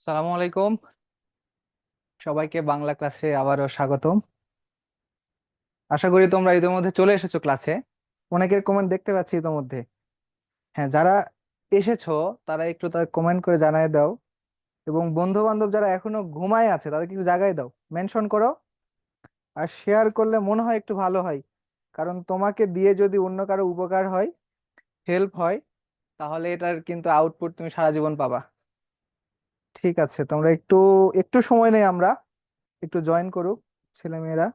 সালামু আলাইকুম। সবাইকে বাংলা ক্লাসে আবারও স্বাগতম। আশা করি তোমরা ইতিমধ্যে চলে এসেছো ক্লাসে। অনেকের কমেন্ট দেখতে পাচ্ছি ইতিমধ্যে। হ্যাঁ, যারা এসেছো তারা একটু তার কমেন্ট করে জানায় দাও, এবং বন্ধু বান্ধব যারা এখনো ঘুমায় আছে তাদেরকে একটু জাগায় দাও, মেনশন করো। আর শেয়ার করলে মনে হয় একটু ভালো হয়, কারণ তোমাকে দিয়ে যদি অন্য কারো উপকার হয়, হেল্প হয়, তাহলে এটার কিন্তু আউটপুট তুমি সারা জীবন পাবা। ঠিক আছে, তোমরা একটু একটু সময় নেই, আমরা একটু জয়েন করুক ছেলেমেয়েরা।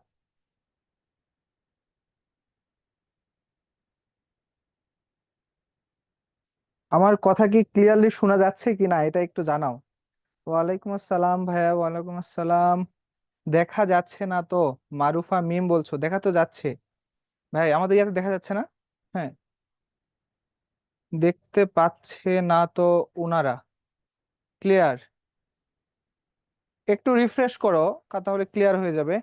আমার কথা কি ক্লিয়ারলি শোনা যাচ্ছে কি না এটা একটু জানাও। ওয়ালাইকুম আসসালাম ভাইয়া, ওয়ালাইকুম আসসালাম। দেখা যাচ্ছে না তো? মারুফা মিম বলছো, দেখা তো যাচ্ছে। ভাই আমাদের ইয়াতে দেখা যাচ্ছে না? হ্যাঁ, দেখতে পাচ্ছে না তো উনারা। ক্লিয়ার? একটু রিফ্রেশ করো, তাহলে ক্লিয়ার হয়ে যাবে।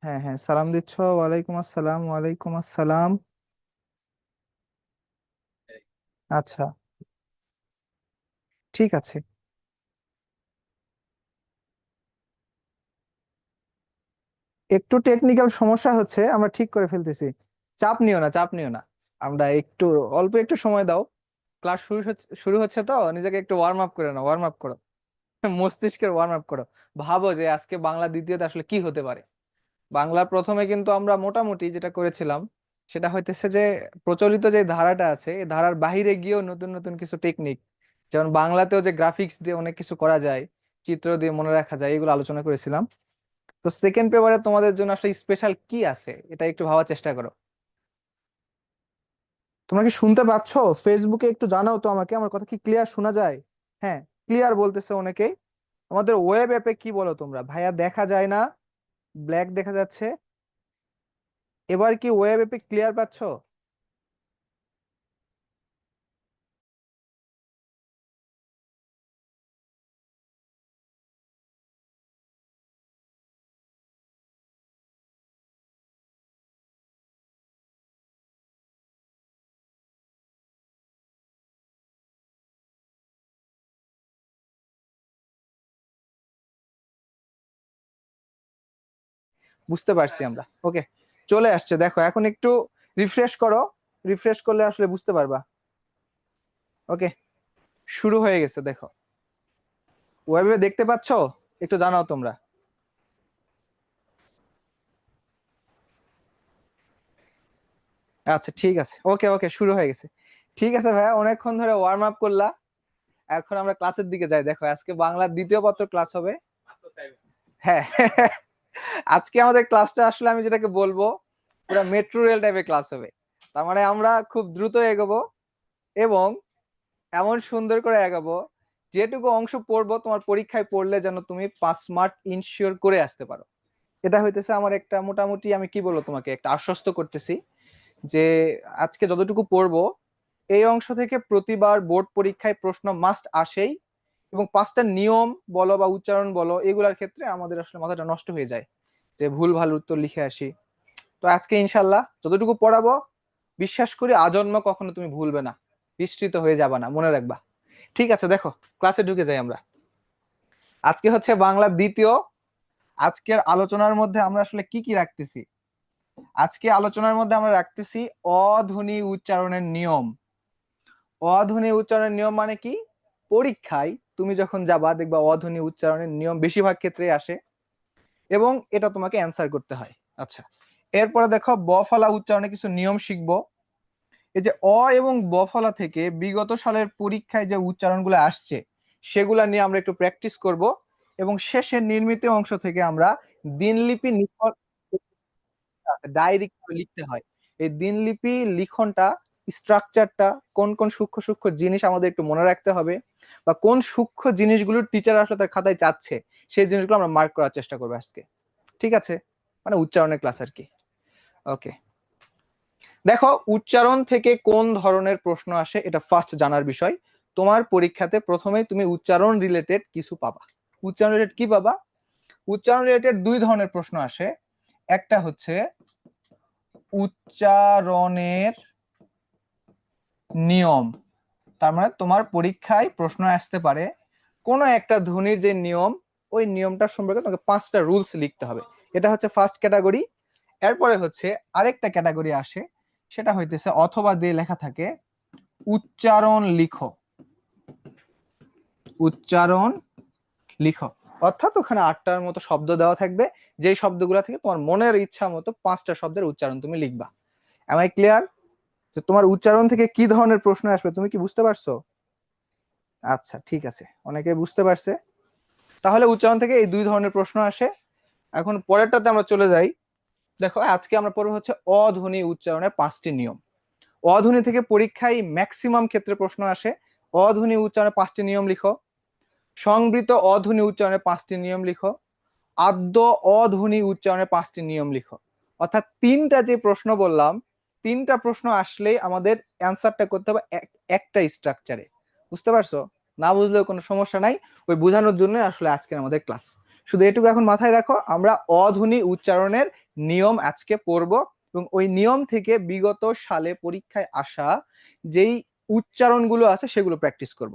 হ্যাঁ হ্যাঁ, সালাম দিচ্ছ, ওয়ালাইকুম আসসালাম, ওয়ালাইকুম আসসালাম। আচ্ছা, ঠিক আছে। একটু টেকনিক্যাল সমস্যা হচ্ছে, আমরা ঠিক করে ফেলতেছি। চাপ নিও না, চাপ নিও না। আমরা একটু, অল্প একটু সময় দাও। ক্লাস শুরু হচ্ছে তো, নিজেকে একটু ওয়ার্ম আপ করে নাও, ওয়ার্ম আপ করো। মস্তিষ্কের ওয়ার্ম আপ করো। ভাবো যে আজকে বাংলা দ্বিতীয়তে আসলে কি হতে পারে। বাংলা প্রথমে কিন্তু আমরা মোটামুটি যেটা করেছিলাম, সেটা হইতেছে যে প্রচলিত যে ধারাটা আছে এই ধারার বাহিরে গিয়েও নতুন নতুন কিছু টেকনিক, যেমন বাংলাতেও যে গ্রাফিক্স দিয়ে অনেক কিছু করা যায়, চিত্র দিয়ে মনে রাখা যায়, এগুলো আলোচনা করেছিলাম। তো সেকেন্ড পেপারে তোমাদের জন্য আসলে স্পেশাল কি আছে এটা একটু ভাবার চেষ্টা করো। তোমরা কি শুনতে পাচ্ছো? ফেসবুকে একটু জানাও তো আমাকে, আমার কথা কি ক্লিয়ার শোনা যায়? হ্যাঁ, ক্লিয়ার বলতেছে অনেকেই। আমাদের ওয়েব অ্যাপে কি বলো তোমরা? ভাইয়া দেখা যায় না, ব্ল্যাক দেখা যাচ্ছে। এবার কি ওয়েব অ্যাপে ক্লিয়ার পাচ্ছো? বুঝতে পারছি আমরা, ওকে। চলে আসছে, দেখো এখন একটু রিফ্রেশ করো। রিফ্রেশ করলে আসলে বুঝতে পারবা। ওকে, শুরু হয়ে গেছে, দেখো। ওয়েবে দেখতে পাচ্ছো? একটু জানাও তোমরা। আচ্ছা ঠিক আছে, ওকে ওকে, শুরু হয়ে গেছে। ঠিক আছে ভাইয়া, অনেকক্ষণ ধরে ওয়ার্ম আপ করলা। এখন আমরা ক্লাসের দিকে যাই। দেখো, আজকে বাংলার দ্বিতীয় পত্র ক্লাস হবে। হ্যাঁ। আজকে আমাদের ক্লাসটা আসলে আমি যেটাকে বলবো, পুরো মেট্রো রেল টাইপের ক্লাস হবে। তার মানে আমরা খুব দ্রুত এগোবো, এবং এমন সুন্দর করে এগাবো, যেটুকু অংশ পড়বো তোমার পরীক্ষায় পড়লে যেন তুমি 5 মার্ক ইনশিওর করে আসতে পারো। এটা হইতেছে আমার একটা মোটামুটি, আমি কি বলবো, তোমাকে একটা আশ্বস্ত করতেছি যে আজকে যতটুকু পড়বো এই অংশ থেকে প্রতিবার বোর্ড পরীক্ষায় প্রশ্ন মাস্ট আসেই। এবং 5টা নিয়ম বলো বা উচ্চারণ বলো, এগুলার ক্ষেত্রে আমাদের আসলে মাথাটা নষ্ট হয়ে যায় যে ভুল ভাল উত্তর লিখে আসি। তো আজকে ইনশাল্লাহ যতটুকু পড়াবো, বিশ্বাস করি আজন্ম কখনো তুমি ভুলবে না, বিস্মৃত হয়ে যাবা না, মনে রাখবা। ঠিক আছে, দেখো ক্লাসে ঢুকে যাই আমরা। আজকে হচ্ছে বাংলা দ্বিতীয়। আজকের আলোচনার মধ্যে আমরা আসলে কি কি রাখতেছি? আজকে আলোচনার মধ্যে আমরা রাখতেছি অধ্বনি উচ্চারণের নিয়ম। অধ্বনি উচ্চারণের নিয়ম মানে কি? পরীক্ষায় তুমি যখন যাবা দেখবা অধ্বনি উচ্চারণের নিয়ম বেশিরভাগ ক্ষেত্রে আসে, এবং এটা তোমাকে অ্যান্সার করতে হয়। আচ্ছা, এরপরে দেখো ব ফলা উচ্চারণে কিছু নিয়ম শিখবো। এই যে অ এবং ব ফলা থেকে বিগত সালের পরীক্ষায় যে উচ্চারণগুলো আসছে সেগুলা নিয়ে আমরা একটু প্র্যাকটিস করব। এবং শেষের নির্মিত অংশ থেকে আমরা দিনলিপি ডায়েরি লিখতে হয়, এই দিনলিপি লিখনটা, স্ট্রাকচারটা, কোন কোন সূক্ষ্ম সূক্ষ্ম জিনিস আমাদের একটু মনে রাখতে হবে, বা কোন সূক্ষ্ম জিনিসগুলো টিচার আসলে তার খাতায় চাচ্ছে, সেই জিনিসগুলো আমরা মার্ক করার চেষ্টা করবো আজকে। ঠিক আছে, মানে উচ্চারণের ক্লাস আর কি। ওকে, দেখো উচ্চারণ থেকে কোন ধরনের প্রশ্ন আসে এটা ফার্স্ট জানার বিষয়। তোমার পরীক্ষাতে প্রথমেই তুমি উচ্চারণ রিলেটেড কিছু পাবা। উচ্চারণ রিলেটেড কি পাবা? উচ্চারণ রিলেটেড দুই ধরনের প্রশ্ন আসে। একটা হচ্ছে উচ্চারণের নিয়ম। তার মানে তোমার পরীক্ষায় প্রশ্ন আসতে পারে কোন একটা ধ্বনির যে নিয়ম, ওই নিয়মটা সম্পর্কে তোমাকে 5টা রুলস লিখতে হবে। এটা হচ্ছে ফার্স্ট ক্যাটাগরি। এরপরে হচ্ছে আরেকটা ক্যাটাগরি আসে, সেটা হইতেছে অথবা দিয়ে লেখা থাকে উচ্চারণ লিখো। উচ্চারণ লিখো অর্থাৎ ওখানে 8টার মতো শব্দ দেওয়া থাকবে, যেই শব্দগুলো থেকে তোমার মনের ইচ্ছা মতো 5টা শব্দের উচ্চারণ তুমি লিখবা। Am I clear? যে তোমার উচ্চারণ থেকে কি ধরনের প্রশ্ন আসবে তুমি কি বুঝতে পারছো? আচ্ছা ঠিক আছে, অনেকে বুঝতে পারছে। তাহলে উচ্চারণ থেকে এই 2 ধরনের প্রশ্ন আসে। এখন পরেরটাতে আমরা চলে যাই। দেখো আজকে আমরা পড়বো হচ্ছে অধ্বনি উচ্চারণের 5টি নিয়ম। অধ্বনি থেকে পরীক্ষায় ম্যাক্সিমাম ক্ষেত্রে প্রশ্ন আসে। অধ্বনি উচ্চারণের 5টি নিয়ম লিখো। সংবৃত অধ্বনি উচ্চারণের 5টি নিয়ম লিখো। আদ্য অধ্বনি উচ্চারণের 5টি নিয়ম লিখো। অর্থাৎ 3টা যে প্রশ্ন বললাম, 3টা প্রশ্ন আসলেই আমাদের অ্যান্সারটা করতে হবে একটা স্ট্রাকচারে। বুঝতে পারছো? না বুঝলেও কোনো সমস্যা নাই, ওই বোঝানোর জন্য আসলে আজকে আমাদের ক্লাস। শুধু এটুকু এখন মাথায় রাখো, আমরা অধ্বনি উচ্চারণের নিয়ম আজকে পড়বো এবং ওই নিয়ম থেকে বিগত সালে পরীক্ষায় আসা যেই উচ্চারণগুলো আছে সেগুলো প্র্যাকটিস করব।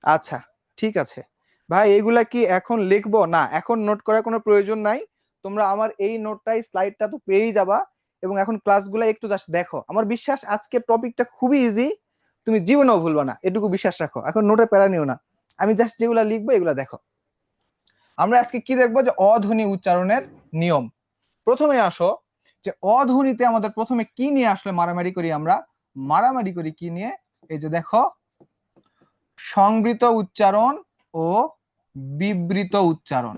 আচ্ছা ঠিক আছে ভাই, এগুলা কি এখন লিখবো? না, এখন নোট করার কোনো প্রয়োজন নাই। তোমরা আমার এই নোটটাই স্লাইডটা তো পেয়েই যাবা, এবং এখন ক্লাসগুলো একটু জাস্ট দেখো। আমার বিশ্বাস আজকের টপিকটা খুবই ইজি, তুমি জীবনেও ভুলবা না, এটুকু বিশ্বাস রাখো। এখন নোটে প্যারা নিও না, আমি জাস্ট যেগুলা লিখবো এগুলা দেখো। আমরা আজকে কি দেখবো? যে অধ্বনি উচ্চারণের নিয়ম। প্রথমে আসো, যে অধ্বনিতে আমাদের প্রথমে কি নিয়ে আসলে মারামারি করি আমরা? মারামারি করি কি নিয়ে? এই যে দেখো, সংবৃত উচ্চারণ ও বিবৃত উচ্চারণ।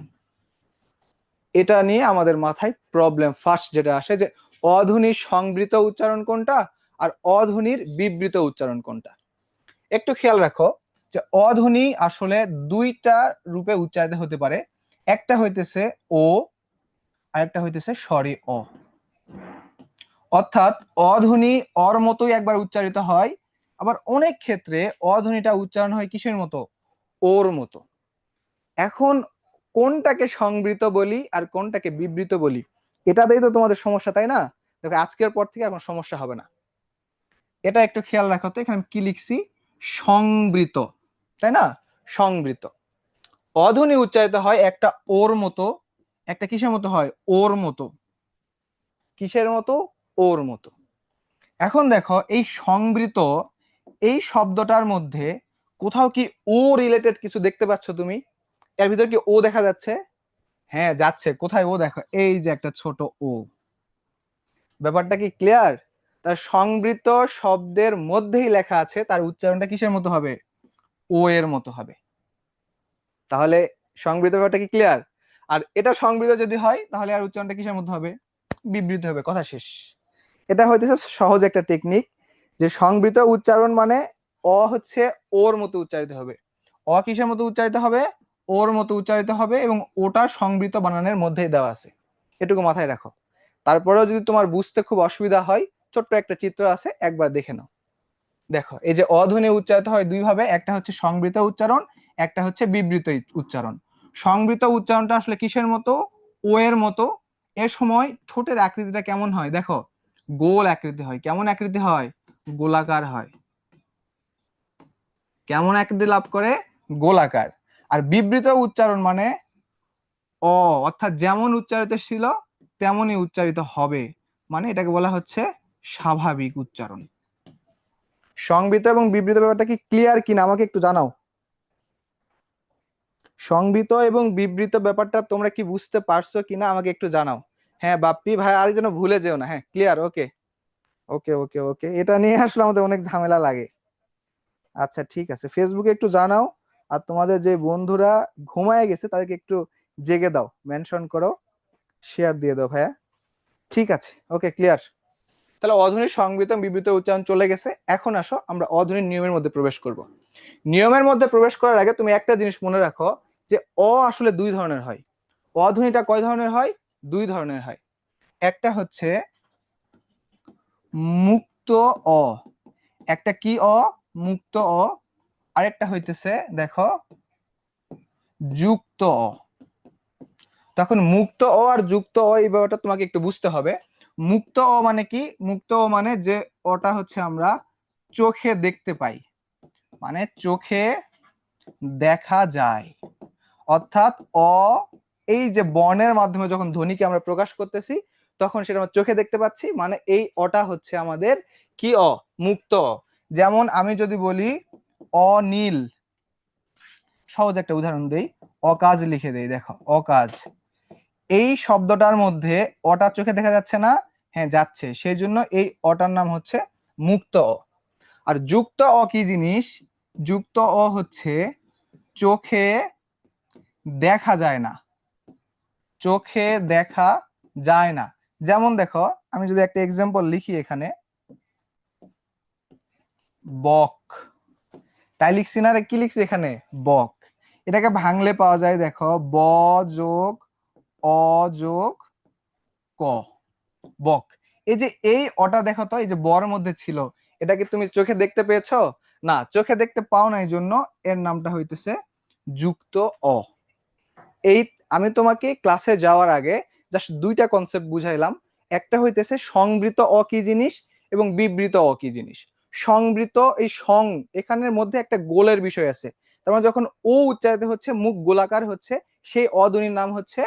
এটা নিয়ে আমাদের মাথায় প্রবলেম ফার্স্ট যেটা আসে, যে অধ্বনির সংবৃত উচ্চারণ কোনটা আর অধ্বনির বিবৃত উচ্চারণ কোনটা। একটু খেয়াল রাখো যে অধ্বনি আসলে 2টা রূপে উচ্চারিত হতে পারে। একটা হইতেছে ও, আর একটা হইতেছে স্বরে অ। অর্থাৎ অধ্বনি অর মতোই একবার উচ্চারিত হয়, আবার অনেক ক্ষেত্রে অধ্বনিটা উচ্চারণ হয় কিসের মতো? ওর মতো। এখন কোনটাকে সংবৃত বলি আর কোনটাকে বিবৃত বলি, এটাতেই তো তোমাদের সমস্যা, তাই না? দেখো আজকের পর থেকে এখন সমস্যা হবে না। এটা একটু খেয়াল রাখো তো, এখানে কি লিখছি? সংবৃত, তাই না? সংবৃত অধ্বনি উচ্চারিত হয় একটা ওর মতো, একটা কিসের মতো হয়? ওর মতো। কিসের মতো? ওর মতো। এখন দেখো এই সংবৃত এই শব্দটার মধ্যে কোথাও কি ও রিলেটেড কিছু দেখতে পাচ্ছ তুমি? এর ভিতর কি ও দেখা যাচ্ছে? হ্যাঁ যাচ্ছে। কোথায় ও? দেখো এই যে একটা ছোট ও। ব্যাপারটা কি ক্লিয়ার? তার সংবৃত শব্দের মধ্যেই লেখা আছে, তার উচ্চারণটা কিসের মতো হবে? ও এর মতো হবে। তাহলে সংবৃত ব্যাপারটা কি ক্লিয়ার? আর এটা সংবৃত যদি হয় তাহলে আর উচ্চারণটা কিসের মধ্যে হবে? বিবৃত হবে। কথা শেষ। এটা হইতেছে সহজ একটা টেকনিক, যে সংবৃত উচ্চারণ মানে অ হচ্ছে ওর মতো উচ্চারিত হবে। অ কিসের মতো উচ্চারিত হবে? ওর মতো উচ্চারিত হবে, এবং ওটা সংবৃত বানানের মধ্যেই দেওয়া আছে। এটুকু মাথায় রাখো। তারপরেও যদি তোমার বুঝতে খুব অসুবিধা হয়, ছোট্ট একটা চিত্র আছে, একবার দেখে নাও। দেখো এই যে অধ্বনি উচ্চারিত হয় 2 ভাবে, একটা হচ্ছে সংবৃত উচ্চারণ, একটা হচ্ছে বিবৃত উচ্চারণ। সংবৃত উচ্চারণটা আসলে কিসের মতো? ও এর মতো। এর সময় ঠোঁটের আকৃতিটা কেমন হয়? দেখো গোল আকৃতি হয়। কেমন আকৃতি হয়? গোলাকার হয়। কেমন আকৃতি লাভ করে? গোলাকার। আর বিবৃত উচ্চারণ মানে অ, অর্থাৎ যেমন উচ্চারিত ছিল তেমনই উচ্চারিত হবে, মানে এটাকে বলা হচ্ছে স্বাভাবিক উচ্চারণ। সংবৃত এবং বিবৃত ব্যাপারটা কি ক্লিয়ার কিনা আমাকে একটু জানাও। সংবৃত এবং বিবৃত ব্যাপারটা তোমরা কি বুঝতে পারছো কিনা আমাকে একটু জানাও। হ্যাঁ বাপ্পি ভাই, আর যেন ভুলে যেও না। হ্যাঁ ক্লিয়ার? ওকে ওকে ওকে ওকে। এটা নিয়ে আসলে আমাদের অনেক ঝামেলা লাগে। আচ্ছা ঠিক আছে, ফেসবুকে একটু জানাও। আর তোমাদের যে বন্ধুরা ঘুমায় গেছে তাদেরকে একটু জেগে দাও, মেনশন করো, শেয়ার দিয়ে দাও ভাইয়া। ঠিক আছে, ওকে ক্লিয়ার। তাহলে অধ্বনির সংবৃত বিবৃত উচ্চারণ চলে গেছে। এখন আসো আমরা অধ্বনির নিয়মের মধ্যে প্রবেশ করব। নিয়মের মধ্যে প্রবেশ করার আগে তুমি একটা জিনিস মনে রাখো, যে অ আসলে 2 ধরনের হয়। অধ্বনিটা কয় ধরনের হয়? 2 ধরনের হয়। একটা হচ্ছে মুক্ত অ। একটা কি অ? মুক্ত অ। আরেকটা হইতেছে দেখো যুক্ত অ। তখন মুক্ত অ আর যুক্ত অ এই ব্যাপারটা তোমাকে একটু বুঝতে হবে। মুক্ত অ মানে কি? মুক্ত অ মানে যে অটা হচ্ছে আমরা চোখে দেখতে পাই, মানে চোখে দেখা যায়। অর্থাৎ অ, এই যে বর্ণের মাধ্যমে যখন ধ্বনিকে আমরা প্রকাশ করতেছি তখন সেটা আমরা চোখে দেখতে পাচ্ছি, মানে এই অটা হচ্ছে আমাদের কি অ, মুক্ত অ। যেমন আমি যদি বলি অনীল, সহজ একটা উদাহরণ দেই, অকাজ লিখে দেই, দেখো অকাজ, এই শব্দটার মধ্যে অটা চোখে দেখা যাচ্ছে না? হ্যাঁ যাচ্ছে, সেই জন্য এই অটার নাম হচ্ছে মুক্ত অ। আর যুক্ত অ কি জিনিস? যুক্ত অ হচ্ছে চোখে দেখা যায় না, চোখে দেখা যায় না। যেমন দেখো, আমি যদি একটা এক্সাম্পল লিখি এখানে, বক, তাই লিখছি না রে, কি লিখছি এখানে? বক। এটাকে ভাঙলে পাওয়া যায়, দেখো ব যোগ অ যোগ ক, বক। এই যে এই অটা দেখো তো, এই যে বর মধ্যে ছিল, এটা কি তুমি চোখে দেখতে পেয়েছো? না, চোখে দেখতে পাও না, এই জন্য এর নামটা হইতেছে যুক্ত অ। এই আমি তোমাকে ক্লাসে যাওয়ার আগে জাস্ট দুইটা কনসেপ্ট বুঝাইলাম। একটা হইতেছে সংবৃত অ কি জিনিস এবং বিবৃত অ কি জিনিস। সংবৃত, এই সং এখানের মধ্যে একটা গোলের বিষয় আছে, তার মানে যখন ও উচ্চারিত হচ্ছে, মুখ গোলাকার হচ্ছে, সেই অধ্বনির নাম হচ্ছে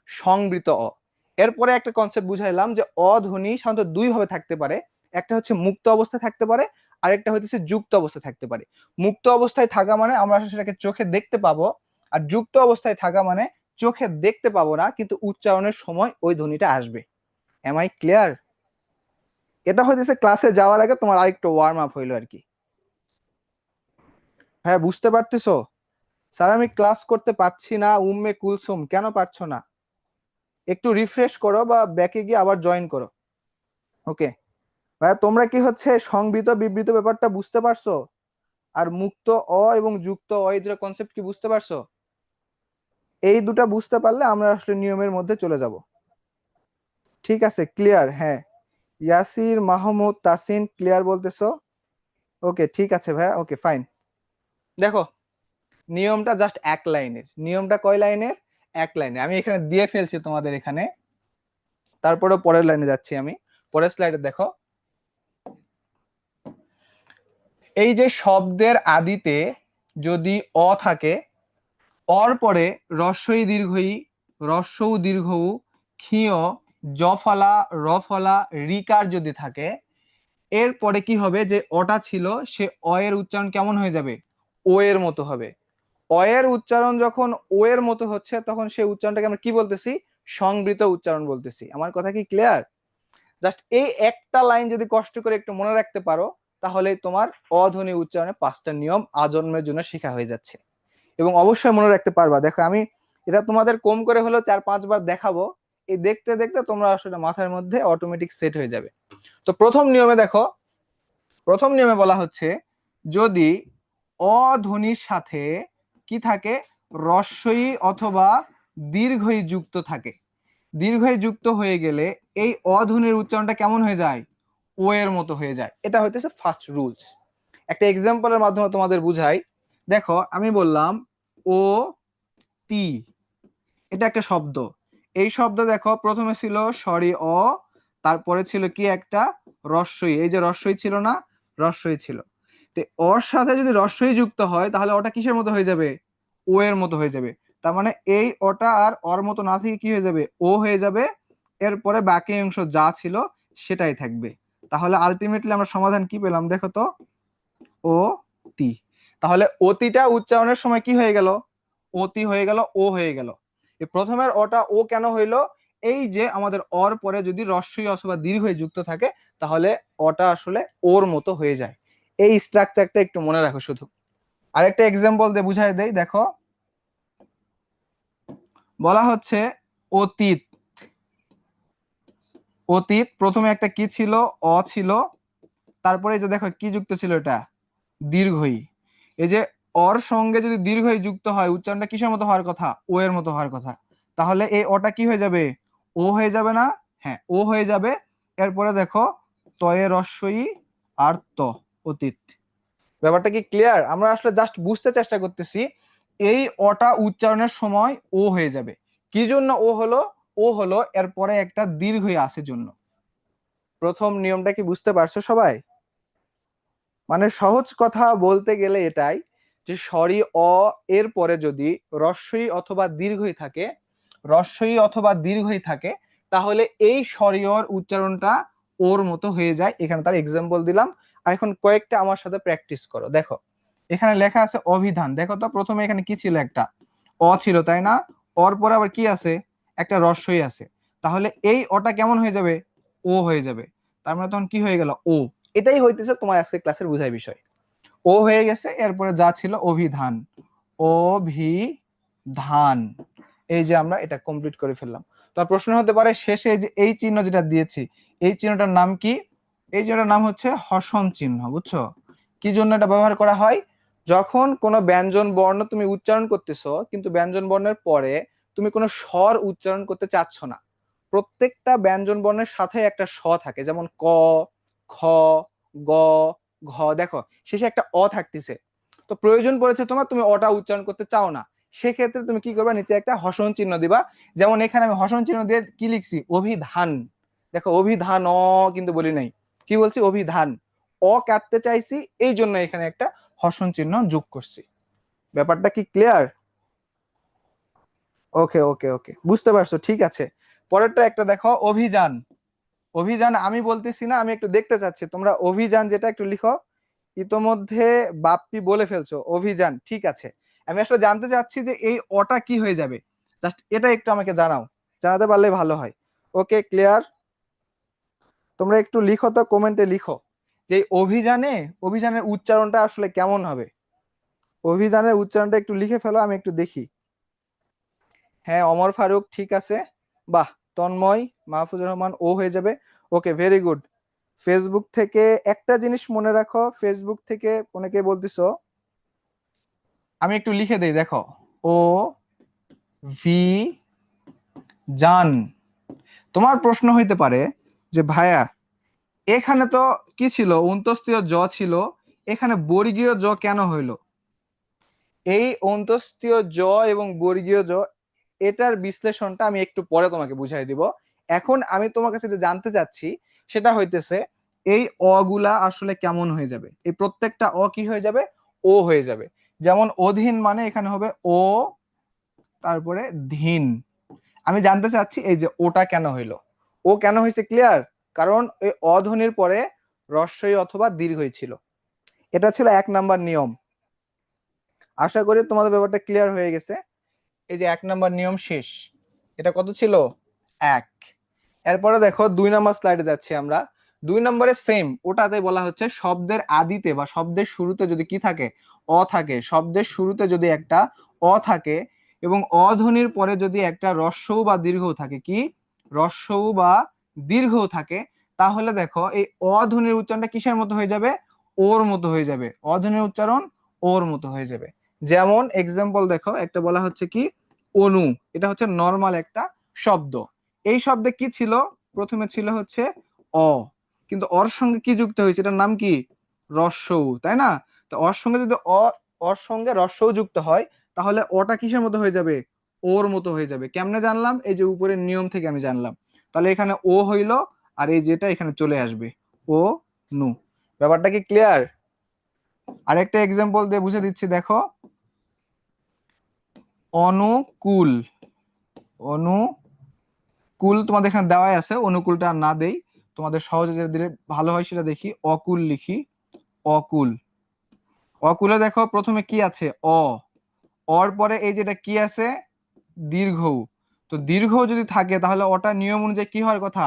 সংবৃত অ। এরপরে একটা কনসেপ্ট বুঝাইলাম যে অধ্বনি সাধারণত দুই ভাবে থাকতে পারে, একটা হচ্ছে মুক্ত অবস্থায় থাকতে পারে, আরেকটা হইতেছে যুক্ত অবস্থায় থাকতে পারে। মুক্ত অবস্থায় থাকা মানে আমরা সেটাকে চোখে দেখতে পাবো, আর যুক্ত অবস্থায় থাকা মানে চোখে দেখতে পাবো না, কিন্তু উচ্চারণের সময় ওই ধ্বনিটা আসবে। Am I clear? এটা হইতেছে ক্লাসে যাওয়ার আগে তোমার আরেকটু ওয়ার্ম আপ হইলো আর কি। হ্যাঁ বুঝতে পারতেছো? স্যার আমি ক্লাস করতে পারছি না, উম্মে কুলসুম, কেন পারছো না? একটু রিফ্রেশ করো বা ব্যাকে গিয়ে আবার জয়েন করো। ওকে ভাইয়া, তোমরা কি হচ্ছে সংবৃত বিবৃত ব্যাপারটা বুঝতে পারছো? আর মুক্ত অ এবং যুক্ত অ, এই দুটো কনসেপ্ট কি বুঝতে পারছো? এই দুটা বুঝতে পারলে আমরা আসলে নিয়মের মধ্যে চলে যাব। ঠিক আছে, ক্লিয়ার? হ্যাঁ, ইয়াসির মাহমুদ তাসিন ক্লিয়ার বলতেছো? ওকে ঠিক আছে ভাইয়া, ওকে ফাইন। দেখো নিয়মটা জাস্ট এক লাইনের, নিয়মটা কয় লাইনের? এক লাইনে। আমি এখানে দিয়ে ফেলছি তোমাদের এখানে, তারপরে পরের লাইনে যাচ্ছি আমি। পরের স্লাইডে দেখো, এই যে শব্দের আদিতে যদি অ থাকে, অর পরে রস্বই দীর্ঘই, রস্বউ দীর্ঘউ, ক্ষীয়, জফলা, রফলা, রিকার যদি থাকে, এরপরে কি হবে, যে অটা ছিল সে অ এর উচ্চারণ কেমন হয়ে যাবে? ও এর মতো হবে। অ এর উচ্চারণ যখন ও এর মতো হচ্ছে, তখন সেই উচ্চারণটাকে আমরা কি বলতেছি? সংবৃত উচ্চারণ বলতেছি। আমার কথা কি ক্লিয়ার? জাস্ট এই একটা লাইন যদি কষ্ট করে একটু মনে রাখতে পারো, তাহলে তোমার অধ্বনি উচ্চারণে 5টা নিয়ম আজন্মের জন্য শেখা হয়ে যাচ্ছে। এবং অবশ্যই মনে রাখতে পারবা। দেখো আমি এটা তোমাদের কম করে হলেও 4-5 বার দেখাবো, এই দেখতে দেখতে তোমরা আসলে মাথার মধ্যে অটোমেটিক সেট হয়ে যাবে। তো প্রথম নিয়মে দেখো, প্রথম নিয়মে বলা হচ্ছে যদি অধ্বনির সাথে কি থাকে? রস্বই অথবা দীর্ঘই যুক্ত থাকে। দীর্ঘই যুক্ত হয়ে গেলে এই অধ্বনির উচ্চারণটা কেমন হয়ে যায়? ও এর মতো হয়ে যায়। এটা হইতেছে ফার্স্ট রুলস। একটা এক্সাম্পলের মাধ্যমে তোমাদের বুঝাই। দেখো আমি বললাম ও তি, এটা একটা শব্দ। এই শব্দ দেখো প্রথমে ছিল সরি অ, তারপরে ছিল কি একটা রস্বই, এই যে রস্বই ছিল না, রস্বই ছিল। তো ওর সাথে যদি রস্বই যুক্ত হয় তাহলে ওটা কিসের মতো হয়ে যাবে? ও এর মতো হয়ে যাবে। তার মানে এই ওটা আর ওর মতো না থেকে কি হয়ে যাবে? ও হয়ে যাবে। এরপরে বাকি অংশ যা ছিল সেটাই থাকবে। তাহলে আলটিমেটলি আমরা সমাধান কি পেলাম দেখো তো? ও তি। তাহলে অতিটা উচ্চারণের সময় কি হয়ে গেল? অতি হয়ে গেল, ও হয়ে গেল। এই প্রথমের অটা ও কেন হইলো? এই যে আমাদের অর পরে যদি রস্বই অথবা দীর্ঘই যুক্ত থাকে, তাহলে অটা আসলে ওর মতো হয়ে যায়। এই স্ট্রাকচারটা একটু মনে রাখো শুধু। আরেকটা এক্সাম্পল দিয়ে বুঝাই দেই, দেখো বলা হচ্ছে অতীত। অতীত প্রথমে একটা কি ছিল? অ ছিল, তারপরে এই যে দেখো কি যুক্ত ছিল, এটা দীর্ঘই। এই যে অর সঙ্গে যদি দীর্ঘই যুক্ত হয়, উচ্চারণটা কিসের মতো হওয়ার কথা? ও এর মতো হওয়ার কথা। তাহলে এই ওটা কি হয়ে যাবে? ও হয়ে যাবে না? হ্যাঁ ও হয়ে যাবে। এরপরে দেখো তয়ে রস্বই আর ত, অতীত। ব্যাপারটা কি ক্লিয়ার? আমরা আসলে জাস্ট বুঝতে চেষ্টা করতেছি। এই অটা উচ্চারণের সময় ও হয়ে যাবে। কি জন্য ও হলো? ও হলো এরপরে একটা দীর্ঘই আছে জন্য। প্রথম নিয়মটা কি বুঝতে পারছো সবাই? মানে সহজ কথা বলতে গেলে এটাই, যে স্বরী অ এর পরে যদি রস্বই অথবা দীর্ঘই থাকে, রস্বই অথবা দীর্ঘই থাকে, তাহলে এই স্বরীয়র উচ্চারণটা ওর মতো হয়ে যায়। এখানে তার এক্সাম্পল দিলাম। আর এখন কয়েকটা আমার সাথে প্র্যাকটিস করো। দেখো এখানে লেখা আছে অভিধান। দেখো তো প্রথমে এখানে কি ছিল, একটা অ ছিল তাই না? অর পরে আবার কি আছে, একটা রস্বই আছে। তাহলে এই অটা কেমন হয়ে যাবে, ও হয়ে যাবে। তার মানে তখন কি হয়ে গেল, ও। এটাই হইতেছে তোমার আজকে ক্লাসের বুঝাই বিষয়। ও হয়ে গেছে, এরপরে যা ছিল অভিধান, অভিধান। এই যে আমরা এটা কমপ্লিট করে ফেললাম। তার প্রশ্ন হতে পারে শেষে যে এই চিহ্ন যেটা দিয়েছি, এই চিহ্নটার নাম কি? এই চিহ্নটার নাম হচ্ছে হষণ চিহ্ন। বুঝছো কি জন্য এটা ব্যবহার করা হয়? যখন কোনো ব্যঞ্জন বর্ণ তুমি উচ্চারণ করতেছো, কিন্তু ব্যঞ্জন বর্ণের পরে তুমি কোনো স্বর উচ্চারণ করতে চাচ্ছ না, প্রত্যেকটা ব্যঞ্জন বর্ণের সাথে একটা স থাকে, যেমন ক, খ, গ, ঘ। দেখো শেষে একটা অ থাকতেছে, তো প্রয়োজন পড়েছে তোমার, তুমি অটা উচ্চারণ করতে চাও না, সেক্ষেত্রে তুমি কি করবা, নিচে একটা হষণ চিহ্ন দিবা। যেমন এখানে আমি হষণ চিহ্ন দিয়ে কি লিখছি, অভিধান। দেখো অভিধান অ কিন্তু বলি নাই, কি বলছি, অভিধান। অ কাটতে চাইছি, এই জন্য এখানে একটা হষণ চিহ্ন যোগ করছি। ব্যাপারটা কি ক্লিয়ার? ওকে ওকে ওকে, বুঝতে পারছো? ঠিক আছে, পরেরটা একটা দেখো, অভিযান। অভিযান আমি বলতেছি না, আমি একটু দেখতে চাচ্ছি তোমরা অভিযান যেটা একটু লিখো। ইতোমধ্যে বাপ্পি বলে ফেলছো অভিযান, ঠিক আছে। আমি আসলে জানতে চাচ্ছি যে এই অটা কি হয়ে যাবে, জাস্ট এটা একটু আমাকে জানাও, জানাতে পারলে ভালো হয়। Okay clear? তোমরা একটু লিখো তো, কমেন্টে লিখো যে অভিযানে, অভিযানের উচ্চারণটা আসলে কেমন হবে। অভিযানের উচ্চারণটা একটু লিখে ফেলো, আমি একটু দেখি। হ্যাঁ অমর ফারুক, ঠিক আছে, বাহ। তন্ময়, মাহফুজুর রহমান, ও হয়ে যাবে। Okay very good. ফেসবুক থেকে একটা জিনিস মনে রাখো, ফেসবুক থেকে অনেকে বলতেছো, আমি একটু লিখে দেই, দেখো ও ভি জান। তোমার প্রশ্ন হইতে পারে যে ভাইয়া এখানে তো কি ছিল, অন্তস্তীয় জ ছিল, এখানে বর্গীয় জ কেন হইলো? এই অন্তস্তীয় জ এবং বর্গীয় জ, এটার বিশ্লেষণটা আমি একটু পরে তোমাকে বুঝাই দিব। এখন আমি তোমার কাছে যেটা জানতে চাচ্ছি সেটা হইতেছে এই অগুলা আসলে কেমন হয়ে যাবে। এই প্রত্যেকটা অ কি হয়ে যাবে, ও হয়ে যাবে। যেমন অধীন মানে এখানে হবে ও, তারপরে ধীন। আমি জানতে চাচ্ছি এই যে ওটা কেন হইলো, ও কেন হয়েছে, ক্লিয়ার? কারণ এই অধ্বনির পরে রস্বই অথবা দীর্ঘই ছিল। এটা ছিল 1 নাম্বার নিয়ম। আশা করি তোমাদের ব্যাপারটা ক্লিয়ার হয়ে গেছে। এই যে 1 নাম্বার নিয়ম শেষ। এটা কত ছিল, 1। এরপরে দেখো 2 নাম্বার স্লাইডে যাচ্ছি আমরা। 2 নম্বরে সেম, ওটাতে বলা হচ্ছে শব্দের আদিতে বা শব্দের শুরুতে যদি কি থাকে, অ থাকে। শব্দের শুরুতে যদি একটা অ থাকে এবং অধ্বনির পরে যদি একটা রস্বউ বা দীর্ঘও থাকে, কি রস্বউ বা দীর্ঘও থাকে, তাহলে দেখো এই অধ্বনির উচ্চারণটা কিসের মতো হয়ে যাবে, ওর মতো হয়ে যাবে। অধ্বনির উচ্চারণ ওর মতো হয়ে যাবে। যেমন এক্সাম্পল দেখো, একটা বলা হচ্ছে কি অনু, এটা হচ্ছে নর্মাল একটা শব্দ। এই শব্দে কি ছিল, প্রথমে ছিল হচ্ছে অ, কিন্তু অর সঙ্গে কি যুক্ত হয়েছে, এটার নাম কি, রস্বউ, তাই না? তো অর সঙ্গে যদি অর সঙ্গে রস্বউ যুক্ত হয়, তাহলে অটা কিসের মতো হয়ে যাবে, ওর মতো হয়ে যাবে। কেমনে জানলাম, এই যে উপরের নিয়ম থেকে আমি জানলাম। তাহলে এখানে ও হইলো, আর এই যেটা এখানে চলে আসবে, ও নু। ব্যাপারটা কি ক্লিয়ার? আরেকটা এক্সাম্পল দিয়ে বুঝে দিচ্ছি, দেখো অনুকূল। অনুকূল তোমাদের এখানে দেওয়াই আছে, অনুকূলটা আর না দেই, তোমাদের সহজে যেটা দিলে ভালো হয় সেটা দেখি। অকুল লিখি, অকুল। অকুলে দেখো প্রথমে কি আছে, অ, অর পরে এই যেটা কি আছে, দীর্ঘ। তো দীর্ঘ যদি থাকে তাহলে ওটা নিয়ম অনুযায়ী কি হওয়ার কথা,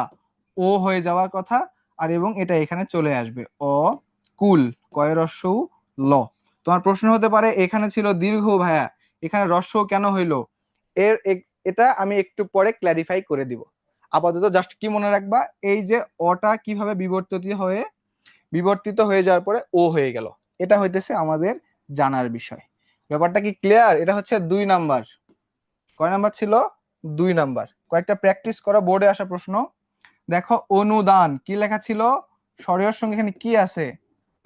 ও হয়ে যাওয়ার কথা। আর এবং এটা এখানে চলে আসবে, অ কুল, কয় রস্যউ ল। তোমার প্রশ্ন হতে পারে এখানে ছিল দীর্ঘ ভাইয়া, এখানে রস্য কেন হইলো? এটা আমি একটু পরে ক্ল্যারিফাই করে দিব। আপাতত জাস্ট কি মনে রাখবা, এই যে অটা কিভাবে বিবর্তিত হয়ে যাওয়ার পরে ও হয়ে গেল, এটা হইতেছে আমাদের জানার বিষয়। ব্যাপারটা কি ক্লিয়ার? এটা হচ্ছে 2 নাম্বার। কয় নাম্বার ছিল, 2 নাম্বার। কয়েকটা প্র্যাকটিস করা, বোর্ডে আসা প্রশ্ন। দেখো অনুদান, কি লেখা ছিল, স্বরের সঙ্গে এখানে কি আছে,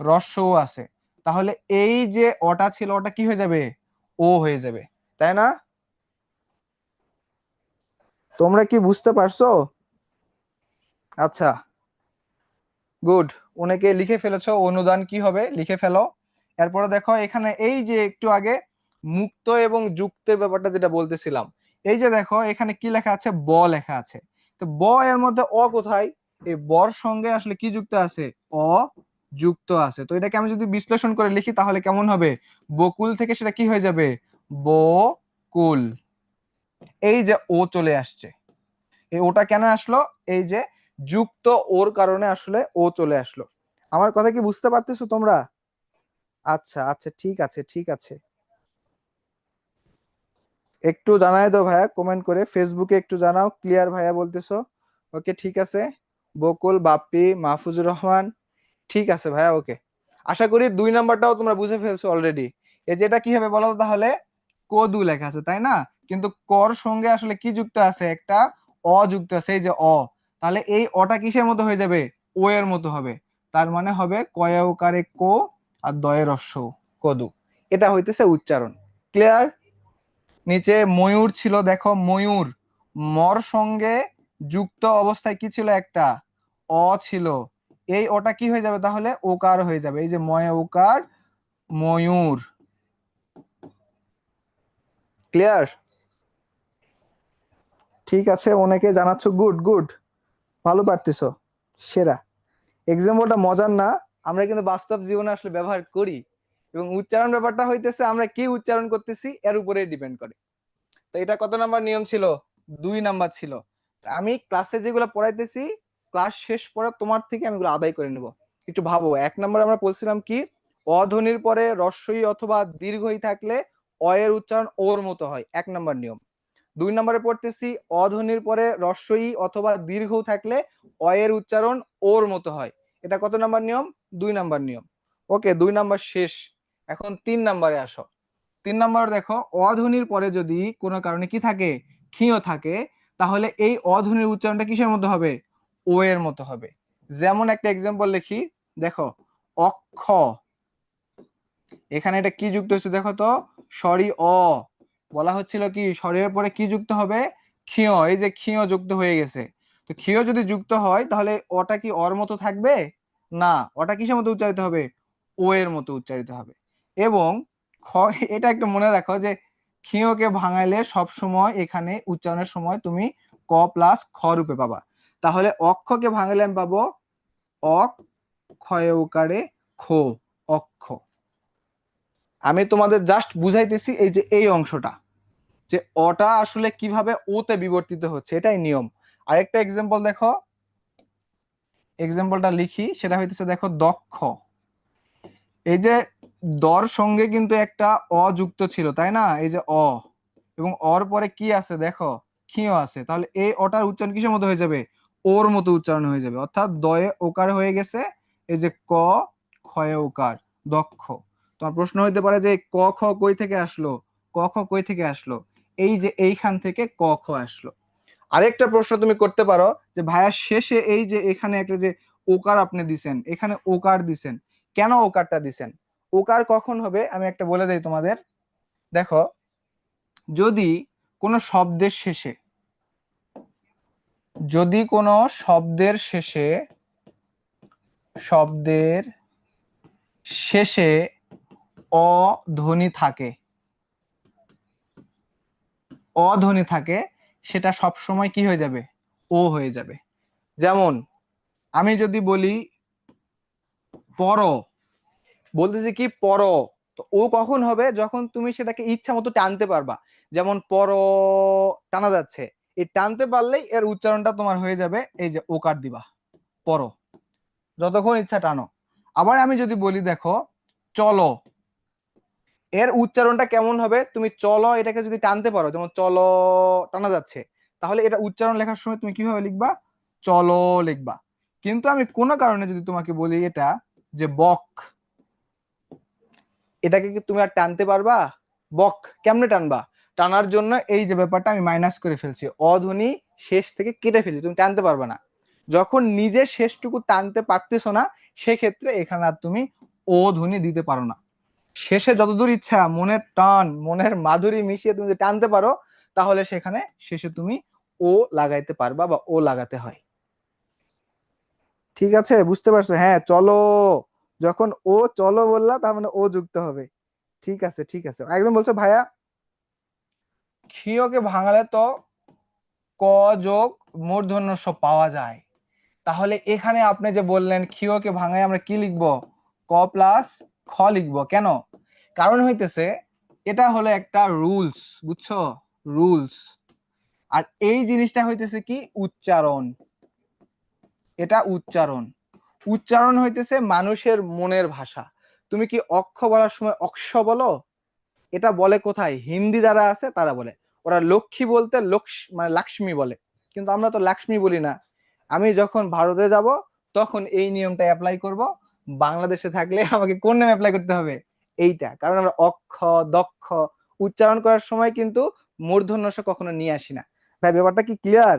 রস্যও আছে। তাহলে এই যে অটা ছিল, ওটা কি হয়ে যাবে, ও হয়ে যাবে, তাই না? তোমরা কি বুঝতে পারছো? আচ্ছা গুড। অনেকে লিখে ফেলেছো অনুদান কি হবে, লিখে ফেলো। এরপরে দেখো এখানে এই যে একটু আগে মুক্ত এবং যুক্তের ব্যাপারটা যেটা বলতেছিলাম, এই যে দেখো এখানে কি লেখা আছে, ব লেখা আছে। তো ব এর মধ্যে অ কোথায়? এই বর সঙ্গে আসলে কি যুক্ত আছে? অ যুক্ত আছে। তো এটাকে আমি যদি বিশ্লেষণ করে লিখি তাহলে কেমন হবে? বকুল থেকে সেটা কি হয়ে যাবে? বকুল। এই যে ও চলে আসছে, এই ওটা কেন আসলো? এই যে যুক্ত ওর কারণে আসলে ও চলে আসলো। আমার কথা কি বুঝতে পারতেছো তোমরা? আচ্ছা আচ্ছা, ঠিক আছে ঠিক আছে। একটু জানাই দাও ভাইয়া, কমেন্ট করে ফেসবুকে একটু জানাও ক্লিয়ার ভাইয়া বলতেছো। ওকে ঠিক আছে। বকুল, বাপ্পি, মাহফুজুর রহমান, ঠিক আছে ভাইয়া, ওকে। আশা করি 2 নাম্বারটাও তোমরা বুঝে ফেলছো অলরেডি। এই যেটা কি হবে বলো তো তাহলে? কদু লেখা আছে তাই না? কিন্তু কর সঙ্গে আসলে কি যুক্ত আছে? একটা অ যুক্ত আছে, এই যে অ। তাহলে এই অটা কিসের মতো হয়ে যাবে? ও এর মতো হবে। তার মানে হবে কয়া উকারে কো আর দয়ে রস্য উ, কদু। এটা হইতেছে উচ্চারণ। ক্লিয়ার? নিচে ময়ূর ছিল, দেখো ময়ূর, মর সঙ্গে যুক্ত অবস্থায় কি ছিল? একটা অ ছিল। এই ওটা কি হয়ে যাবে তাহলে? ওকার হয়ে যাবে। এই যে ময় ওকার, ময়ূর। ক্লিয়ার? ঠিক আছে, অনেকে জানাচ্ছ, গুড গুড, ভালো পারতেছো, সেরা। এক্সাম্পলটা মজার না, আমরা কিন্তু বাস্তব জীবনে আসলে ব্যবহার করি, এবং উচ্চারণ ব্যাপারটা হইতেছে আমরা কি উচ্চারণ করতেছি এর উপরে ডিপেন্ড করে। তো এটা কত নাম্বার নিয়ম ছিল? 2 নাম্বার ছিল। আমি ক্লাসে যেগুলো পড়াইতেছি, ক্লাস শেষ পরে তোমার থেকে আমি এগুলো আদায় করে নেব। একটু ভাবো, 1 নাম্বার আমরা বলছিলাম কি? অধ্বনির পরে রস্বই অথবা দীর্ঘই থাকলে অ এর উচ্চারণ ওর মতো হয়, 1 নাম্বার নিয়ম। 2 নাম্বারে পড়তেছি অধ্বনির পরে রস্বই অথবা দীর্ঘ থাকলে অ এর উচ্চারণ ওর মতো হয়। এটা কত নাম্বার নিয়ম? 2 নাম্বার নিয়ম। ওকে, 2 নাম্বার শেষ। এখন 3 নাম্বারে আসো। 3 নাম্বার দেখো, অধ্বনির পরে যদি কোনো কারণে কি থাকে? ক্ষীয় থাকে, তাহলে এই অধ্বনির উচ্চারণটা কিসের মতো হবে? ও এর মতো হবে। যেমন একটা এক্সাম্পল লিখি, দেখো অক্ষ, এখানে এটা কি যুক্ত হচ্ছে দেখো তো, সরি অ। বলা হচ্ছিল কি স্বরের পরে কি যুক্ত হবে? ক্ষীয়। এই যে ক্ষীয় যুক্ত হয়ে গেছে। তো ক্ষীয় যদি যুক্ত হয় তাহলে অটা কি অর মতো থাকবে? না, ওটা কিসের মতো উচ্চারিত হবে? ও এর মতো উচ্চারিত হবে। এবং খ, এটা একটু মনে রাখো যে ক্ষীয়কে ভাঙাইলে সব সময় এখানে উচ্চারণের সময় তুমি ক প্লাস খ রূপে পাবা। তাহলে অক্ষকে ভাঙাইলে আমি পাবো অক, ক্ষয় উকারে খো, অক্ষ। আমি তোমাদের জাস্ট বুঝাইতেছি এই যে এই অংশটা, যে অটা আসলে কিভাবে ওতে বিবর্তিত হচ্ছে, এটাই নিয়ম। আরেকটা এক্সাম্পল দেখো, এক্সাম্পলটা লিখি, সেটা হইতেছে দেখো দক্ষ। এই যে দর সঙ্গে কিন্তু একটা অ যুক্ত ছিল তাই না? এই যে অ, এবং অর পরে কি আছে দেখো? ক্ষীয় আছে। তাহলে এই অটার উচ্চারণ কিসের মতো হয়ে যাবে? ওর মতো উচ্চারণ হয়ে যাবে, অর্থাৎ দয়ে ওকার হয়ে গেছে। এই যে ক, ক্ষয়ে ওকার, দক্ষ। তোমার প্রশ্ন হইতে পারে যে ক খ কই থেকে আসলো? ক খ কই থেকে আসলো? এই যে এইখান থেকে ক খ আসলো। আরেকটা প্রশ্ন তুমি করতে পারো যে ভাইয়া শেষে এই যে এখানে একটা যে ওকার আপনি দিছেন, এখানে ওকার দিছেন, কেন ওকারটা দিছেন? ওকার কখন হবে আমি একটা বলে দেই তোমাদের। দেখো, যদি কোনো শব্দের শেষে, যদি কোনো শব্দের শেষে, শব্দের শেষে অধ্বনি থাকে, অধ্বনি থাকে, সেটা সব সময় কি হয়ে যাবে? ও হয়ে যাবে। যেমন আমি যদি বলি পর, বলতেছি কি পর, তো ও কখন হবে? যখন তুমি সেটাকে ইচ্ছা মতো টানতে পারবা। যেমন পর টানা যাচ্ছে, এই টানতে পারলেই এর উচ্চারণটা তোমার হয়ে যাবে এই যে ওকার দিবা, পর, যতক্ষণ ইচ্ছা টানো। আবার আমি যদি বলি দেখো চলো, এর উচ্চারণটা কেমন হবে? তুমি চলো এটাকে যদি টানতে পারো, যেমন চলো টানা যাচ্ছে, তাহলে এটা উচ্চারণ লেখার সময় তুমি কিভাবে লিখবা? চলো লিখবা। কিন্তু আমি কোনো কারণে যদি তোমাকে বলি এটা যে বক, এটাকে কি তুমি আর টানতে পারবা? বক কেমনে টানবা? টানার জন্য এই যে ব্যাপারটা আমি মাইনাস করে ফেলছি, অধ্বনি শেষ থেকে কেটে ফেলছি, তুমি টানতে পারবে না। যখন নিজে শেষটুকু টানতে পারতেছো না, সেক্ষেত্রে এখানে আর তুমি ও ধ্বনি দিতে পারো না। শেষে যতদূর ইচ্ছা মনের টান, মনের মাধুরী মিশিয়ে তুমি যদি টানতে পারো, তাহলে সেখানে শেষে তুমি ও লাগাইতে পারবা বা ও লাগাতে হয়। ঠিক আছে, বুঝতে পারছো? হ্যাঁ চলো, যখন ও চলো বললা তার মানে ও যুক্ত হবে। ঠিক আছে ঠিক আছে, একদম বলছো ভাইয়া। ক্ষীয়কে ভাঙালে তো ক যোগ মূর্ধন্য ষ পাওয়া যায়। তাহলে এখানে আপনি যে বললেন ক্ষীয়কে ভাঙায় আমরা কি লিখবো, ক প্লাস খ লিখবো। কেন? কারণ হইতেছে এটা হলো একটা রুলস, বুঝছো, রুলস। আর এই জিনিসটা হইতেছে কি উচ্চারণ, এটা উচ্চারণ। উচ্চারণ হইতেছে মানুষের মনের ভাষা। তুমি কি অক্ষ বলার সময় অক্ষ বলো? এটা বলে কোথায়? হিন্দি যারা আছে তারা বলে, ওরা লক্ষ্মী বলতে মানে লাক্ষ্মী বলে, কিন্তু আমরা তো লাক্ষ্মী বলি না। আমি যখন ভারতে যাব তখন এই নিয়মটা অ্যাপ্লাই করব, বাংলাদেশে থাকলে আমাকে কোন নিয়ম অ্যাপ্লাই করতে হবে? এইটা। কারণ আমরা অক্ষ দক্ষ উচ্চারণ করার সময় কিন্তু মূর্ধন্য ষ কখনো নিয়ে আসি না। ভাই ব্যাপারটা কি ক্লিয়ার?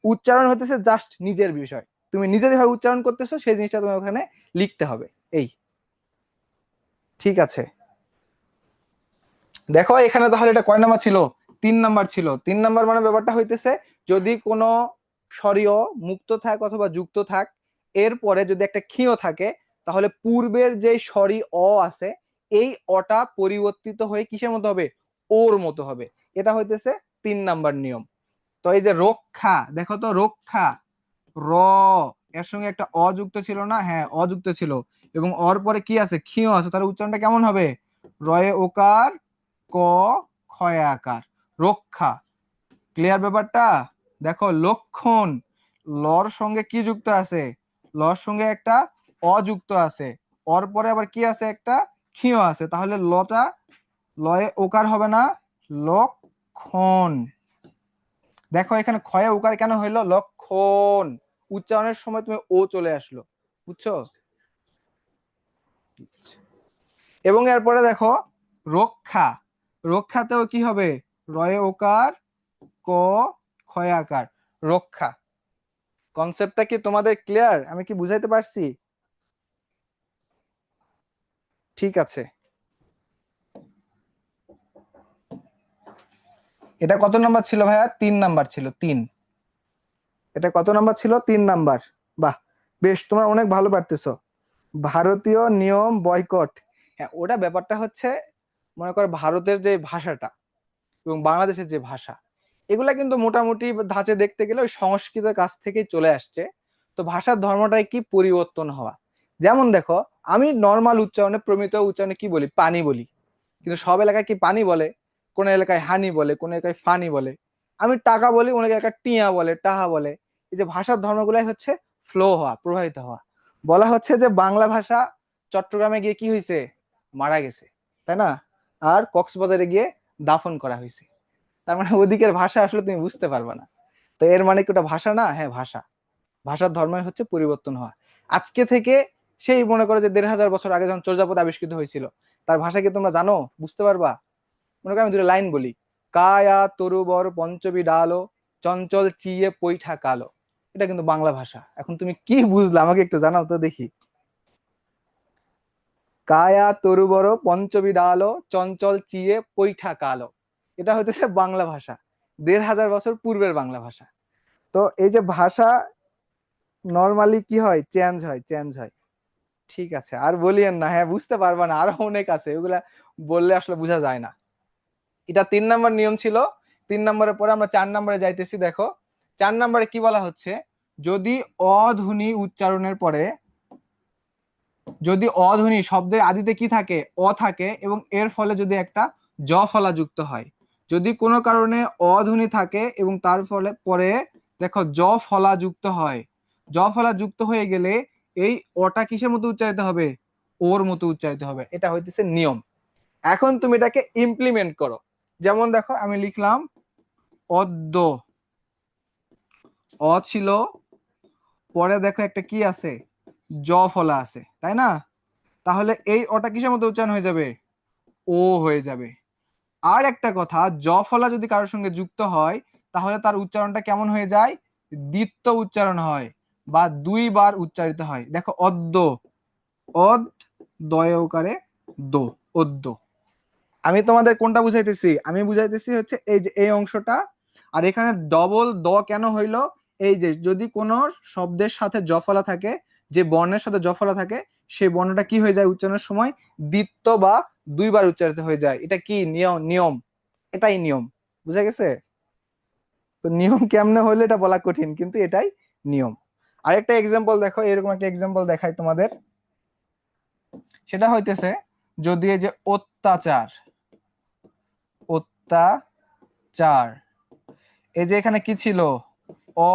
উচ্চারণ হতেছে জাস্ট নিজের বিষয়, তুমি নিজে যেভাবে উচ্চারণ করতেছো সেই জিনিসটা তুমি ওখানে লিখতে হবে। এই ঠিক আছে, দেখো এখানে তাহলে এটা কয় নাম্বার ছিল? 3 নাম্বার ছিল। 3 নাম্বার মানে ব্যাপারটা হইতেছে যদি কোনো স্বরীয় মুক্ত থাক অথবা যুক্ত থাক, এরপরে যদি একটা ক্ষীয় থাকে, তাহলে পূর্বের যে স্বরী অ আছে এই অটা পরিবর্তিত হয়ে কিসের মতো হবে? ওর মতো হবে। এটা হইতেছে 3 নাম্বার নিয়ম। তো এই যে রক্ষা, দেখো তো রক্ষা, র এর সঙ্গে একটা অযুক্ত ছিল না? হ্যাঁ অযুক্ত ছিল, এবং অর পরে কি আছে? ক্ষীয় আছে, তাহলে উচ্চারণটা কেমন হবে? রয়ে ওকার ক ক্ষয় আকার, রক্ষা। ক্লিয়ার ব্যাপারটা? দেখো লক্ষণ, লর সঙ্গে কি যুক্ত আছে? লর সঙ্গে একটা অযুক্ত আছে, অর পরে আবার কি আছে? একটা ক্ষীয় আছে, তাহলে লটা লয়ে ওকার হবে না? লক্ষণ। দেখো এখানে ক্ষয়ে উকার কেন হইলো? লক্ষণ। উচ্চারণের সময় তুমি ও চলে আসলো, বুঝছো? এবং এরপরে দেখো রক্ষা, রক্ষাতেও কি হবে? রয়ে ওকার ক ক্ষয় আকার, রক্ষা। কনসেপ্টটা কি তোমাদের ক্লিয়ার? আমি কি বুঝাইতে পারছি? ঠিক আছে, এটা কত নাম্বার ছিল ভাইয়া? 3 নাম্বার ছিল, 3। এটা কত নাম্বার ছিল? 3 নাম্বার। বাহ, বেশ, তোমরা অনেক ভালো পারতেছো। ভারতীয় নিয়ম বয়কট, হ্যাঁ ওটা ব্যাপারটা হচ্ছে, মনে করো ভারতের যে ভাষাটা এবং বাংলাদেশের যে ভাষা, এগুলা কিন্তু মোটামুটি ধাঁচে দেখতে গেলে ওই সংস্কৃতের কাছ থেকেই চলে আসছে। তো ভাষার ধর্মটাই কি পরিবর্তন হওয়া। যেমন দেখো, আমি নর্মাল উচ্চারণে প্রমিত উচ্চারণে কি বলি? পানি বলি, কিন্তু সব এলাকায় কি পানি বলে? কোন এলাকায় হানি বলে, কোন এলাকায় ফানি বলে। আমি টাকা বলি, অনেক এলাকায় টিয়া বলে, টাহা বলে। এই যে ভাষার ধর্মগুলাই হচ্ছে ফ্লো হওয়া, প্রবাহিত হওয়া। বলা হচ্ছে যে বাংলা ভাষা চট্টগ্রামে গিয়ে কি হয়েছে? মারা গেছে, তাই না? আর কক্সবাজারে গিয়ে দাফন করা হয়েছে। তার মানে ওদিকের ভাষা আসলে তুমি বুঝতে পারবে না। তো এর মানে কি ওটা ভাষা না? হ্যাঁ ভাষা। ভাষার ধর্মই হচ্ছে পরিবর্তন হওয়া। আজকে থেকে সেই মনে করো যে 1500 বছর আগে যখন চর্যাপদ আবিষ্কৃত হয়েছিল, তার ভাষা কি তোমরা জানো? বুঝতে পারবা? মনে করো আমি দুটো লাইন বলি, কায়া তরুবর পঞ্চবি ডালো, চঞ্চল চিয়ে পৈঠা কালো। এটা কিন্তু বাংলা ভাষা। এখন তুমি কি বুঝলা আমাকে একটু জানাও তো দেখি। কায়া তরুবর পঞ্চবি ডালো, চঞ্চল চিয়ে পৈঠা কালো, এটা হইতেছে বাংলা ভাষা, 1500 বছর পূর্বের বাংলা ভাষা। তো এই যে ভাষা নর্মালি কি হয়? চেঞ্জ হয়, চেঞ্জ হয়। ঠিক আছে, আর বলিয়েন না, হ্যাঁ বুঝতে পারবা না, আরো অনেক আছে, ওগুলা বললে আসলে বোঝা যায় না। এটা 3 নাম্বার নিয়ম ছিল। 3 নাম্বারের পরে আমরা 4 নাম্বারে যাইতেছি। দেখো 4 নাম্বারে কি বলা হচ্ছে, যদি অধ্বনি উচ্চারণের পরে, যদি অধ্বনি শব্দের আদিতে কি থাকে? অ থাকে, এবং এর ফলে যদি একটা জ ফলা যুক্ত হয়, যদি কোনো কারণে অধ্বনি থাকে এবং তার ফলে পরে দেখো জ ফলা যুক্ত হয়, জ ফলা যুক্ত হয়ে গেলে এই অটা কিসের মতো উচ্চারিত হবে? ওর মতো উচ্চারিত হবে। এটা হইতেছে নিয়ম। এখন তুমি এটাকে ইমপ্লিমেন্ট করো। যেমন দেখো আমি লিখলাম অদ্য, অ ছিল, পরে দেখো একটা কি আছে? জ ফলা আছে, তাই না? তাহলে এই অটা কিসের মতো উচ্চারণ হয়ে যাবে? ও হয়ে যাবে। আর একটা কথা, জ ফলা যদি কারোর সঙ্গে যুক্ত হয় তাহলে তার উচ্চারণটা কেমন হয়ে যায়? দ্বিত্ব উচ্চারণ হয়, বা দুইবার উচ্চারিত হয়। দেখো অদ্য, অদ দয় ওকারে দো, অদ্য। আমি তোমাদের কোনটা বুঝাইতেছি? আমি বুঝাইতেছি হচ্ছে এই যে এই অংশটা। আর এখানে ডবল দ কেন হইলো? এই যে যদি কোনো শব্দের সাথে জফলা থাকে, যে বর্ণের সাথে জফলা থাকে, সেই বর্ণটা কি হয়ে যায় উচ্চারণের সময় দ্বিত্ব বা দুইবার উচ্চারিত হয়ে যায়। এটা কি নিয়ম? নিয়ম, এটাই নিয়ম। বুঝা গেছে? তো নিয়ম কেমনে হইলে এটা বলা কঠিন, কিন্তু এটাই নিয়ম। আরেকটা এক্সাম্পল দেখো, এরকম একটা এক্সাম্পল দেখাই তোমাদের। সেটা হইতেছে যদি এই যে অত্যাচার, অত্যাচার, এই যে এখানে কি ছিল অ,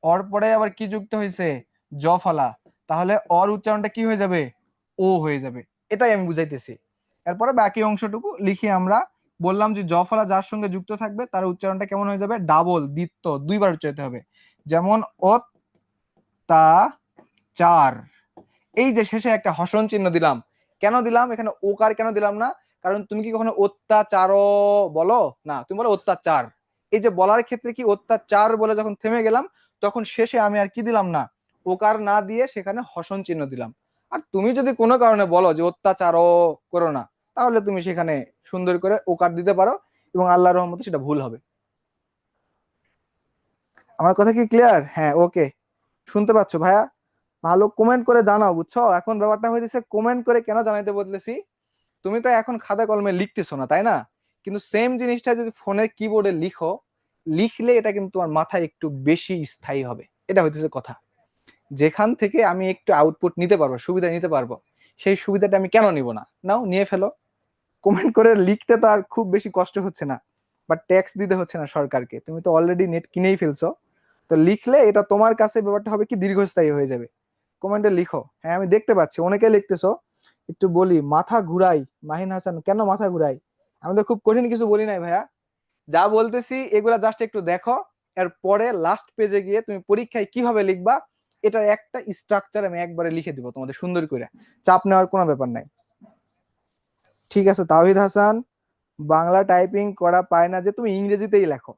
অর পরে আবার কি যুক্ত হয়েছে জ ফলা, তাহলে অর উচ্চারণটা কি হয়ে যাবে ও হয়ে যাবে। এটাই আমি বুঝাইতেছি। এরপরে বাকি অংশটুকু লিখি আমরা। বললাম যে জ ফলা যার সঙ্গে যুক্ত থাকবে তার উচ্চারণটা কেমন হয়ে যাবে ডাবল, দ্বিত্ব, দুইবার উচ্চারিত হবে। যেমন অত্যাচার, এই যে শেষে একটা হসন চিহ্ন দিলাম। কেন দিলাম এখানে ওকার কেন দিলাম না? কারণ তুমি কি কখনো অত্যাচার বলো না, তুমি বলো অত্যাচার। এই যে বলার ক্ষেত্রে কি অত্যাচার বলে যখন থেমে গেলাম, তখন শেষে আমি আর কি দিলাম না, ওকার না দিয়ে সেখানে হসন চিহ্ন দিলাম। আর তুমি যদি কোনো কারণে বলো যে অত্যাচারও করো না, তাহলে তুমি সেখানে সুন্দর করে ওকার দিতে পারো, এবং আল্লাহর রহমতে সেটা ভুল হবে। আমার কথা কি ক্লিয়ার? হ্যাঁ, ওকে, শুনতে পাচ্ছ ভাইয়া? ভালো কমেন্ট করে জানাও, বুঝছো? এখন ব্যাপারটা হয়েছে কমেন্ট করে কেন জানাইতে বলতেছি, তুমি তো এখন খাতা কলমে লিখতেছো না, তাই না? কিন্তু সেম জিনিসটা যদি ফোনের কিবোর্ডে লিখো, লিখলে এটা কিন্তু তোমার মাথায় একটু বেশি স্থায়ী হবে। এটা হইতেছে কথা। যেখান থেকে আমি একটু আউটপুট নিতে পারবো, সুবিধা নিতে পারবো, সেই সুবিধাটা আমি কেন নিব না? নাও, নিয়ে ফেলো। কমেন্ট করে লিখতে তো আর খুব বেশি কষ্ট হচ্ছে না, বা ট্যাক্স দিতে হচ্ছে না সরকারকে, তুমি তো অলরেডি নেট কিনেই ফেলছো। তো লিখলে এটা তোমার কাছে ব্যাপারটা হবে কি দীর্ঘস্থায়ী হয়ে যাবে। কমেন্টে লিখো। হ্যাঁ, আমি দেখতে পাচ্ছি অনেকে লিখতেছো। একটু বলি, মাথা ঘুরাই, মাহিন হাসান, কেন মাথা ঘুরাই? আমি তো খুব কঠিন কিছু বলি নাই ভাইয়া। যা বলতেছি এগুলা জাস্ট একটু দেখো, এর পরে লাস্ট পেজে গিয়ে তুমি পরীক্ষায় কিভাবে লিখবা এটার একটা স্ট্রাকচার আমি একবারে লিখে দিব তোমাদের সুন্দর করে। চাপ নেওয়ার কোনো ব্যাপার নাই। ঠিক আছে তাওহিদ হাসান, বাংলা টাইপিং করা পায় না যে, তুমি ইংরেজিতেই লেখো,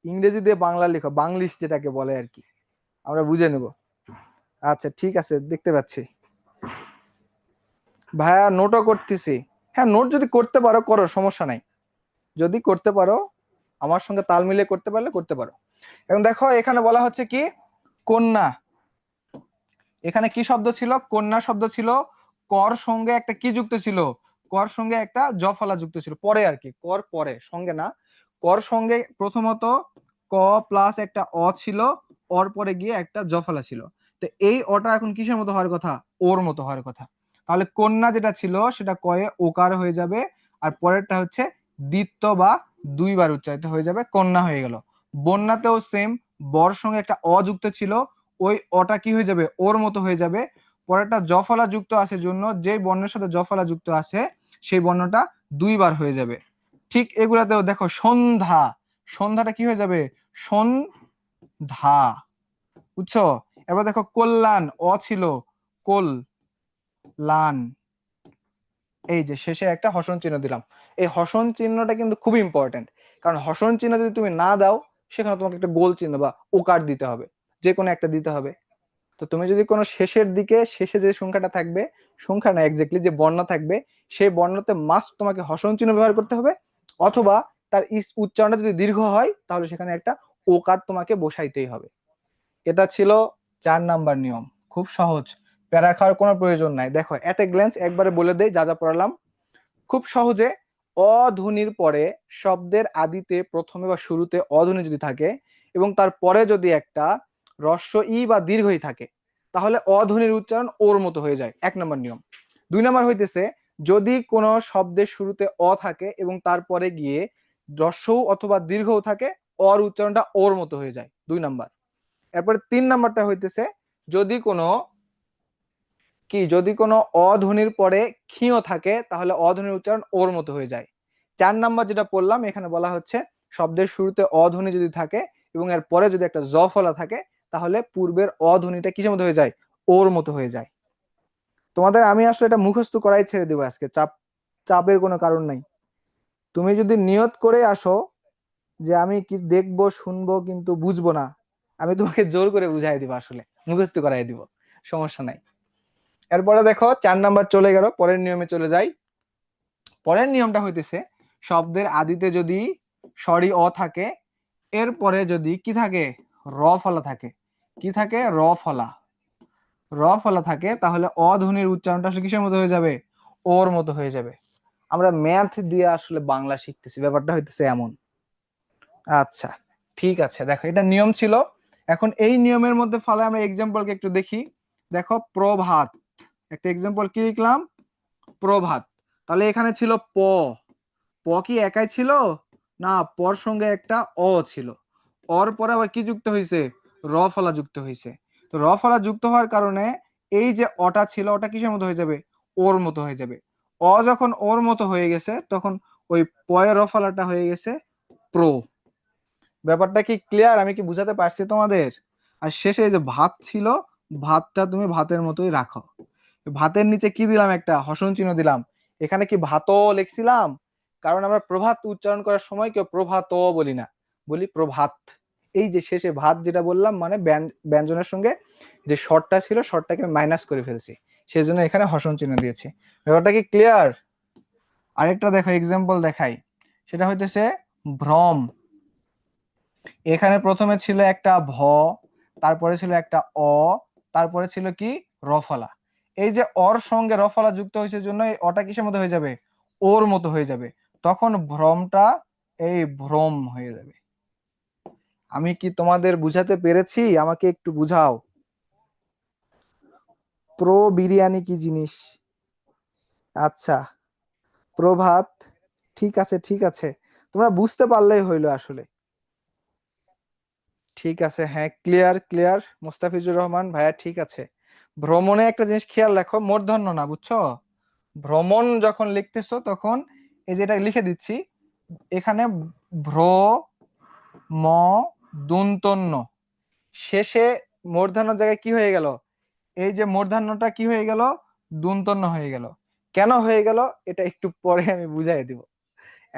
ইংরেজি দিয়ে বাংলা লেখো, বাংলিশ যেটাকে বলে আর কি, আমরা বুঝে নেব। আচ্ছা ঠিক আছে, দেখতে পাচ্ছি। ভাইয়া নোটও করতেছি। হ্যাঁ, নোট যদি করতে পারো করো, সমস্যা নাই। যদি করতে পারো, আমার সঙ্গে তাল মিলিয়ে করতে পারলে করতে পারো। এবং দেখো এখানে বলা হচ্ছে কি কন্যা, এখানে কি শব্দ ছিল? কন্যা শব্দ ছিল। কর সঙ্গে একটা কি যুক্ত ছিল? কর সঙ্গে একটা জফলা যুক্ত ছিল, পরে আর কি, কর পরে, সঙ্গে না। কর সঙ্গে প্রথমত ক প্লাস একটা অ ছিল, অর পরে গিয়ে একটা জফলা ছিল। তো এই অটা এখন কিসের মতো হওয়ার কথা? ওর মতো হওয়ার কথা। তাহলে কন্যা যেটা ছিল সেটা কয়ে ওকার হয়ে যাবে, আর পরেরটা হচ্ছে দ্বিত্ব বা দুইবার উচ্চারিত হয়ে যাবে, কন্যা হয়ে গেল। বন্যাতেও সেম, বর সঙ্গে একটা অযুক্ত ছিল, ওই অটা কি হয়ে যাবে? ওর মতো হয়ে যাবে। পরেরটা জফলা যুক্ত আছে জন্য, যে বর্ণের সাথে জফলা যুক্ত আছে সেই বর্ণটা দুইবার হয়ে যাবে। ঠিক এগুলাতেও দেখো সন্ধ্যা, সন্ধ্যাটা কি হয়ে যাবে? সন্ধ্যা, বুঝছো? এবার দেখো কল্যাণ, অ ছিল, কোল লান, এই যে শেষে একটা হসন চিহ্ন দিলাম। এই হসন চিহ্নটা কিন্তু খুব ইম্পর্টেন্ট, কারণ হসন চিহ্ন যদি তুমি না দাও, সেখানে তোমাকে একটা গোল চিহ্ন বা ওকার দিতে হবে, যে কোনো একটা দিতে হবে। তো তুমি যদি কোনো শেষের দিকে, শেষে যে সংখ্যাটা থাকবে, সংখ্যা না এক্স্যাক্টলি যে বর্ণ থাকবে, সেই বর্ণতে মাস্ট তোমাকে হসন চিহ্ন ব্যবহার করতে হবে, অথবা তার উচ্চারণটা যদি দীর্ঘ হয় তাহলে সেখানে একটা ওকার তোমাকে বসাইতেই হবে। এটা ছিল 4 নাম্বার নিয়ম। খুব সহজ, প্যারা খাওয়ার কোনো প্রয়োজন নাই। দেখো এট এ গ্ল্যান্স একবারে বলে দেই যা যা পড়ালাম। খুব সহজে, অধ্বনির পরে শব্দের আদিতে, প্রথমে বা শুরুতে অধ্বনি যদি থাকে এবং তারপরে যদি একটা হ্রস্ব ই বা দীর্ঘ ই থাকে, তাহলে অধ্বনির উচ্চারণ ওর মতো হয়ে যায়, 1 নম্বর নিয়ম। 2 নম্বর হইতেছে যদি কোনো শব্দের শুরুতে অ থাকে এবং তারপরে গিয়ে হ্রস্ব অথবা দীর্ঘ থাকে, অর উচ্চারণটা ওর মতো হয়ে যায়, 2 নাম্বার। এরপরে 3 নাম্বারটা হইতেছে যদি কোনো যদি কোনো অধ্বনির পরে ক্ষীয় থাকে, তাহলে অধ্বনির উচ্চারণ ওর মতো হয়ে যায়। 4 নাম্বার যেটা পড়লাম, এখানে বলা হচ্ছে শব্দের শুরুতে অধ্বনি যদি থাকে এবং এর পরে যদি একটা জ ফলা থাকে, তাহলে পূর্বের অধ্বনিটা কিসের মতো হয়ে যায়? ওর মতো হয়ে যায়। তোমাদের আমি আসলে এটা মুখস্থ করাই ছেড়ে দেবো আজকে, চাপের কোনো কারণ নাই। তুমি যদি নিয়ত করে আসো যে আমি কি দেখবো শুনবো কিন্তু বুঝবো না, আমি তোমাকে জোর করে বুঝাই দিব, আসলে মুখস্থ করাই দিব, সমস্যা নাই। এরপরে দেখো 4 নাম্বার চলে গেল, পরের নিয়মে চলে যাই। পরের নিয়মটা হইতেছে শব্দের আদিতে যদি সরি অ থাকে, এরপরে যদি কি থাকে? র ফলা থাকে। কি থাকে? র ফলা। র ফলা থাকে তাহলে অ ধ্বনির উচ্চারণটা আসলে কিসের মতো হয়ে যাবে? ওর মতো হয়ে যাবে। আমরা ম্যাথ দিয়ে আসলে বাংলা শিখতেছি, ব্যাপারটা হইতেছে এমন। আচ্ছা ঠিক আছে, দেখো এটা নিয়ম ছিল। এখন এই নিয়মের মধ্যে ফলে আমরা এক্সাম্পলকে একটু দেখি। দেখো প্রভাত, একটা এক্সাম্পল কি লিখলাম? প্রভাত। তাহলে এখানে ছিল প, প কি একাই ছিল? না, পর সঙ্গে একটা অ ছিল, অর পরে আবার কি যুক্ত হয়েছে? র ফলা যুক্ত হয়েছে। তো র ফলা যুক্ত হওয়ার কারণে এই যে অটা ছিল ওটা কিসের মতো হয়ে যাবে? ওর মতো হয়ে যাবে। অ যখন ওর মতো হয়ে গেছে তখন ওই পয়ের র ফলাটা হয়ে গেছে প্রো। ব্যাপারটা কি ক্লিয়ার? আমি কি বুঝাতে পারছি তোমাদের? আর শেষে এই যে ভাত ছিল, ভাতটা তুমি ভাতের মতোই রাখো। ভাতের নিচে কি দিলাম? একটা হসন চিহ্ন দিলাম। এখানে কি ভাতও লিখছিলাম? কারণ আমরা প্রভাত উচ্চারণ করার সময় কেউ প্রভাতও বলি না, বলি প্রভাত। এই যে শেষে ভাত যেটা বললাম মানে ব্যঞ্জনের সঙ্গে যে শর্টটা ছিল শর্টটাকে মাইনাস করে ফেলছি, সেজন্য এখানে হসন চিহ্ন দিয়েছি। ব্যাপারটা কি ক্লিয়ার? আরেকটা দেখো এক্সাম্পল দেখাই, সেটা হইতেছে ভ্রম। এখানে প্রথমে ছিল একটা ভ, তারপরে ছিল একটা অ, তারপরে ছিল কি? রফলা। এই যে অর সঙ্গে রফলা যুক্ত হয়েছে জন্য এই অটা কিসের মতো হয়ে যাবে? ওর মতো হয়ে যাবে। তখন ভ্রমটা এই ভ্রম হয়ে যাবে। আমি কি তোমাদের বুঝাতে পেরেছি? আমাকে একটু বুঝাও। প্রো বিরিয়ানি কি জিনিস? আচ্ছা, প্রভাত, ঠিক আছে ঠিক আছে, তোমরা বুঝতে পারলেই হইলো আসলে। ঠিক আছে, হ্যাঁ ক্লিয়ার ক্লিয়ার মুস্তাফিজুর রহমান ভাইয়া, ঠিক আছে। ভ্রমণে একটা জিনিস খেয়াল রাখো, মূর্ধন্য না, বুঝছো? ভ্রমণ যখন লিখতেছো তখন এই যেটা লিখে দিচ্ছি এখানে ভ্র ম দন্তন্য, শেষে মূর্ধন্য জায়গায় কি হয়ে গেল? এই যে মূর্ধন্যটা কি হয়ে গেল? দন্তন্য হয়ে গেল। কেন হয়ে গেল এটা একটু পরে আমি বুঝাই দিব,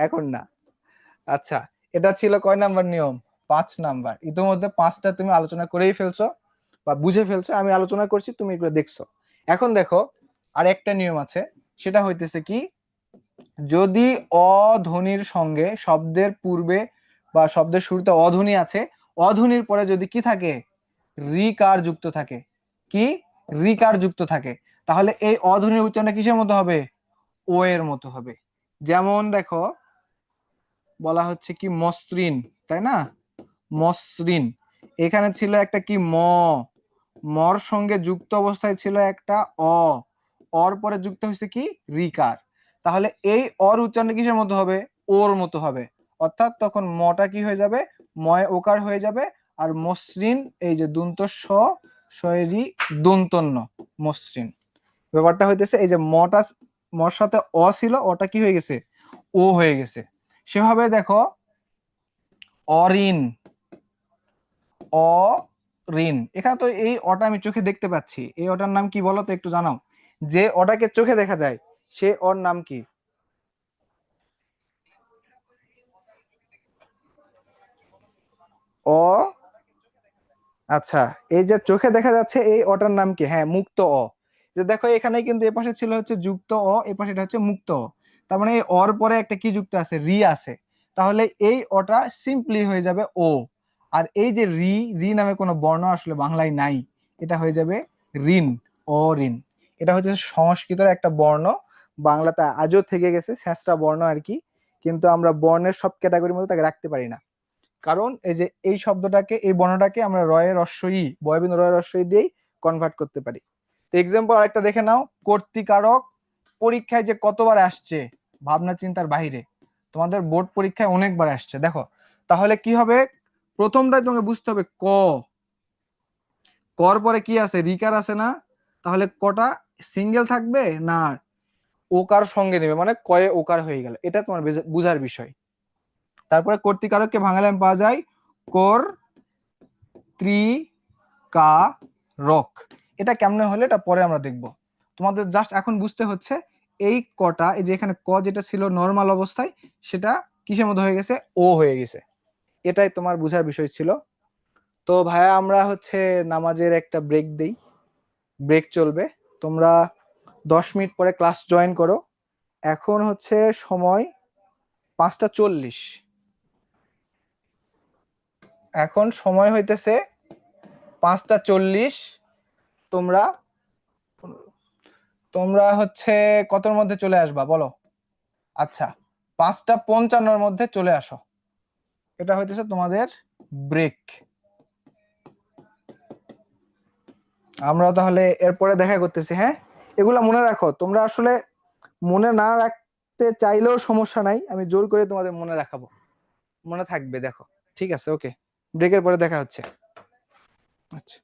এখন না। আচ্ছা, এটা ছিল কয় নাম্বার নিয়ম? 5 নাম্বার। ইতিমধ্যে 5টা তুমি আলোচনা করেই ফেলছো বা বুঝে ফেলছো, আমি আলোচনা করছি তুমি এগুলো দেখছো। এখন দেখো আর একটা নিয়ম আছে, সেটা হইতেছে কি? যদি অধ্বনির সঙ্গে শব্দের পূর্বে বা শব্দের শুরুতে অধ্বনি আছে, অধ্বনির পরে যদি কি থাকে? রিকার যুক্ত থাকে। কি? রিকার যুক্ত থাকে, তাহলে এই অধ্বনির উচ্চারণটা কিসের মতো হবে? ও এর মতো হবে। যেমন দেখো বলা হচ্ছে কি মসৃণ, তাই না? মসৃণ। এখানে ছিল একটা কি ম, মর সঙ্গে যুক্ত অবস্থায় ছিল একটা অ, অর পরে যুক্ত হয়েছে কি? রিকার। তাহলে এই অর উচ্চারণ কিসের মতো হবে? ওর মতো হবে। অর্থাৎ তখন মটা কি হয়ে যাবে? ময় ওকার হয়ে যাবে। আর মসৃণ এই যে দন্ত স শয়রি দন্তন্য মসৃণ। ব্যাপারটা হইতেছে এই যে মটা, মর সাথে অ ছিল, ওটা কি হয়ে গেছে? ও হয়ে গেছে। সেভাবে দেখো অরিন, অরিন, এখানে তো এই অটা আমি চোখে দেখতে পাচ্ছি, এই অটার নাম কি বলো তো একটু জানাও। যে অটাকে চোখে দেখা যায় সে ওর নাম কি? অ, আচ্ছা, এই যে চোখে দেখা যাচ্ছে এই অটার নাম কি? হ্যাঁ, মুক্ত অ। যে দেখো এখানে কিন্তু এপাশে ছিল হচ্ছে যুক্ত অ, এপাশে এটা হচ্ছে মুক্ত অ। তার মানে এই অর পরে একটা কি যুক্ত আছে? রি আছে। তাহলে এই অটা সিম্পলি হয়ে যাবে ও। আর এই যে রি, রি নামে কোনো বর্ণ আসলে বাংলায় নাই, এটা হয়ে যাবে ঋণ, ও ঋণ। এটা হচ্ছে সংস্কৃতের একটা বর্ণ, বাংলাতে আজও থেকে গেছে, ছেঁচড়া বর্ণ আর কি। কিন্তু আমরা বর্ণের সব ক্যাটাগরির মধ্যে তাকে রাখতে পারি না, কারণ এই যে এই শব্দটাকে, এই বর্ণটাকে আমরা রয়ের রস্বই, বয়বিন্দু রয়ের রস্বই দিয়েই কনভার্ট করতে পারি। তো এক্সাম্পল আরেকটা দেখে নাও, কর্তৃকারক। পরীক্ষায় যে কতবার আসছে ভাবনা চিন্তার বাইরে, তোমাদের বোর্ড পরীক্ষায় অনেকবার আসছে। দেখো তাহলে কি হবে? প্রথমটাই তোমাকে বুঝতে হবে ক, কর পরে কি আছে? রিকার আছে না? তাহলে কটা সিঙ্গেল থাকবে না ওকার সঙ্গে নেবে, মানে কয়ে ওকার হয়ে গেল, এটা তোমার বুঝার বিষয়। তারপরে কর্তৃকারককে ভাঙালে পাওয়া যায় কর ত্রিকারক। এটা কেমনে হলে এটা পরে আমরা দেখব, তোমাদের জাস্ট এখন বুঝতে হচ্ছে এই কটা, এই যে এখানে ক যেটা ছিল নর্মাল অবস্থায় সেটা কিসের মধ্যে হয়ে গেছে? ও হয়ে গেছে। এটাই তোমার বুঝার বিষয় ছিল। তো ভাইয়া আমরা হচ্ছে নামাজের একটা ব্রেক দেই, ব্রেক চলবে। তোমরা 10 মিনিট পরে ক্লাস জয়েন করো। এখন হচ্ছে সময় 5টা 40, এখন সময় হইতেছে 5টা 40। তোমরা তোমরা হচ্ছে কতর মধ্যে চলে আসবা বলো? আচ্ছা, 5:55-র মধ্যে চলে আসো। এটা হইতেছে তোমাদের ব্রেক। আমরা তাহলে এরপরে দেখা করতেছি, হ্যাঁ? এগুলা মনে রাখো, তোমরা আসলে মনে না রাখতে চাইলেও সমস্যা নাই, আমি জোর করে তোমাদের মনে রাখাবো, মনে থাকবে। দেখো, ঠিক আছে, ওকে, ব্রেকের পরে দেখা হচ্ছে। আচ্ছা।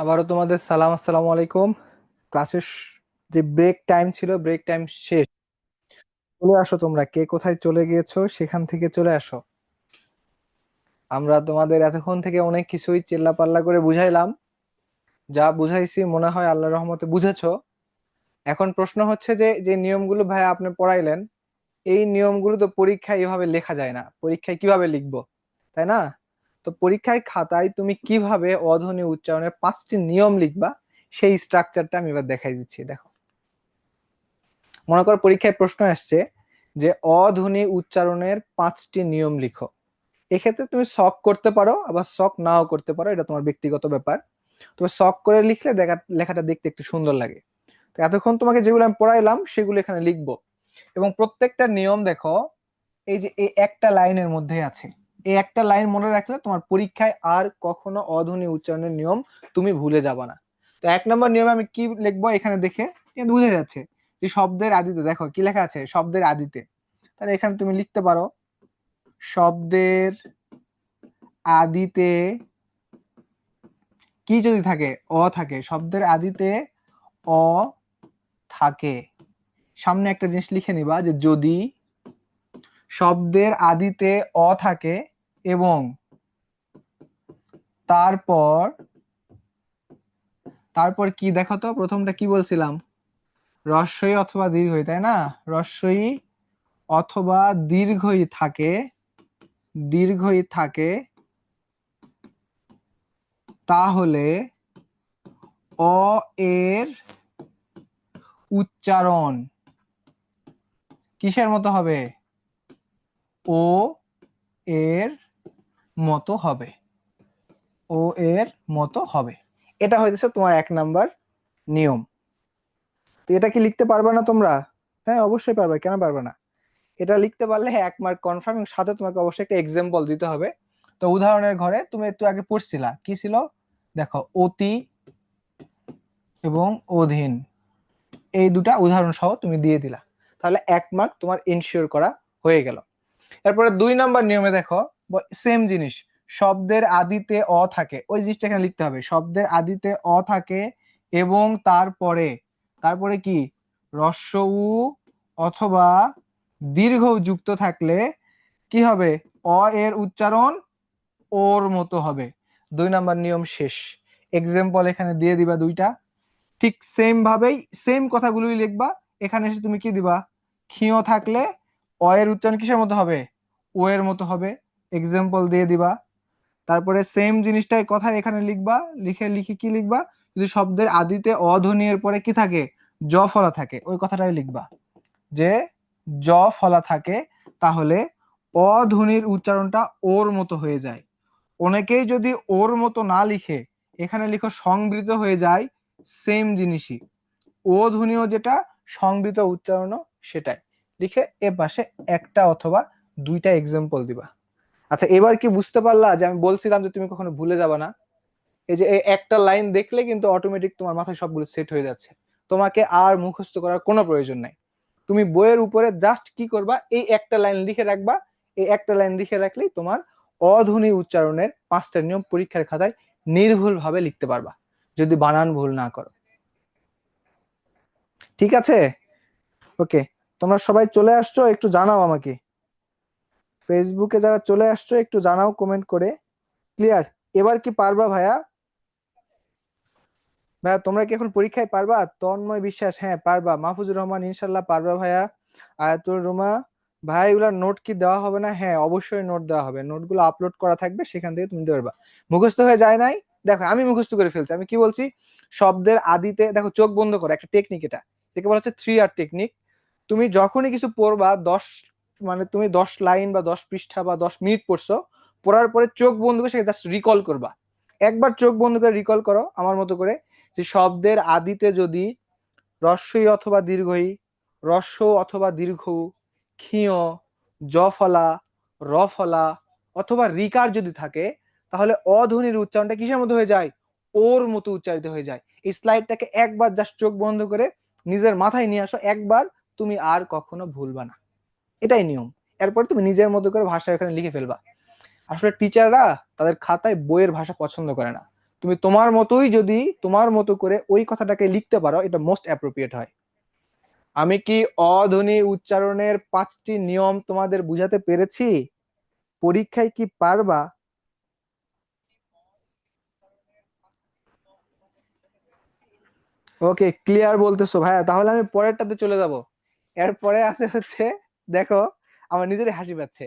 আবারও তোমাদের সালাম, আসসালামু আলাইকুম। ক্লাসের যে ব্রেক টাইম ছিল, ব্রেক টাইম শেষ। চলে আসো, তোমরা কে কোথায় চলে গিয়েছো সেখান থেকে চলে আসো। আমরা তোমাদের এতক্ষণ থেকে অনেক কিছুই চিল্লা পাল্লা করে বুঝাইলাম। যা বুঝাইছি মনে হয় আল্লাহর রহমতে বুঝেছো। এখন প্রশ্ন হচ্ছে যে যে নিয়মগুলো ভাই আপনি পড়াইলেন, এই নিয়মগুলো তো পরীক্ষায় এভাবে লেখা যায় না, পরীক্ষায় কিভাবে লিখবো, তাই না? তো পরীক্ষায় খাতায় তুমি কিভাবে অধ্বনি উচ্চারণের 5টি নিয়ম লিখবা, সেই স্ট্রাকচারটা আমি এবার দেখাই দিচ্ছি। দেখো, মনে করো পরীক্ষায় প্রশ্ন আসছে যে অধ্বনি উচ্চারণের 5টি নিয়ম লিখো। এক্ষেত্রে তুমি শখ করতে পারো, আবার শখ নাও করতে পারো, এটা তোমার ব্যক্তিগত ব্যাপার। তবে শখ করে লিখলে লেখাটা দেখতে একটু সুন্দর লাগে। তো এতক্ষণ তোমাকে যেগুলো আমি পড়াইলাম সেগুলো এখানে লিখবো। এবং প্রত্যেকটা নিয়ম দেখো, এই যে এই একটা লাইনের মধ্যে আছে। এই একটা লাইন মনে রাখলে তোমার পরীক্ষায় আর কখনো অধ্বনি উচ্চারণের নিয়ম তুমি ভুলে যাবে না। তো 1 নম্বর নিয়মে আমি কি লিখবো এখানে দেখে বুঝে যাচ্ছে যে শব্দের আদিতে, দেখো কি লেখা আছে, শব্দের আদিতে। তাহলে এখানে তুমি লিখতে পারো শব্দের আদিতে কি যদি থাকে, অ থাকে, শব্দের আদিতে অ থাকে। সামনে একটা জিনিস লিখে নিবা যে যদি শব্দের আদিতে অ থাকে এবং তারপর তারপর কি দেখো তো, প্রথমটা কি বলছিলাম, রস্বই অথবা দীর্ঘই, তাই না? রস্বই অথবা দীর্ঘই থাকে তাহলে অ এর উচ্চারণ কিসের মতো হবে? ও এর মতো হবে। ও এর মতো হবে। এটা হইতেছে তোমার 1 নাম্বার নিয়ম। তো এটা কি লিখতে পারবে না তোমরা? হ্যাঁ, অবশ্যই পারবে, কেন পারবে না? এটা লিখতে পারলে 1 মার্ক কনফার্ম, এবং সাথে তোমাকে অবশ্যই একটা এক্সাম্পল দিতে হবে। তো উদাহরণের ঘরে তুমি একটু আগে পড়ছিলা, কি ছিল দেখো, অতি এবং অধীন, এই দুটা উদাহরণ সহ তুমি দিয়ে দিলা। তাহলে 1 মার্ক তোমার ইনশিওর করা হয়ে গেল। এরপরে 2 নাম্বার নিয়মে দেখো, সেম জিনিস, শব্দের আদিতে অ থাকে, ওই জিনিসটা এখানে লিখতে হবে। শব্দের আদিতে অ থাকে এবং তারপরে তারপরে কি, হ্রস্ব উ অথবা দীর্ঘ উ যুক্ত থাকলে কি হবে? অ এর উচ্চারণ ওর মতো হবে। 2 নাম্বার নিয়ম শেষ। এক্সাম্পল এখানে দিয়ে দিবা দুইটা। ঠিক সেম ভাবেই সেম কথাগুলোই লিখবা। এখানে এসে তুমি কি দিবা, ক্ষীয় থাকলে অ এর উচ্চারণ কিসের মতো হবে? ও এর মতো হবে। এক্সাম্পল দিয়ে দিবা। তারপরে সেম জিনিসটাই কথা এখানে লিখবা। লিখে কি লিখবা, যদি শব্দের আদিতে অধ্বনি এর পরে কি থাকে, জ ফলা থাকে, ওই কথাটাই লিখবা যে জ ফলা থাকে, তাহলে অধ্বনির উচ্চারণটা ওর মতো হয়ে যায়। অনেকেই যদি ওর মতো না লিখে এখানে লিখো সংবৃত হয়ে যায়, সেম জিনিসই, ও ধ্বনিও যেটা, সংবৃত উচ্চারণও সেটাই। লিখে এ পাশে একটা অথবা দুইটা এক্সাম্পল দিবা। আচ্ছা, এবার কি বুঝতে পারলা যে আমি বলছিলাম যে তুমি কখনো ভুলে যাবে না? এই যে এই একটা লাইন দেখলে কিন্তু অটোমেটিক তোমার মাথায় সবগুলো সেট হয়ে যাচ্ছে। তোমাকে আর মুখস্থ করার কোনো প্রয়োজন নাই। তুমি বইয়ের উপরে জাস্ট কি করবা, এই একটা লাইন লিখে রাখবা। এই একটা লাইন লিখে রাখলেই তোমার অধ্বনি উচ্চারণের 5টা নিয়ম পরীক্ষার খাতায় নির্ভুল ভাবে লিখতে পারবা, যদি বানান ভুল না করো। ঠিক আছে, ওকে। তোমরা সবাই চলে আসছো, একটু জানাও আমাকে। ফেসবুকে যারা চলে আসছো একটু জানাও কমেন্ট করে। ক্লিয়ার? এবার কি পারবা ভাইয়া? ভাইয়া তোমরা কি এখন পরীক্ষায় পারবা? তন্ময় বিশ্বাস, হ্যাঁ পারবা। মাহফুজুর রহমান, ইনশাল্লাহ পারবা ভাইয়া। আয়াতুর রুমা, ভাই এগুলার নোট কি দেওয়া হবে না? হ্যাঁ অবশ্যই নোট দেওয়া হবে, নোটগুলো আপলোড করা থাকবে, সেখান থেকে তুমি দিতে পারবা। মুখস্থ হয়ে যায় নাই? দেখো আমি মুখস্থ করে ফেলছি। আমি কি বলছি, শব্দের আদিতে, দেখো চোখ বন্ধ করো, একটা টেকনিক এটা, এটাকে বলা হচ্ছে 3R টেকনিক। তুমি যখনই কিছু পড়বা, 10 মানে তুমি 10 লাইন বা 10 পৃষ্ঠা বা 10 মিনিট পড়ছো, পড়ার পরে চোখ বন্ধ করে সেটা জাস্ট রিকল করবা। একবার চোখ বন্ধ করে রিকল করো আমার মতো করে, যে শব্দের আদিতে যদি রস্বই অথবা দীর্ঘই, হ্রস্ব অথবা দীর্ঘ, ক্ষীয়, জ ফলা, র ফলা অথবা রিকার যদি থাকে, তাহলে অধ্বনির উচ্চারণটা কিসের মতো হয়ে যায়? ওর মতো উচ্চারিত হয়ে যায়। এই স্লাইডটাকে একবার জাস্ট চোখ বন্ধ করে নিজের মাথায় নিয়ে আসো, একবার, তুমি আর কখনো ভুলবা না। এটাই নিয়ম। এরপর তুমি নিজের মতো করে ভাষা এখানে লিখে ফেলবা। আসলে টিচাররা তাদের খাতায় বইয়ের ভাষা পছন্দ করে না। তুমি তোমার মতোই যদি তোমার মতো করে ওই কথাটাকে লিখতে পারো, এটা মোস্ট অ্যাপ্রোপ্রিয়েট হয়। আমি কি অধ্বনি উচ্চারণের 5টি নিয়ম তোমাদের বুঝাতে পেরেছি? পরীক্ষায় কি পারবা? ওকে, ক্লিয়ার বলতেছো ভাইয়া, তাহলে আমি পরেরটাতে চলে যাব। এরপরে আছে হচ্ছে, দেখো আমার নিজেরই হাসি পাচ্ছে।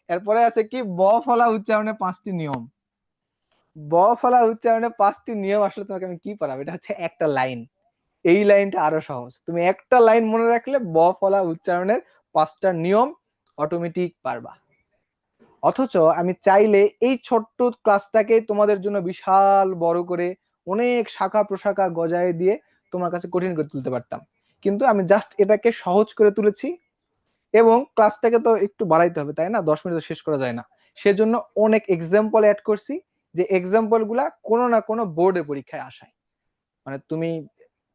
এরপরে আছে কি ব ফলা উচ্চারণে 5টি নিয়ম। ব ফলা উচ্চারণে 5টি নিয়ম আসলে তোমাকে আমি কি পড়াবো, এটা হচ্ছে একটা লাইন। এই লাইনটা আরো সহজ, তুমি একটা লাইন মনে রাখলে ব ফলা উচ্চারণের 5টা নিয়ম অটোমেটিক পারবা। অথচ আমি চাইলে এই ছোট্ট ক্লাসটাকে তোমাদের জন্য বিশাল বড় করে অনেক শাখা প্রশাখা গজায় দিয়ে তোমার কাছে কঠিন করে তুলতে পারতাম, কিন্তু আমি জাস্ট এটাকে সহজ করে তুলেছি। এবং ক্লাসটাকে তো একটু বাড়াইতে হবে, তাই না? 10 মিনিটে শেষ করা যায় না। সেজন্য অনেক এক্সাম্পল অ্যাড করছি, যে এক্সাম্পল গুলা কোনো না কোনো বোর্ডে পরীক্ষায় আসায়। মানে তুমি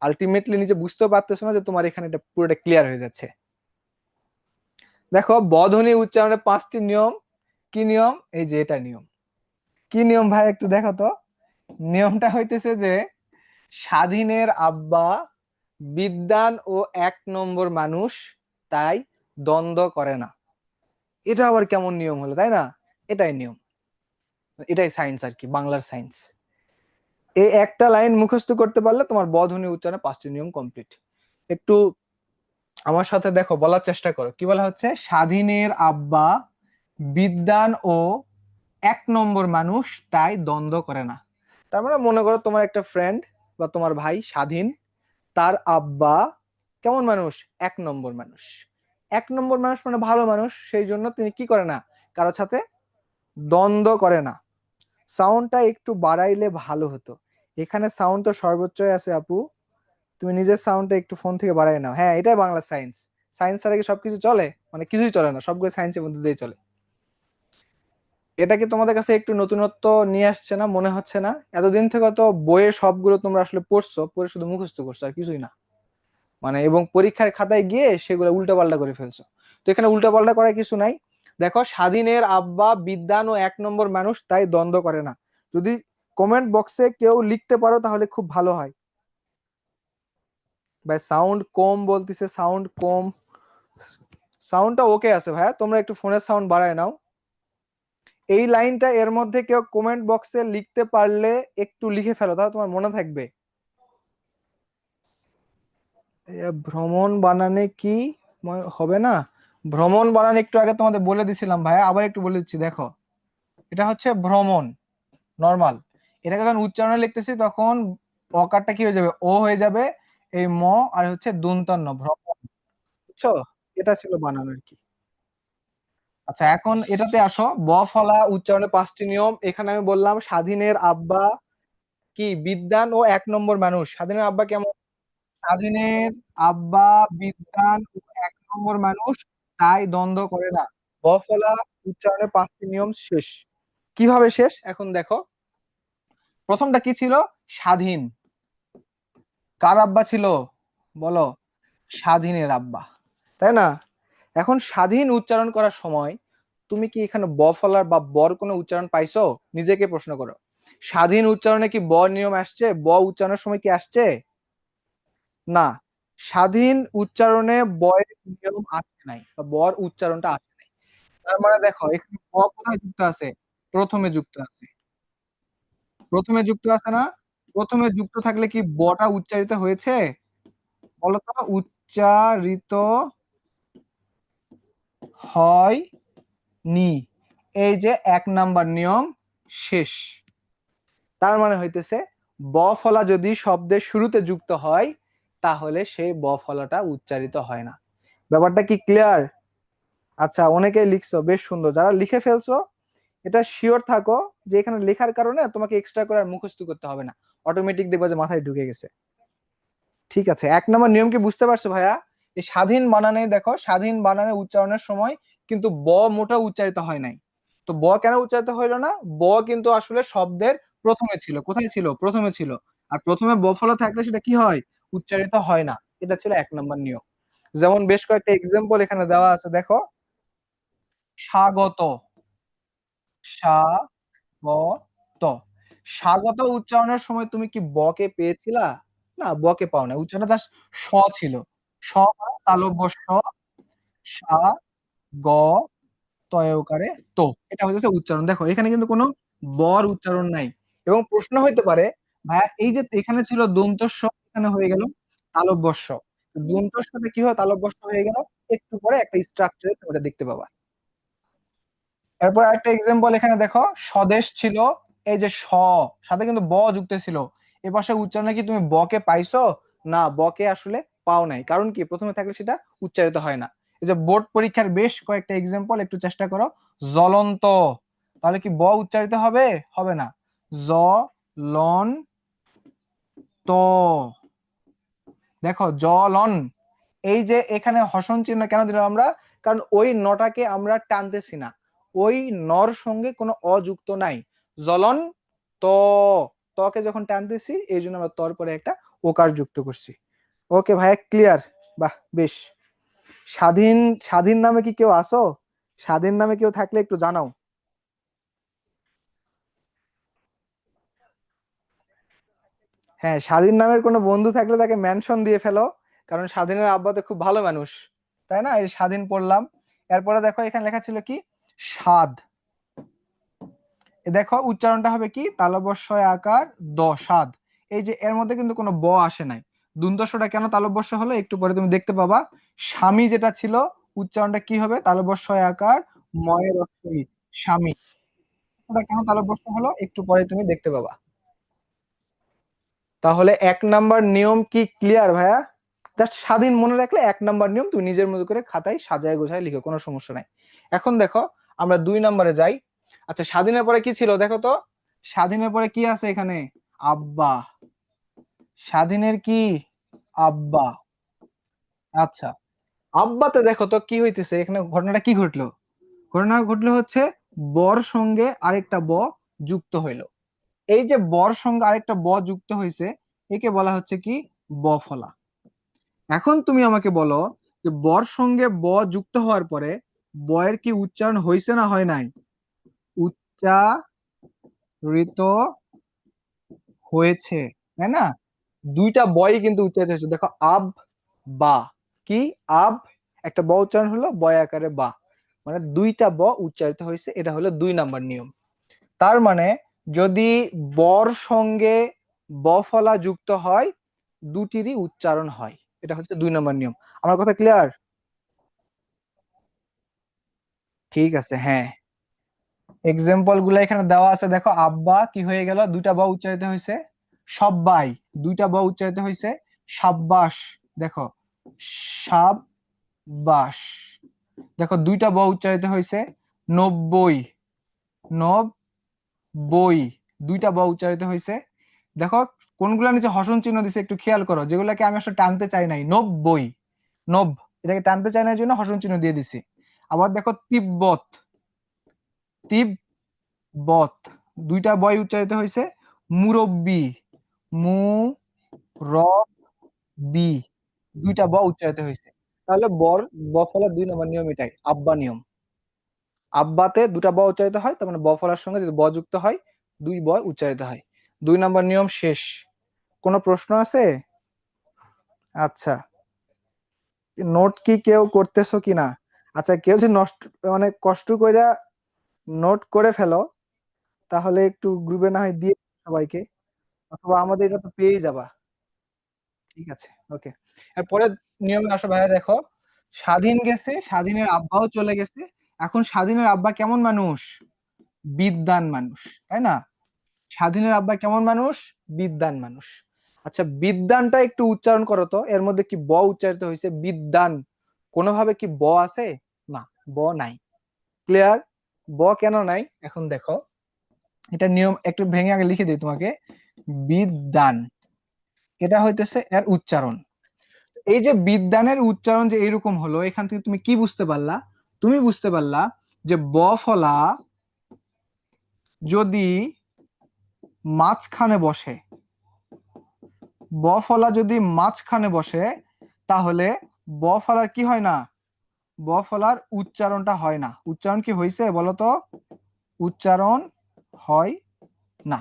আলটিমেটলি নিজে বুঝতেও পারতেছো না যে তোমার এখানে এটা পুরোটা ক্লিয়ার হয়ে যাচ্ছে। দেখো, বধ্বনি উচ্চারণের 5টি নিয়ম। কি নিয়ম? এই যে এটা নিয়ম। কি নিয়ম ভাই, একটু দেখো তো। নিয়মটা হইতেছে যে স্বাধীনের আব্বা বিদ্বান ও 1 নম্বর মানুষ, তাই দ্বন্দ্ব করে না। এটা আবার কেমন নিয়ম হলো, তাই না? এটাই নিয়ম, এটাই সায়েন্স আর কি, বাংলার সায়েন্স। এই একটা লাইন মুখস্থ করতে পারলে তোমার বধ্বনি উচ্চারণে 5টি নিয়ম কমপ্লিট। একটু আমার সাথে দেখো, বলার চেষ্টা করো। কি বলা হচ্ছে? স্বাধীনের আব্বা বিদ্বান ও 1 নম্বর মানুষ, তাই দ্বন্দ্ব করে না। তার মানে মনে করো তোমার একটা ফ্রেন্ড বা তোমার ভাই স্বাধীন, তার আব্বা কেমন মানুষ? 1 নম্বর মানুষ। 1 নম্বর মানুষ মানে ভালো মানুষ, সেই জন্য তিনি কি করে না? কারোর সাথে দ্বন্দ্ব করে না। সাউন্ডটা একটু বাড়াইলে ভালো হতো। এখানে সাউন্ড তো সর্বোচ্চই আছে আপু, তুমি নিজের সাউন্ডটা একটু ফোন থেকে বাড়াই নাও। হ্যাঁ, এটাই বাংলা সায়েন্স। সায়েন্স ছাড়া কি সবকিছু চলে? মানে কিছুই চলে না, সবগুলো সায়েন্সের মধ্যে দিয়ে চলে। এটা কি তোমাদের কাছে একটু নতুনত্ব নিয়ে আসছে না? মনে হচ্ছে না? এতদিন থেকে তো বইয়ে সবগুলো তোমরা আসলে পড়ছো, পড়ে শুধু মুখস্থ করছো আর কিছুই না। মানে এবং পরীক্ষার খাতায় গিয়ে সেগুলো উল্টাপাল্টা করে ফেলছো। তো এখানে উল্টাপাল্টা করার কিছু নাই। দেখো, স্বাধীনের আব্বা বিদ্বান ও 1 নম্বর মানুষ, তাই দ্বন্দ্ব করে না। যদি কমেন্ট বক্সে কেউ লিখতে পারো তাহলে খুব ভালো হয়। ভাই সাউন্ড কম বলতেছে, সাউন্ড কম। সাউন্ডটা ওকে আছে ভাইয়া, তোমরা একটু ফোনের সাউন্ড বাড়ায় নাও। এই লাইনটা এর মধ্যে কেউ কমেন্ট বক্সে লিখতে পারলে একটু লিখে ফেলো, তাহলে তোমার মনে থাকবে। ভ্রমণ বানানে কি হবে না? ভ্রমণ বানান একটু আগে তোমাদের বলে দিছিলাম ভাইয়া, আবার একটু বলে দিচ্ছি। দেখো, এটা হচ্ছে ভ্রমণ, নরমাল। এটাকে যখন উচ্চারণে লিখতেছি তখন অকারটা কি হয়ে যাবে? ও হয়ে যাবে। এই ম আর হচ্ছে দন্তান্ন, ভ্রমণ। বুঝছো? এটা ছিল বানান আর কি। আচ্ছা, এখন এটাতে আসো। ব ফলা উচ্চারণে 5টি নিয়ম। এখানে আমি বললাম স্বাধীনের আব্বা কি বিদ্বান ও 1 নম্বর মানুষ। স্বাধীনের আব্বা কেমন? স্বাধীনের আব্বা বিদ্বান ও 1 নম্বর মানুষ, তাই দ্বন্দ্ব করে না। ব ফলা উচ্চারণে 5টি নিয়ম শেষ। কিভাবে শেষ এখন দেখো। প্রথমটা কি ছিল? স্বাধীন। কার আব্বা ছিল? বলো। স্বাধীনের আব্বা, তাই না? এখন স্বাধীন উচ্চারণ করার সময় তুমি কি এখানে ব ফলার বা বর কোনো উচ্চারণ পাইছো? নিজেকে প্রশ্ন করো। স্বাধীন উচ্চারণে কি ব নিয়ম আসছে? ব উচ্চারণের সময় কি আসছে? না। স্বাধীন উচ্চারণে বয়ের নিয়ম আসে নাই, বা বর উচ্চারণটা আসে নাই। তার মানে দেখো, এখানে ব কোথায় যুক্ত আছে? প্রথমে যুক্ত আছে। প্রথমে যুক্ত আছে না? প্রথমে যুক্ত থাকলে কি বটা উচ্চারিত হয়েছে? বলতো, উচ্চারিত হয়নি। এই যে 1 নাম্বার নিয়ম শেষ। তার মানে হইতেছে ব ফলা যদি শব্দের শুরুতে যুক্ত হয় তাহলে সেই ব ফলাটা উচ্চারিত হয় না। ব্যাপারটা কি ক্লিয়ার? আচ্ছা, অনেকেই লিখছো, বেশ সুন্দর। যারা লিখে ফেলছো এটা শিওর থাকো যে এখানে লেখার কারণে তোমাকে এক্সট্রা করে আর মুখস্থ করতে হবে না, অটোমেটিক দেখবা যে মাথায় ঢুকে গেছে। ঠিক আছে, 1 নম্বর নিয়ম কি বুঝতে পারছো ভাইয়া? এই স্বাধীন বানানে দেখো, স্বাধীন বানানে উচ্চারণের সময় কিন্তু ব মোটা উচ্চারিত হয় নাই। তো ব কেন উচ্চারিত হইলো না? ব কিন্তু আসলে শব্দের প্রথমে ছিল। কোথায় ছিল? প্রথমে ছিল। আর প্রথমে ব ফলা থাকলে সেটা কি হয়? উচ্চারিত হয় না। এটা ছিল 1 নম্বর নিয়ম। যেমন বেশ কয়েকটা এক্সাম্পল এখানে দেওয়া আছে, দেখো। স্বাগত, স্বাগত। স্বাগত উচ্চারণের সময় তুমি কি ব কে পেয়েছিলা? না, ব কে পাও নাই। উচ্চারণটা জাস্ট স ছিল। স মানে তালব্য স, সা, গ, তয়কারে তো। এটা হইতেছে উচ্চারণ। দেখো এখানে কিন্তু কোনো বর উচ্চারণ নাই। এবং প্রশ্ন হইতে পারে, ভাইয়া এই যে এখানে ছিল দন্তস্ব, এখানে হয়ে গেল তালব্য স। দন্তস্বটা কি হয় তালব্য স হয়ে গেল। একটু পরে একটা স্ট্রাকচারে তুমি এটা দেখতে পাবা। এরপর আরেকটা এক্সাম্পল এখানে দেখো, স্বদেশ ছিল, এই যে স, সাথে কিন্তু ব যুক্ত ছিল। এপাশে উচ্চারণে কি তুমি ব কে পাইছো? না, ব কে আসলে পাও নাই। কারণ কি? প্রথমে থাকলে সেটা উচ্চারিত হয় না। এই যে বোর্ড পরীক্ষার বেশ কয়েকটা এক্সাম্পল একটু চেষ্টা করো। জ্বলন্ত, তাহলে কি ব উচ্চারিত হবে? হবে না। জ, লন, ত। দেখো জলন, এই যে এখানে হসন চিহ্ন কেন দিলাম আমরা? কারণ ওই নটাকে আমরা টানতেছি না, ওই নর সঙ্গে কোনো অযুক্ত নাই। জ্বলন ত, তকে যখন টানতেছি এই জন্য আমরা তর পরে একটা ওকার যুক্ত করছি। ওকে ভাইয়া, ক্লিয়ার? বাহ, বেশ। স্বাধীন, স্বাধীন নামে কি কেউ আসো? স্বাধীন নামে কেউ থাকলে একটু জানাও। হ্যাঁ, স্বাধীন নামের কোনো বন্ধু থাকলে তাকে মেনশন দিয়ে ফেলো, কারণ স্বাধীনের আব্বা তো খুব ভালো মানুষ, তাই না? এই স্বাধীন পড়লাম। এরপরে দেখো এখানে লেখা ছিল কি স্বাদ। দেখো উচ্চারণটা হবে কি তালব্যস্বয় আকার দ, স্বাদ। এই যে এর মধ্যে কিন্তু কোনো ব আসে নাই। দুন্দস্বটা কেন তালব্যস্ব হলো একটু পরে তুমি দেখতে পাবা। স্বামী যেটা ছিল, উচ্চারণটা কি হবে তালব্যস্বয় আকার ময়ের অক্ষরী, স্বামী। ওটা কেন তালব্যস্ব হলো একটু পরে তুমি দেখতে পাবা। তাহলে 1 নাম্বার নিয়ম কি ক্লিয়ার ভাইয়া? জাস্ট স্বাধীন মনে রাখলে 1 নাম্বার নিয়ম তুমি নিজের মতো করে খাতায় সাজায় গোছায় লিখো, কোনো সমস্যা নাই। এখন দেখো আমরা 2 নাম্বারে যাই। আচ্ছা, স্বাধীনের পরে কি ছিল দেখো তো? স্বাধীনের পরে কি আছে এখানে? আব্বা। স্বাধীনের কি? আব্বা। আচ্ছা, আব্বাতে দেখো তো কি হইতেছে এখানে, ঘটনাটা কি ঘটলো? ঘটনা ঘটলো হচ্ছে বর সঙ্গে আরেকটা ব যুক্ত হইলো। এই যে বর সঙ্গে আরেকটা ব যুক্ত হয়েছে, একে বলা হচ্ছে কি বফলা। এখন তুমি আমাকে বলো যে বর সঙ্গে ব যুক্ত হওয়ার পরে বয়ের কি উচ্চারণ হয়েছে না হয় নাই? উচ্চারিত হয়েছে, তাই না? দুইটা বই কিন্তু উচ্চারিত হয়েছে। দেখো আব, বা, কি আব, একটা ব উচ্চারণ হলো বয় আকারে বা, মানে দুইটা ব উচ্চারিত হয়েছে। এটা হলো 2 নাম্বার নিয়ম। তার মানে যদি বর সঙ্গে ব ফলা যুক্ত হয়, দুটিরই উচ্চারণ হয়। এটা হচ্ছে 2 নাম্বার নিয়ম। আমার কথা ক্লিয়ার? ঠিক আছে, হ্যাঁ। এক্সাম্পল গুলো এখানে দেওয়া আছে, দেখো আব্বা কি হয়ে গেল, দুইটা ব উচ্চারিত হয়েছে। সব্বাই, দুইটা ব উচ্চারিত হয়েছে। সাব্বাস, দেখো সাববাস, দেখো দুইটা ব উচ্চারিত হয়েছে। 90, নব্বই, দুইটা ব উচ্চারিত হয়েছে। দেখো কোনগুলা নিচে হসন চিহ্ন দিছে একটু খেয়াল করো, যেগুলোকে আমি আসলে টানতে চাই নাই। 90, নব, এটাকে টানতে চাই না এই জন্য হসন চিহ্ন দিয়ে দিছি। আবার দেখো তিব্বত, তিব্বত, দুইটা বয় উচ্চারিত হয়েছে। মুরব্বি, মু, র, বি, দুইটা ব উচ্চারিত হয়েছে। তাহলে বর, ব ফলার 2 নাম্বার নিয়ম এটাই, আব্বা নিয়ম। আব্বাতে দুটা ব উচ্চারিত হয়, তার মানে ব ফলার সঙ্গে যদি ব যুক্ত হয়, দুই ব উচ্চারিত হয়। 2 নাম্বার নিয়ম শেষ। কোনো প্রশ্ন আছে? আচ্ছা, নোট কি কেউ করতেছো কিনা? আচ্ছা, কেউ যদি নষ্ট, মানে কষ্ট কইরা নোট করে ফেলো, তাহলে একটু গ্রুপে না হয় দিয়ে দিও সবাইকে, অথবা আমাদের এটা তো পেয়েই যাবা। ঠিক আছে, ওকে। এরপরে নিয়মে আসো ভাইয়া, দেখো স্বাধীন গেছে, স্বাধীনের আব্বাও চলে গেছে। এখন স্বাধীনের আব্বা কেমন মানুষ? বিদ্বান মানুষ, তাই না? স্বাধীনের আব্বা কেমন মানুষ? বিদ্বান মানুষ। আচ্ছা, বিদ্বানটা একটু উচ্চারণ করো তো, এর মধ্যে কি ব উচ্চারিত হয়েছে? বিদ্বান, কোনোভাবে কি ব আছে? না, ব নাই। ক্লিয়ার? ব কেন নাই এখন দেখো, এটা নিয়ম একটু ভেঙে আগে লিখে দিই তোমাকে। বিদ্বান, এটা হইতেছে এর উচ্চারণ। এই যে বিদ্বানের উচ্চারণ যে এরকম হলো, এখান থেকে তুমি কি বুঝতে পারলা? তুমি বুঝতে পারলা যে ব ফলা যদি মাঝখানে বসে, ব ফলা যদি মাঝখানে বসে, তাহলে ব ফলার কি হয় না? ব ফলার উচ্চারণটা হয় না। উচ্চারণ কি হয়েছে বলতো? উচ্চারণ হয় না।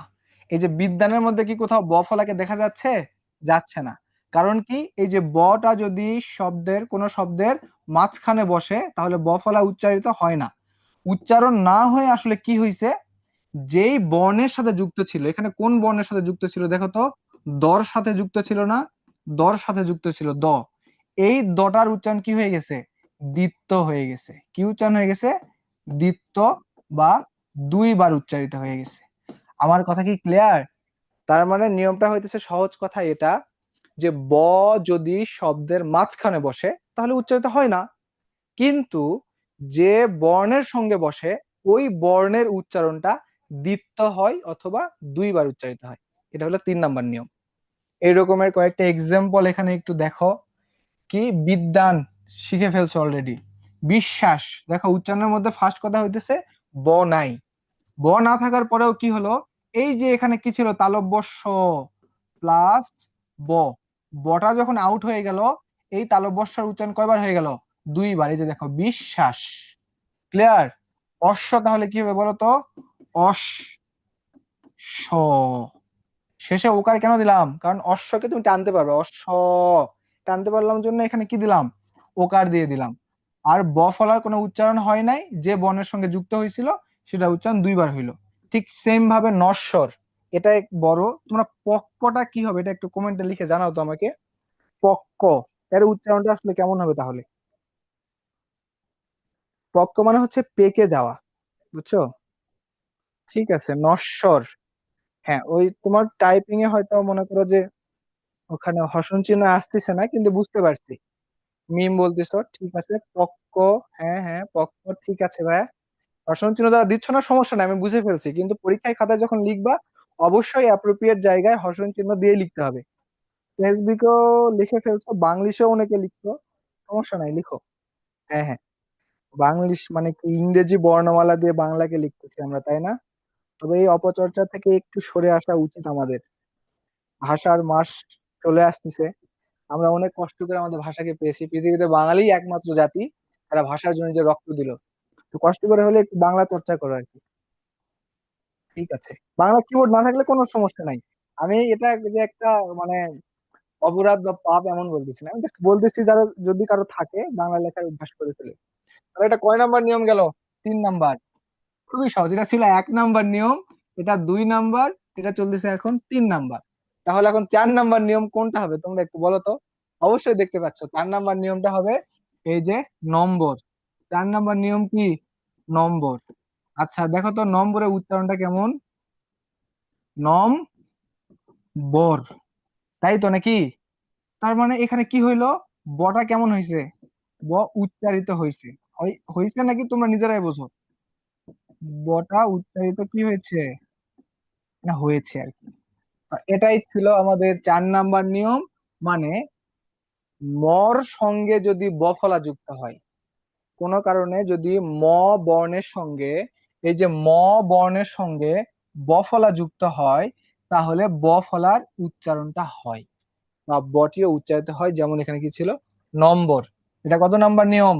এই যে বিদ্যানের মধ্যে কি কোথাও ব ফলাকে দেখা যাচ্ছে? যাচ্ছে না। কারণ কি? এই যে বটা যদি কোনো শব্দের মাঝখানে বসে তাহলে ব ফলা উচ্চারিত হয় না। উচ্চারণ না হয়ে আসলে কি হইছে? যেই বর্ণের সাথে যুক্ত ছিল, এখানে কোন বর্ণের সাথে যুক্ত ছিল দেখো তো? দর সাথে যুক্ত ছিল না? দর সাথে যুক্ত ছিল দ। এই দটার উচ্চারণ কি হয়ে গেছে? দ্বিত্ব হয়ে গেছে। কি উচ্চারণ হয়ে গেছে? দ্বিত্ব বা দুইবার উচ্চারিত হয়ে গেছে। আমার কথা কি ক্লিয়ার? তার মানে নিয়মটা হইতেছে সহজ কথা এটা, যে ব যদি শব্দের মাঝখানে বসে তাহলে উচ্চারিত হয় না, কিন্তু যে বর্ণের সঙ্গে বসে ওই বর্ণের উচ্চারণটা দ্বিত্ব হয় অথবা দুইবার উচ্চারিত হয়। এটা হলো ৩ নাম্বার নিয়ম। এই রকমের কয়েকটা এক্সাম্পল এখানে একটু দেখো। কি? বিদ্যান শিখে ফেলছো অলরেডি। বিশ্বাস, দেখো উচ্চারণের মধ্যে ফার্স্ট কথা হইতেছে ব নাই। ব না থাকার পরেও কি হলো? এই যে এখানে কি ছিল? তালব্য স প্লাস ব। বটা যখন আউট হয়ে গেল, এই তালব্য ষর উচ্চারণ কয়বার হয়ে গেল? দুইবার। এই যে দেখো বিশ্বাস। ক্লিয়ার? অশ্ব তাহলে কি হবে বলো তো? অস স। শেষে ওকার কেন দিলাম? কারণ অশ্বকে তুমি টানতে পারবে। অশ্ব টানতে পারলাম জন্য এখানে কি দিলাম? ওকার দিয়ে দিলাম। আর ব ফলার কোনো উচ্চারণ হয় নাই, যে বর্ণের সঙ্গে যুক্ত হয়েছিল সেটা উচ্চারণ দুইবার হইলো। ঠিক সেম ভাবে নশ্বর, এটা এক বড়। তোমরা পক্কটা কি হবে এটা একটু কমেন্টে লিখে জানাও তো আমাকে। পক্ক, এর উচ্চারণটা আসলে কেমন হবে তাহলে? পক্ক মানে হচ্ছে পেকে যাওয়া, বুঝছো? ঠিক আছে, নশ্বর। হ্যাঁ, ওই তোমার টাইপিং এ হয়তো মনে করো যে ওখানে হসন চিহ্ন আসতেছে না, কিন্তু বুঝতে পারছি। মিম বলতেছো, ঠিক আছে। পক্ক, হ্যাঁ হ্যাঁ পক্ক, ঠিক আছে ভাইয়া। হসন চিহ্ন যারা দিচ্ছ না সমস্যা নাই, আমি বুঝে ফেলছি, কিন্তু পরীক্ষায় খাতায় যখন লিখবা অবশ্যই অ্যাপ্রোপ্রিয়েট জায়গায় হসন চিহ্ন দিয়ে লিখতে হবে। ফেসবুকেও লিখে ফেলছো, বাংলিশেও অনেকে লিখছো, সমস্যা নাই, লিখো। হ্যাঁ হ্যাঁ, বাংলিশ মানে কি? ইংরেজি বর্ণমালা দিয়ে বাংলাকে লিখতেছি আমরা, তাই না? তবে এই অপচর্চা থেকে একটু সরে আসা উচিত আমাদের। ভাষার মাস চলে আসতেছে, আমরা অনেক কষ্ট করে আমাদের ভাষাকে পেয়েছি। পৃথিবীতে বাঙালি একমাত্র জাতি যারা ভাষার জন্য যে রক্ত দিল। তো কষ্ট করে হলে একটু বাংলা চর্চা করো আর কি। ঠিক আছে, বাংলা কিবোর্ড না থাকলে কোনো সমস্যা নাই। আমি এটা যে একটা মানে অপরাধ বা পাপ এমন বলতেছি না, আমি জাস্ট বলতেছি যারা যদি কারো থাকে বাংলা লেখার অভ্যাস করে ফেলে। তাহলে এটা কয় নাম্বার নিয়ম গেল? ৩ নাম্বার। খুবই সহজ, এটা ছিল ১ নাম্বার নিয়ম, এটা ২ নাম্বার, এটা চলতেছে এখন ৩ নাম্বার। তাহলে এখন ৪ নাম্বার নিয়ম কোনটা হবে তোমরা একটু বলো তো? অবশ্যই দেখতে পাচ্ছ ৪ নাম্বার নিয়মটা হবে এই যে নম্বর। ৪ নাম্বার নিয়ম কি? নম্বর। আচ্ছা দেখো তো নম্বরের উচ্চারণটা কেমন? নম বর, তাই তো নাকি? তার মানে এখানে কি হইলো? বটা কেমন হয়েছে? ব উচ্চারিত হয়েছে। হয়েছে নাকি তোমরা নিজেরাই বোঝো। বটা উচ্চারিত কি হয়েছে? না হয়েছে আর কি। এটাই ছিল আমাদের ৪ নাম্বার নিয়ম। মানে মর সঙ্গে যদি ব ফলা যুক্ত হয়, কোনো কারণে যদি ম বর্ণের সঙ্গে, এই যে ম বর্ণের সঙ্গে ব ফলা যুক্ত হয়, তাহলে ব ফলার উচ্চারণটা হয় বা বটিও উচ্চারিত হয়। যেমন এখানে কি ছিল? নম্বর। এটা কত নাম্বার নিয়ম?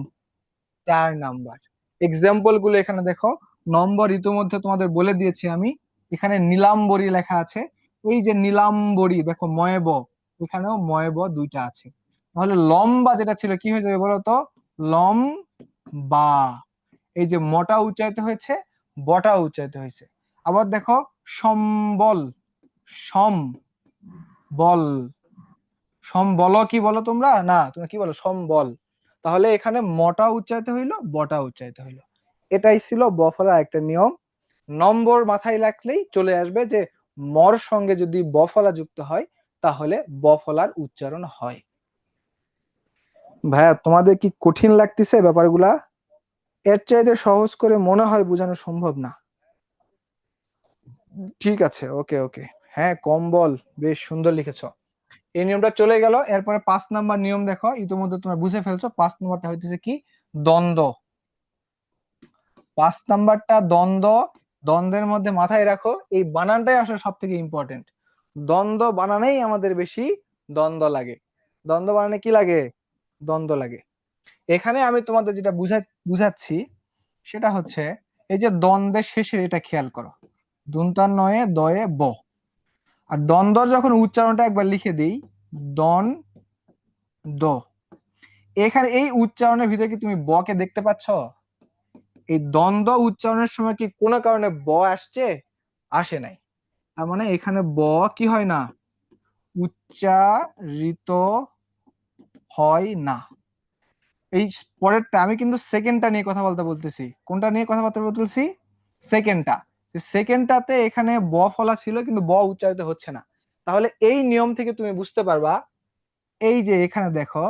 ৪ নাম্বার। এক্সাম্পল গুলো এখানে দেখো। নম্বর ইতিমধ্যে তোমাদের বলে দিয়েছি আমি। এখানে নীলাম্বরী লেখা আছে। এই যে নীলাম্বরী, দেখো ময়ব, এখানেও ময়ব দুইটা আছে। তাহলে লম্বা যেটা ছিল কি হয়ে যাবে বলো তো? লম বা। এই যে মটা উচ্চারিত হয়েছে, বটা উচ্চারিত হয়েছে। আবার দেখো সম্বল, সম বল। সম্বল কি বলো তোমরা? না, তোমরা কি বলো? সম্বল। তাহলে এখানে মটা উচ্চারিত হইলো, বটা উচ্চারিত হইলো। এটাই ছিল ব ফলার একটা নিয়ম। নম্বর মাথায় রাখলেই চলে আসবে যে মর সঙ্গে যদি ব ফলা যুক্ত হয় তাহলে ব ফলার উচ্চারণ হয়। ভাইয়া তোমাদের কি কঠিন লাগতেছে ব্যাপারগুলা? এর চাইতে সহজ করে মনে হয় বোঝানো সম্ভব না। ঠিক আছে, ওকে ওকে। হ্যাঁ, কম্বল, বেশ সুন্দর লিখেছো। এই নিয়মটা চলে গেল। এরপরে ৫ নাম্বার নিয়ম দেখো, ইতিমধ্যে তোমরা বুঝে ফেলছো। ৫ নাম্বারটা হইতেছে কি? দ্বন্দ্ব। ৫ নাম্বারটা দ্বন্দ্ব। দ্বন্দ্বের মধ্যে মাথায় রাখো এই বানানটাই আসলে সব থেকে ইম্পর্টেন্ট। দ্বন্দ্ব বানানেই আমাদের বেশি দ্বন্দ্ব লাগে। দ্বন্দ্ব বানানে কি লাগে? দ্বন্দ্ব লাগে। এখানে আমি তোমাদের যেটা বুঝাচ্ছি সেটা হচ্ছে এই যে দ্বন্দ্বের শেষে এটা খেয়াল করো। দন্তান নয়ে দয়ে ব। আর দ্বন্দ্ব যখন উচ্চারণটা একবার লিখে দিই, দন দ, এখানে এই উচ্চারণের ভিতরে কি তুমি ব কে দেখতে পাচ্ছ? এই দ্বন্দ্ব উচ্চারণের সময় কি কোনো কারণে ব আসছে? আসে নাই। তার মানে এখানে ব কি হয় না, উচ্চারিত হয় না। এই পরেরটা আমি কিন্তু সেকেন্ডটা নিয়ে কথা বলতেছি। কোনটা নিয়ে কথাবার্তা বলতেছি? সেকেন্ডটা। সেকেন্ডটাতে এখানে ব ফলা ছিল কিন্তু ব উচ্চারিত হচ্ছে না। তাহলে এই নিয়ম থেকে তুমি বুঝতে পারবা, এই যে এখানে দেখো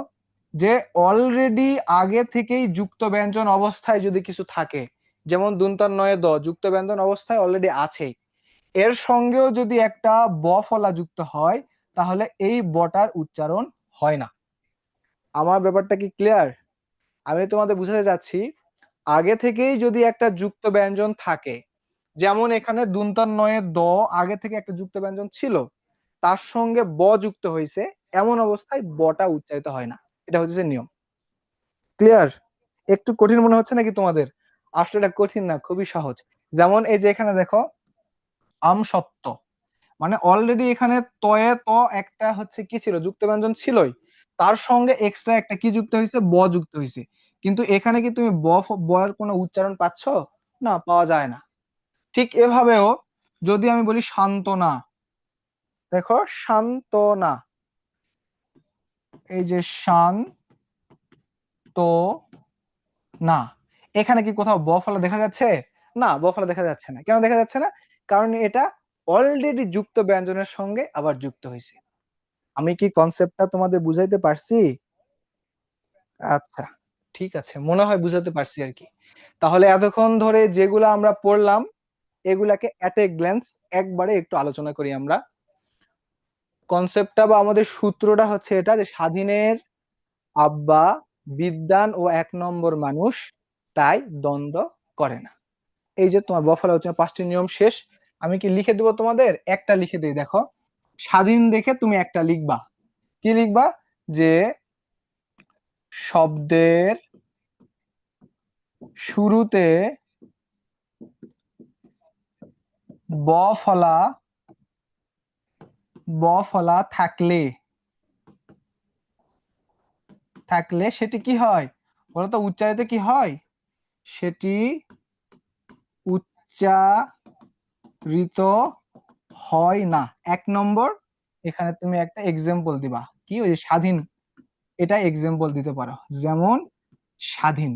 যে অলরেডি আগে থেকেই যুক্ত ব্যঞ্জন অবস্থায় যদি কিছু থাকে, যেমন দন্তার নয়ে দ যুক্ত ব্যঞ্জন অবস্থায় অলরেডি আছে, এর সঙ্গেও যদি একটা ব ফলা যুক্ত হয় তাহলে এই বটার উচ্চারণ হয় না। আমার ব্যাপারটা কি ক্লিয়ার? আমি তোমাদের বুঝাতে যাচ্ছি, আগে থেকেই যদি একটা যুক্ত ব্যঞ্জন থাকে, যেমন এখানে দন্তার নয়ে দ আগে থেকে একটা যুক্ত ব্যঞ্জন ছিল, তার সঙ্গে ব যুক্ত হয়েছে, এমন অবস্থায় বটা উচ্চারিত হয় না। এটা হচ্ছে নিয়ম। ক্লিয়ার? একটু কঠিন মনে হচ্ছে নাকি তোমাদের? আসলে এটা কঠিন না, খুবই সহজ। যেমন এই যে এখানে দেখো আম সত্য, মানে অলরেডি এখানে তয়ে ত একটা হচ্ছে কি ছিল, যুক্ত ব্যঞ্জন ছিলই, তার সঙ্গে এক্সট্রা একটা কি যুক্ত হয়েছে, ব যুক্ত হয়েছে। কিন্তু এখানে কি তুমি ব এর কোনো উচ্চারণ পাচ্ছ? না, পাওয়া যায় না। ঠিক এভাবেও যদি আমি বলি সান্ত্বনা, দেখো সান্ত্বনা, এই যে শান্ত না, এখানে কি কোথাও ব ফলা দেখা যাচ্ছে? না, ব ফলা দেখা যাচ্ছে না। কেন দেখা যাচ্ছে না? কারণ এটা অলরেডি যুক্ত ব্যঞ্জনের সঙ্গে আবার যুক্ত হয়েছে। আমি কি কনসেপ্টটা তোমাদের বুঝাইতে পারছি? আচ্ছা, ঠিক আছে, মনে হয় বুঝাতে পারছি আর কি। তাহলে এতক্ষণ ধরে যেগুলো আমরা পড়লাম এগুলাকে অ্যাট এ গ্ল্যান্স একবারে একটু আলোচনা করি আমরা। কনসেপ্টটা বা আমাদের সূত্রটা হচ্ছে এটা, যে স্বাধীনের আব্বা বিদ্বান ও 1 নম্বর মানুষ, তাই দ্বন্দ্ব করে না। এই যে তোমার বফলা হচ্ছে 5টি নিয়ম শেষ। আমি কি লিখে দেবো তোমাদের? একটা লিখে দিই, দেখো স্বাধীন দেখে তুমি একটা লিখবা। কি লিখবা? যে শব্দের শুরুতে ব ফলা থাকলে সেটি কি হয় বলতো? উচ্চারিত কি হয়? সেটি উচ্চারিত হয় না। 1 নম্বর, এখানে তুমি একটা এক্সাম্পল দিবা, কি ওই স্বাধীন, এটা এক্সাম্পল দিতে পারো। যেমন স্বাধীন,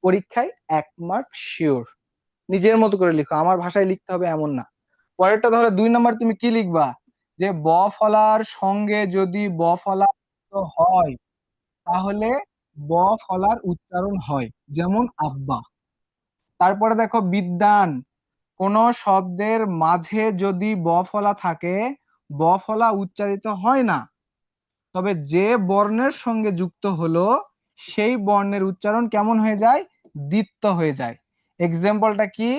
পরীক্ষায় 1 মার্ক শিওর। নিজের মতো করে লিখো, আমার ভাষায় লিখতে হবে এমন না। পরেরটা ধরো 2 নম্বর, তুমি কি লিখবা? যে ব ফলার সঙ্গে যদি ব ফলা হয় তাহলে ব ফলার উচ্চারণ হয়, যেমন আব্বা। তারপরে দেখো বিদ্বান, কোন শব্দের মাঝে যদি ব ফলা থাকে ব ফলা উচ্চারিত হয় না, তবে যে বর্ণের সঙ্গে যুক্ত হলো সেই বর্ণের উচ্চারণ কেমন হয়ে যায়? দ্বিত্ব হয়ে যায়। এক্সাম্পলটা কি?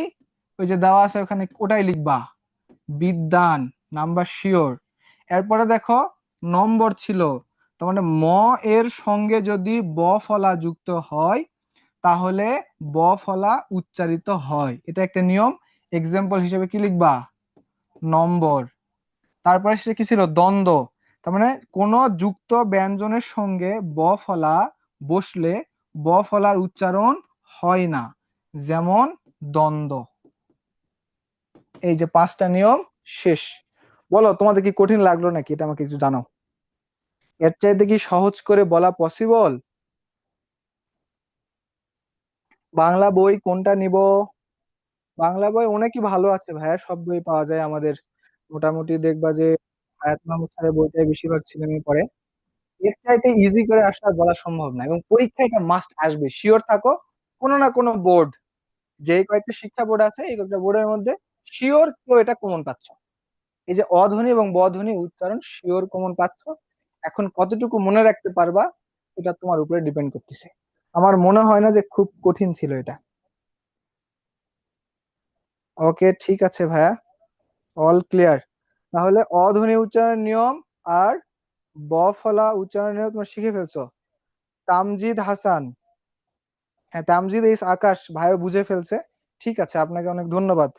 ওই যে দেওয়া আছে ওখানে, ওটাই লিখবা, বিদ্বান নাম্বার শিওর। এরপরে দেখো নম্বর ছিল, তার মানে ম এর সঙ্গে যদি ব ফলা যুক্ত হয় তাহলে ব ফলা উচ্চারিত হয়, এটা একটা নিয়ম। এক্সাম্পল হিসেবে কি লিখবা? নম্বর। তারপরে সেটা কি ছিল? দ্বন্দ্ব, তার মানে কোন যুক্ত ব্যঞ্জনের সঙ্গে ব ফলা বসলে ব ফলার উচ্চারণ হয় না, যেমন দ্বন্দ্ব। এই যে 5টা নিয়ম শেষ। বলো তোমাদের কি কঠিন লাগলো নাকি? এটা আমাকে কিছু জানাও। এর চাইতে কি সহজ করে বলা পসিবল? বাংলা বই কোনটা নিব? বাংলা বই অনেকই ভালো আছে ভাইয়া, সব বই পাওয়া যায় আমাদের। মোটামুটি দেখবা যে হায়াত মাহমুদ স্যারের বইটাই বেশিরভাগ ছেলে মেয়ে পড়ে। এর চাইতে ইজি করে আসলে আর বলা সম্ভব না, এবং পরীক্ষায় এটা মাস্ট আসবে, শিওর থাকো। কোনো না কোনো বোর্ড, যে কয়েকটা শিক্ষা বোর্ড আছে এই কয়েকটা বোর্ডের মধ্যে শিওর কেউ এটা কমন পাচ্ছ। এই যে অধ্বনি এবং বধ্বনি উচ্চারণ শিওর কমন পাচ্ছ। এখন কতটুকু মনে রাখতে পারবা এটা তোমার উপরে ডিপেন্ড করতেছে। আমার মনে হয় না যে খুব কঠিন ছিল এটা। ওকে, ঠিক আছে ভাইয়া, অল ক্লিয়ার। তাহলে অধ্বনি উচ্চারণ নিয়ম আর ব ফলা উচ্চারণ নিয়ম তোমরা শিখে ফেলছো। তামজিদ হাসান, হ্যাঁ তামজিদ ইস আকাশ ভাইও বুঝে ফেলছে। ঠিক আছে, আপনাকে অনেক ধন্যবাদ।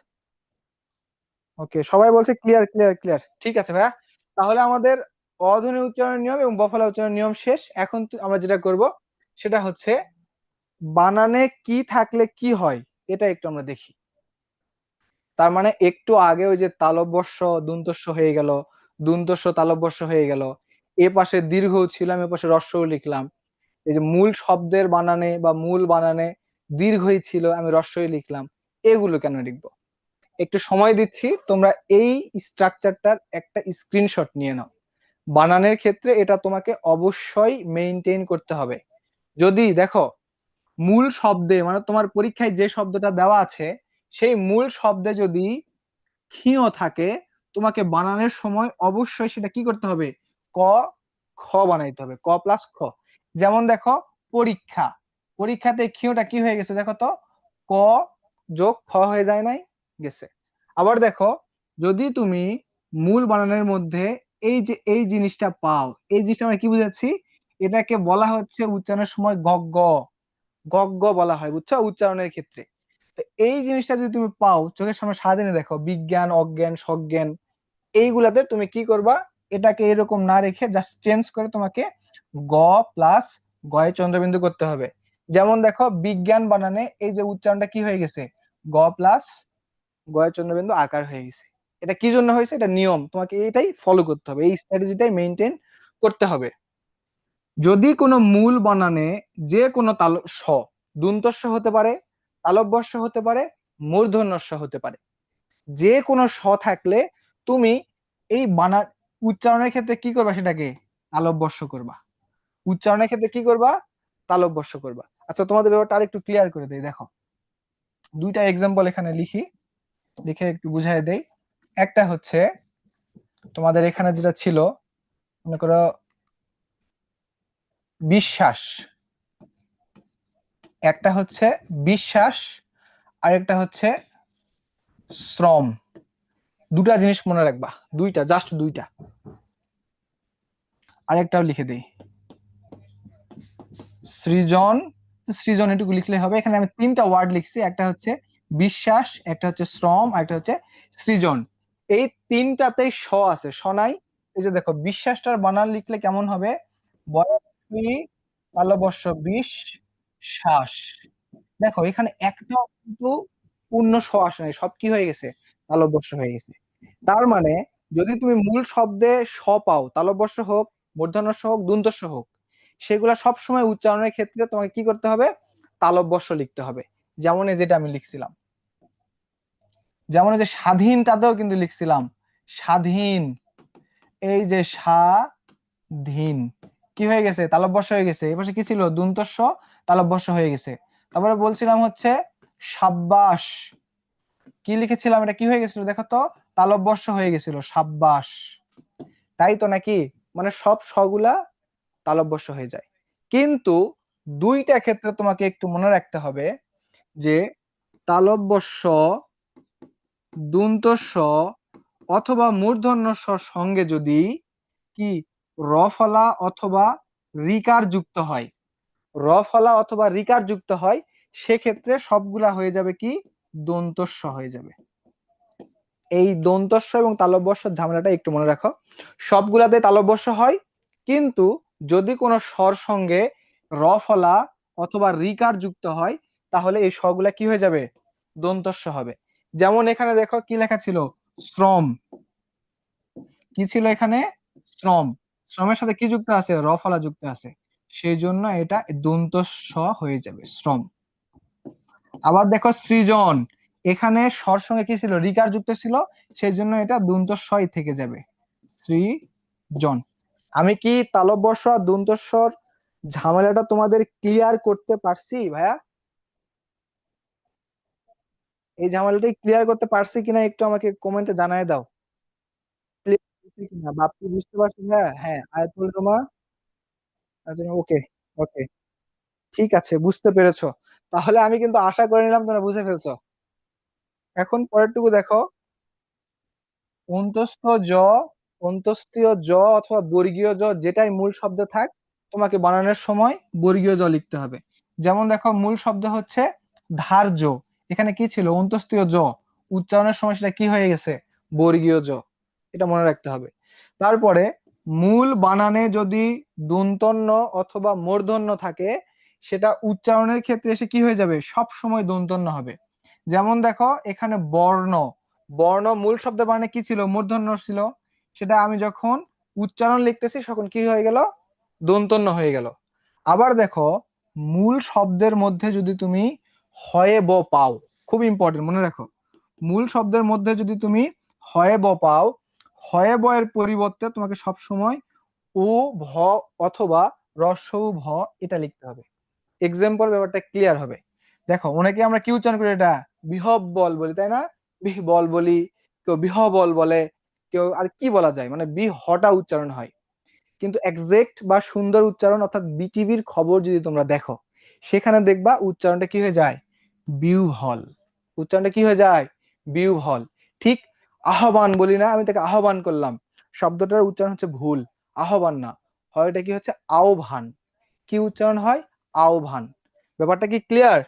ওকে, সবাই বলছে ক্লিয়ার ক্লিয়ার ক্লিয়ার, ঠিক আছে ভাইয়া। তাহলে আমাদের অধ্বনি উচ্চারণের নিয়ম এবং বফলা উচ্চারণের নিয়ম শেষ। এখন আমরা যেটা করব সেটা হচ্ছে বানানে কি থাকলে কি হয় এটা একটু আমরা দেখি। তার মানে একটু আগে ওই যে তালব্যস্য দন্তস্য হয়ে গেল, দন্তস্য তালব্যস্য হয়ে গেল, এ পাশে দীর্ঘ ছিল, আমি এ পাশে হ্রস্বও লিখলাম। এই যে মূল শব্দের বানানে বা মূল বানানে দীর্ঘই ছিল, আমি হ্রস্বই লিখলাম। এগুলো কেন লিখবো? একটু সময় দিচ্ছি, তোমরা এই স্ট্রাকচারটার একটা স্ক্রিনশট নিয়ে নাও। বানানের ক্ষেত্রে এটা তোমাকে অবশ্যই মেইনটেইন করতে হবে। যদি দেখো মূল শব্দে মানে তোমার পরীক্ষায় যে শব্দটা দেওয়া আছে সেই মূল শব্দে যদি ক্ষীয় থাকে, তোমাকে বানানোর সময় অবশ্যই সেটা কি করতে হবে? ক খ বানাইতে হবে, ক প্লাস খ। যেমন দেখো পরীক্ষা, পরীক্ষাতে ক্ষীয়টা কি হয়ে গেছে দেখো তো, ক যোগ খ হয়ে যায় নাই, গেছে। আবার দেখো যদি তুমি মূল বানানের মধ্যে এই যে এই জিনিসটা পাও, এই জিনিসটা আমরা কি বুঝাচ্ছি? এটাকে বলা হচ্ছে উচ্চারণের সময় গগ্গ, গগ্গ বলা হয়, বুঝছো, উচ্চারণের ক্ষেত্রে। তো এই জিনিসটা যদি তুমি পাও চোখের সামনে সারাদিনে দেখো, বিজ্ঞান অজ্ঞান সজ্ঞান এইগুলাতে তুমি কি করবা, এটাকে এরকম না রেখে জাস্ট চেঞ্জ করে তোমাকে গ প্লাস গয়ে চন্দ্রবিন্দু করতে হবে। যেমন দেখো বিজ্ঞান বানানে এই যে উচ্চারণটা কি হয়ে গেছে, গ প্লাস গয়ে চন্দ্রবিন্দু আকার হয়ে গেছে। এটা কি জন্য হয়েছে? এটা নিয়ম, তোমাকে এটাই ফলো করতে হবে, এই স্ট্র্যাটেজিটাই মেইনটেইন করতে হবে। যদি কোনো মূল বানানে যে কোনো তাল স, দন্তস্ব হতে পারে, তালব্যস্য হতে পারে, মূর্ধন্যস্য হতে পারে, যে কোনো স থাকলে তুমি এই বানান উচ্চারণের ক্ষেত্রে কি করবা, সেটাকে তালব্যস্য করবা। উচ্চারণের ক্ষেত্রে কি করবা? তালব্যস্য করবা। আচ্ছা তোমাদের ব্যাপারটা আরেকটু ক্লিয়ার করে দেই, দেখো দুইটা এক্সাম্পল এখানে লিখি, লিখে একটু বুঝাই দেই। একটা হচ্ছে তোমাদের এখানে যেটা ছিল, মনে করো বিশ্বাস, একটা হচ্ছে বিশ্বাস, আরেকটা হচ্ছে শ্রম। দুটা জিনিস মনে রাখবা, দুইটা, জাস্ট দুইটা। আরেকটাও লিখে দেই, সৃজন। সৃজন এটুকু লিখলে হবে। এখানে আমি তিনটা ওয়ার্ড লিখছি, একটা হচ্ছে বিশ্বাস, একটা হচ্ছে শ্রম, আর একটা হচ্ছে সৃজন। এই তিনটাতেই স আছে, স নাই। এই যে দেখো বিশ্বাসটার বানান লিখলে কেমন হবে, বয়সী তালবস্য বিশ শ্বাস। দেখো এখানে একটাও কিন্তু পূর্ণ স আসে নাই, সব কি হয়ে গেছে, তালব্যস্য হয়ে গেছে। তার মানে যদি তুমি মূল শব্দে স পাও, তালব্যস্য হোক, মূর্ধন্যস্য হোক, দন্তস্য হোক, সেগুলা সব সময় উচ্চারণের ক্ষেত্রে তোমাকে কি করতে হবে, তালব্যস্য লিখতে হবে। যেমন এই যেটা আমি লিখছিলাম, যেমন এই যে স্বাধীনটাতেও কিন্তু লিখছিলাম স্বাধীন, এই যে স্বাধীন কি হয়ে গেছে, তালব্যস্য হয়ে গেছে। এপাশে কি ছিল, দন্তস্য, তালব্যস্য হয়ে গেছে। তারপরে বলছিলাম হচ্ছে সাব্বাস, কি লিখেছিলাম, এটা কি হয়ে গেছিল দেখো তো, তালব্যস্য হয়ে গেছিল, সাব্বাস। তাই তো নাকি, মানে সব সগুলা তালব্যস্য হয়ে যায়। কিন্তু দুইটা ক্ষেত্রে তোমাকে একটু মনে রাখতে হবে যে তালব্যস্য দন্তস্য অথবা মূর্ধন্য ষ সঙ্গে যদি কি রফলা অথবা রিকার যুক্ত হয়, রফলা অথবা রিকার যুক্ত হয়, সেক্ষেত্রে সবগুলা হয়ে যাবে কি, দন্তস্য হয়ে যাবে। এই দন্তস্ব এবং তালব্যস্য ঝামেলাটা একটু মনে রাখো। সবগুলাতে তালব্যস্য হয়, কিন্তু যদি কোনো স্বর সঙ্গে রফলা অথবা রিকার যুক্ত হয়, তাহলে এই স্বরগুলা কি হয়ে যাবে, দন্তস্ব হবে। যেমন এখানে দেখো কি লেখা ছিল, শ্রম। কি ছিল এখানে, শ্রম। শ্রমের সাথে কি যুক্ত আছে, রফলা যুক্ত আছে, সেই জন্য এটা দন্তস্ব হয়ে যাবে, শ্রম। আবার দেখো সৃজন, এখানে স্বর সঙ্গে কি ছিল, রিকার যুক্ত ছিল, সেই জন্য এটা দন্তস্বই থেকে যাবে, সৃজন। আমি কি তালব্যস্য আর দন্তস্বর ঝামেলাটা তোমাদের ক্লিয়ার করতে পারছি ভাইয়া? এই ঝামেলাটাই ক্লিয়ার করতে পারছি কিনা একটু আমাকে কমেন্টে জানায় দাও। ক্লিয়ার করছি কিনা, বাপ্পি বুঝতে পারছি ভাইয়া? হ্যাঁ, আয়াতুল রোমা। আচ্ছা, ওকে ওকে, ঠিক আছে, বুঝতে পেরেছো। তাহলে আমি কিন্তু আশা করে নিলাম তোমরা বুঝে ফেলছো। এখন পরেরটুকু দেখো, অন্তস্থ জ, অন্তস্থীয় জ অথবা বর্গীয় জ যেটাই মূল শব্দ থাক, তোমাকে বানানোর সময় বর্গীয় জ লিখতে হবে। যেমন দেখো মূল শব্দ হচ্ছে ধার্য, এখানে কি ছিল, অন্তস্থীয় জ, উচ্চারণের সময় সেটা কি হয়ে গেছে, বর্গীয় জ, এটা মনে রাখতে হবে। তারপরে মূল বানানে যদি দন্তন্য অথবা মূর্ধন্য থাকে, সেটা উচ্চারণের ক্ষেত্রে এসে কি হয়ে যাবে, সব সময় দন্তন্য হবে। যেমন দেখো এখানে বর্ণ, বর্ণ মূল শব্দের বানানে কি ছিল, মূর্ধন্য ছিল, সেটা আমি যখন উচ্চারণ লিখতেছি তখন কি হয়ে গেল, দন্তন্য হয়ে গেল। আবার দেখো মূল শব্দের মধ্যে যদি তুমি হয়ে ব পাও, খুব ইম্পর্টেন্ট মনে রাখো, মূল শব্দের মধ্যে যদি তুমি হয়ে ব পাও, হয়ে ব এর পরিবর্তে তোমাকে সব সময় ও ভ অথবা রস্বউ ভ এটা লিখতে হবে। এক্সাম্পল ব্যাপারটা ক্লিয়ার হবে। দেখো অনেকে আমরা কি উচ্চারণ করি, এটা বিহব বল বলি, তাই না, বিহ বল বলি, কেউ বিহ বল বলে, কেউ আর কি বলা যায়, মানে বি হটা উচ্চারণ হয়। কিন্তু এক্সাক্ট বা সুন্দর উচ্চারণ অর্থাৎ বিটিভির খবর যদি তোমরা দেখো, সেখানে দেখবা উচ্চারণটা কি হয়ে যায়, বিউভল, উচ্চারণটা কি হয়ে যায়, বিউভল। ঠিক আহ্বান বলি না, আমি তাকে আহ্বান করলাম, শব্দটার উচ্চারণ হচ্ছে ভুল, আহ্বান না, হয় এটা কি হচ্ছে আহ্বান, কি উচ্চারণ হয়, আহ্বান। ব্যাপারটা কি ক্লিয়ার?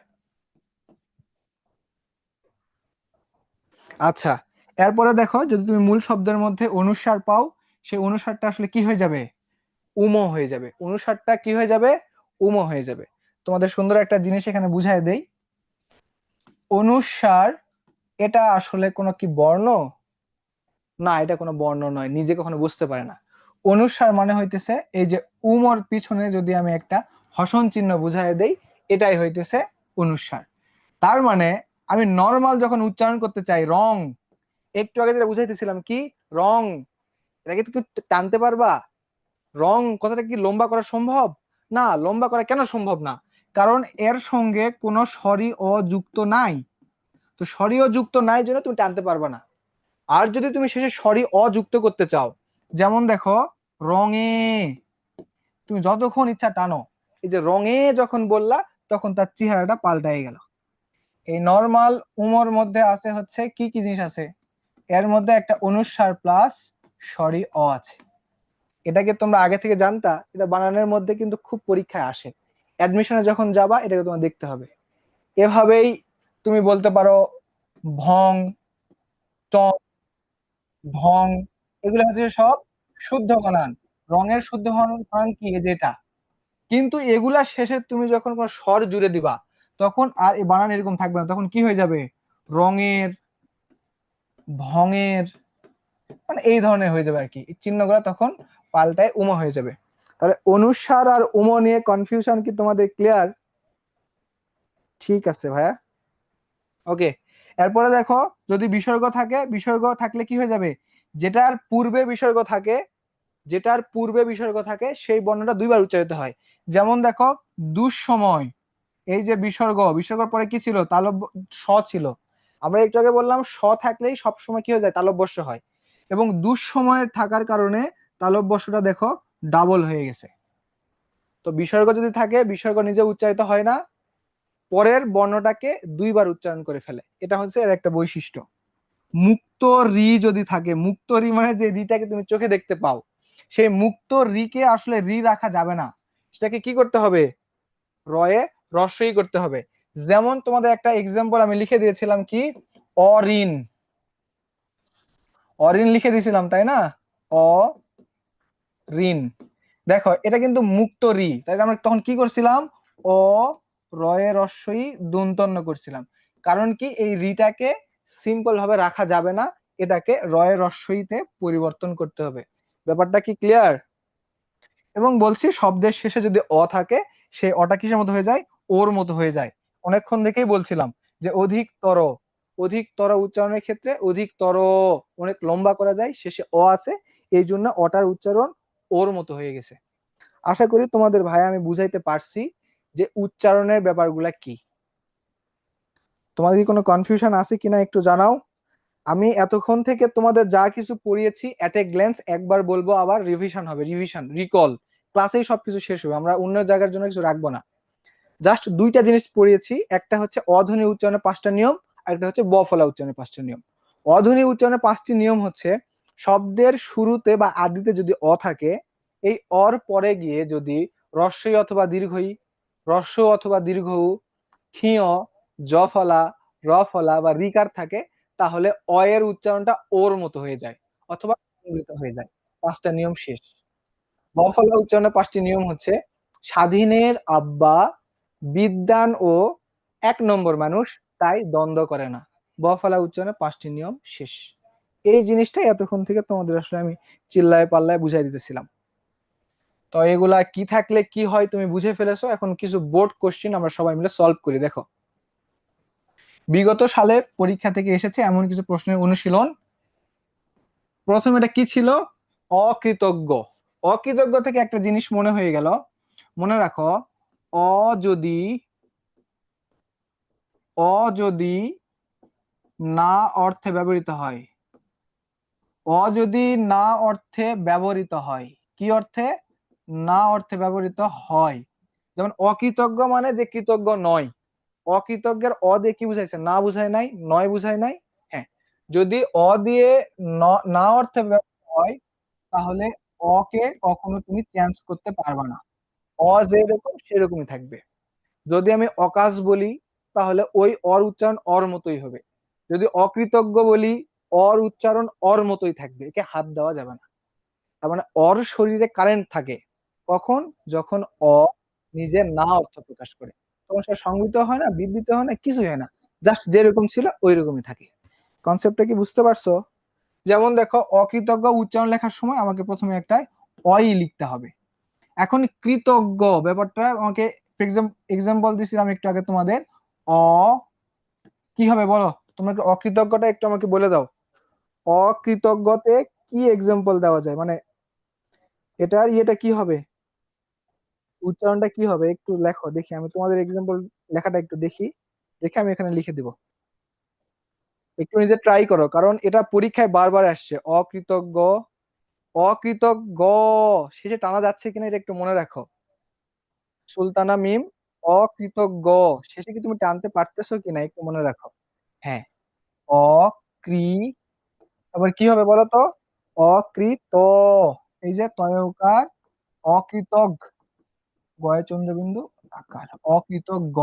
আচ্ছা, এরপরে দেখো যদি তুমি মূল শব্দের মধ্যে অনুস্বার পাও, সেই অনুস্বারটা আসলে কি হয়ে যাবে, উম হয়ে যাবে, অনুস্বারটা কি হয়ে যাবে, উম হয়ে যাবে। তোমাদের সুন্দর একটা জিনিস এখানে বুঝাই দেই, অনুস্বার এটা আসলে কোনো কি বর্ণ না, এটা কোনো বর্ণ নয়, নিজে কখনো বুঝতে পারে না। অনুস্বার মানে হইতেছে এই যে উমর পিছনে যদি আমি একটা হসন চিহ্ন বুঝাই দেই, এটাই হইতেছে অনুস্বার। তার মানে আমি নর্মাল যখন উচ্চারণ করতে চাই রং, একটু আগে যেটা বুঝাইতেছিলাম কি, রং, এটাকে তুমি টানতে পারবা, রং কথাটা কি লম্বা করা সম্ভব, না, লম্বা করা কেন সম্ভব না, কারণ এর সঙ্গে কোনো স্বরী অ যুক্ত নাই, তো স্বরী অ যুক্ত নাই জন্য তুমি টানতে পারবা না। আর যদি তুমি শেষে স্বরী অ যুক্ত করতে চাও, যেমন দেখো রঙে, তুমি যতক্ষণ ইচ্ছা টানো, এই যে রঙে যখন বললা তখন তার চেহারাটা পাল্টাই গেল। এই নরমাল উমর মধ্যে আছে হচ্ছে কি কি জিনিস আছে, এর মধ্যে একটা অনুস্বার প্লাস স্বরী অ আছে। এটাকে তোমরা আগে থেকে জানতা, এটা বানানের মধ্যে কিন্তু খুব পরীক্ষায় আসে, অ্যাডমিশনে যখন যাবা এটাকে তোমার দেখতে হবে। এভাবেই তুমি বলতে পারো ভং, চ, ঢং, এগুলো হচ্ছে সব শুদ্ধ বানান, রঙের শুদ্ধ বানান কি, এই যে এটা। কিন্তু এগুলা শেষে তুমি যখন কোনো স্বর জুড়ে দিবা, তখন আর এই বানান এরকম থাকবে না, তখন কি হয়ে যাবে, রঙের, ভঙের, মানে এই ধরনের হয়ে যাবে আর কি, এই চিহ্নগুলো তখন পাল্টায় উম হয়ে যাবে। তাহলে অনুস্বার আর উম নিয়ে কনফিউশন কি তোমাদের ক্লিয়ার? ঠিক আছে ভাইয়া, ওকে। এরপরে দেখো যদি বিসর্গ থাকে, বিসর্গ থাকলে কি হয়ে যাবে, যেটার পূর্বে বিসর্গ থাকে, যেটার পূর্বে বিসর্গ থাকে সেই বর্ণটা দুইবার উচ্চারিত হয়। যেমন দেখো দুঃসময়, এই যে বিসর্গ, বিসর্গের পরে কি ছিল, তালব্য স ছিল, আমরা একটু আগে বললাম স থাকলেই সবসময় কি হয়ে যায়, তালব্যস্য হয়, এবং দুঃসময়ের থাকার কারণে তালব্যস্যটা দেখো ডাবল হয়ে গেছে। তো বিসর্গ যদি থাকে, বিসর্গ নিজে উচ্চারিত হয় না, পরের বর্ণটাকে দুইবার উচ্চারণ করে ফেলে, এটা হচ্ছে এর একটা বৈশিষ্ট্য। মুক্ত রি যদি থাকে, মুক্ত রি মানে যে রিটাকে তুমি চোখে দেখতে পাও, সেই মুক্ত রিকে আসলে রি রাখা যাবে না, সেটাকে কি করতে হবে, রয়ে রস্বই করতে হবে। যেমন তোমাদের একটা এক্সাম্পল আমি লিখে দিয়েছিলাম কি, অরিন, অরিন লিখে দিয়েছিলাম তাই না, অ ঋণ, দেখো এটা কিন্তু মুক্ত রি, তাই আমরা তখন কি করছিলাম, অ রয়ে রস্বই দন্তন্য করছিলাম, কারণ কি এই রিটাকে সিম্পল ভাবে রাখা যাবে না, এটাকে রয়ে রস্বইতে পরিবর্তন করতে হবে। ব্যাপারটা কি ক্লিয়ার? এবং বলছি শব্দের শেষে যদি অ থাকে, সেই অটা কিসের মতো হয়ে যায়, ওর মতো হয়ে যায়। অনেকক্ষণ থেকেই বলছিলাম যে অধিকতর, অধিকতর উচ্চারণের ক্ষেত্রে অধিকতর অনেক লম্বা করা যায়, শেষে অ আছে, এই জন্য অটার উচ্চারণ ওর মতো হয়ে গেছে। আশা করি তোমাদের ভাই আমি বুঝাইতে পারছি যে উচ্চারণের ব্যাপারগুলা কি। তোমাদের কি কোনো কনফিউশন আছে কিনা একটু জানাও। আমি এতক্ষণ থেকে তোমাদের যা কিছু পড়িয়েছি এট এ গ্ল্যান্স একবার বলবো, আবার রিভিশন হবে, রিভিশন রিকল, ক্লাসেই সবকিছু শেষ হবে, আমরা অন্য জায়গার জন্য কিছু রাখবো না। জাস্ট দুইটা জিনিস পড়িয়েছি, একটা হচ্ছে অধ্বনি উচ্চারণের 5টা নিয়ম, আর একটা হচ্ছে ব ফলা উচ্চারণের 5টা নিয়ম। অধ্বনি উচ্চারণের 5টি নিয়ম হচ্ছে, শব্দের শুরুতে বা আদিতে যদি অ থাকে, এই অর পরে গিয়ে যদি রস্বই অথবা দীর্ঘই, রস্ব অথবা দীর্ঘ, ক্ষীয়, জ ফলা, র ফলা বা রিকার থাকে, তাহলে অ এর উচ্চারণটা ওর মতো হয়ে যায় অথবা হয়ে যায়। ৫টা নিয়ম শেষ। ব ফলা উচ্চারণের ৫টি নিয়ম হচ্ছে স্বাধীনের আব্বা বিদ্বান ও ১ নম্বর মানুষ তাই দ্বন্দ্ব করে না। ব ফলা উচ্চারণের ৫টি নিয়ম শেষ। এই জিনিসটাই এতক্ষণ থেকে তোমাদের আসলে আমি চিল্লায় পাল্লায় বুঝাই দিতেছিলাম। তো এগুলা কি থাকলে কি হয় তুমি বুঝে ফেলেছো। এখন কিছু বোর্ড কোশ্চেন আমরা সবাই মিলে সলভ করি। দেখো, বিগত সালে পরীক্ষা থেকে এসেছে এমন কিছু প্রশ্নের অনুশীলন। প্রথম এটা কি ছিল? অকৃতজ্ঞ। অকৃতজ্ঞ থেকে একটা জিনিস মনে হয়ে গেল, মনে রাখো, অ যদি না অর্থে ব্যবহৃত হয়, অ যদি না অর্থে ব্যবহৃত হয়, কি অর্থে? না অর্থে ব্যবহৃত হয়। যেমন অকৃতজ্ঞ মানে যে কৃতজ্ঞ নয়। অকৃতজ্ঞের অ দিয়ে কি বুঝাইছে? না বুঝায় নাই, নয় বুঝায় নাই। হ্যাঁ, যদি অ দিয়ে না অর্থে ব্যবহৃত হয় তাহলে অ কে কখনো তুমি চেঞ্জ করতে পারবা না। অ যেরকম সেরকমই থাকবে। যদি আমি অকাজ বলি তাহলে ওই অর উচ্চারণ অর মতোই হবে। যদি অকৃতজ্ঞ বলি অর উচ্চারণ অর মতোই থাকবে, একে হাত দেওয়া যাবে না। তার মানে অর শরীরে কারেন্ট থাকে কখন? যখন অ নিজে না অর্থ প্রকাশ করে, তখন সে সংবিত হয় না, বিবৃত হয় না, কিছুই হয় না, জাস্ট যেরকম ছিল ওই রকমই থাকে। কনসেপ্টটা কি বুঝতে পারছো? যেমন দেখো, অকৃতজ্ঞ উচ্চারণ লেখার সময় আমাকে প্রথমে একটা অই লিখতে হবে। এখন কৃতজ্ঞ ব্যাপারটা আমাকে এক্সাম্পল দিছিলাম একটু আগে তোমাদের। অ কি হবে বলো? তোমরা একটু অকৃতজ্ঞটা একটু আমাকে বলে দাও। অকৃতজ্ঞতে কি এক্সাম্পল দেওয়া যায়, মানে এটার ইয়েটা কি হবে, উচ্চারণটা কি হবে? একটু লেখো দেখি, আমি তোমাদের এক্সাম্পল লেখাটা একটু দেখি, দেখে আমি এখানে লিখে দিব। একটু নিজে ট্রাই করো, কারণ এটা পরীক্ষায় বারবার আসছে। অকৃতজ্ঞ, অকৃতজ্ঞ শেষে টানা যাচ্ছে কিনা এটা একটু মনে রাখো। সুলতানা মিম, অকৃতজ্ঞ শেষে কি তুমি টানতে পারতেছো কিনা একটু মনে রাখো। হ্যাঁ, অকৃ, আবার কি হবে বলো তো? অকৃত, এই যে তয়কার, অকৃতজ্ঞ, গয়ে চন্দ্রবিন্দু আকার, অকৃতজ্ঞ,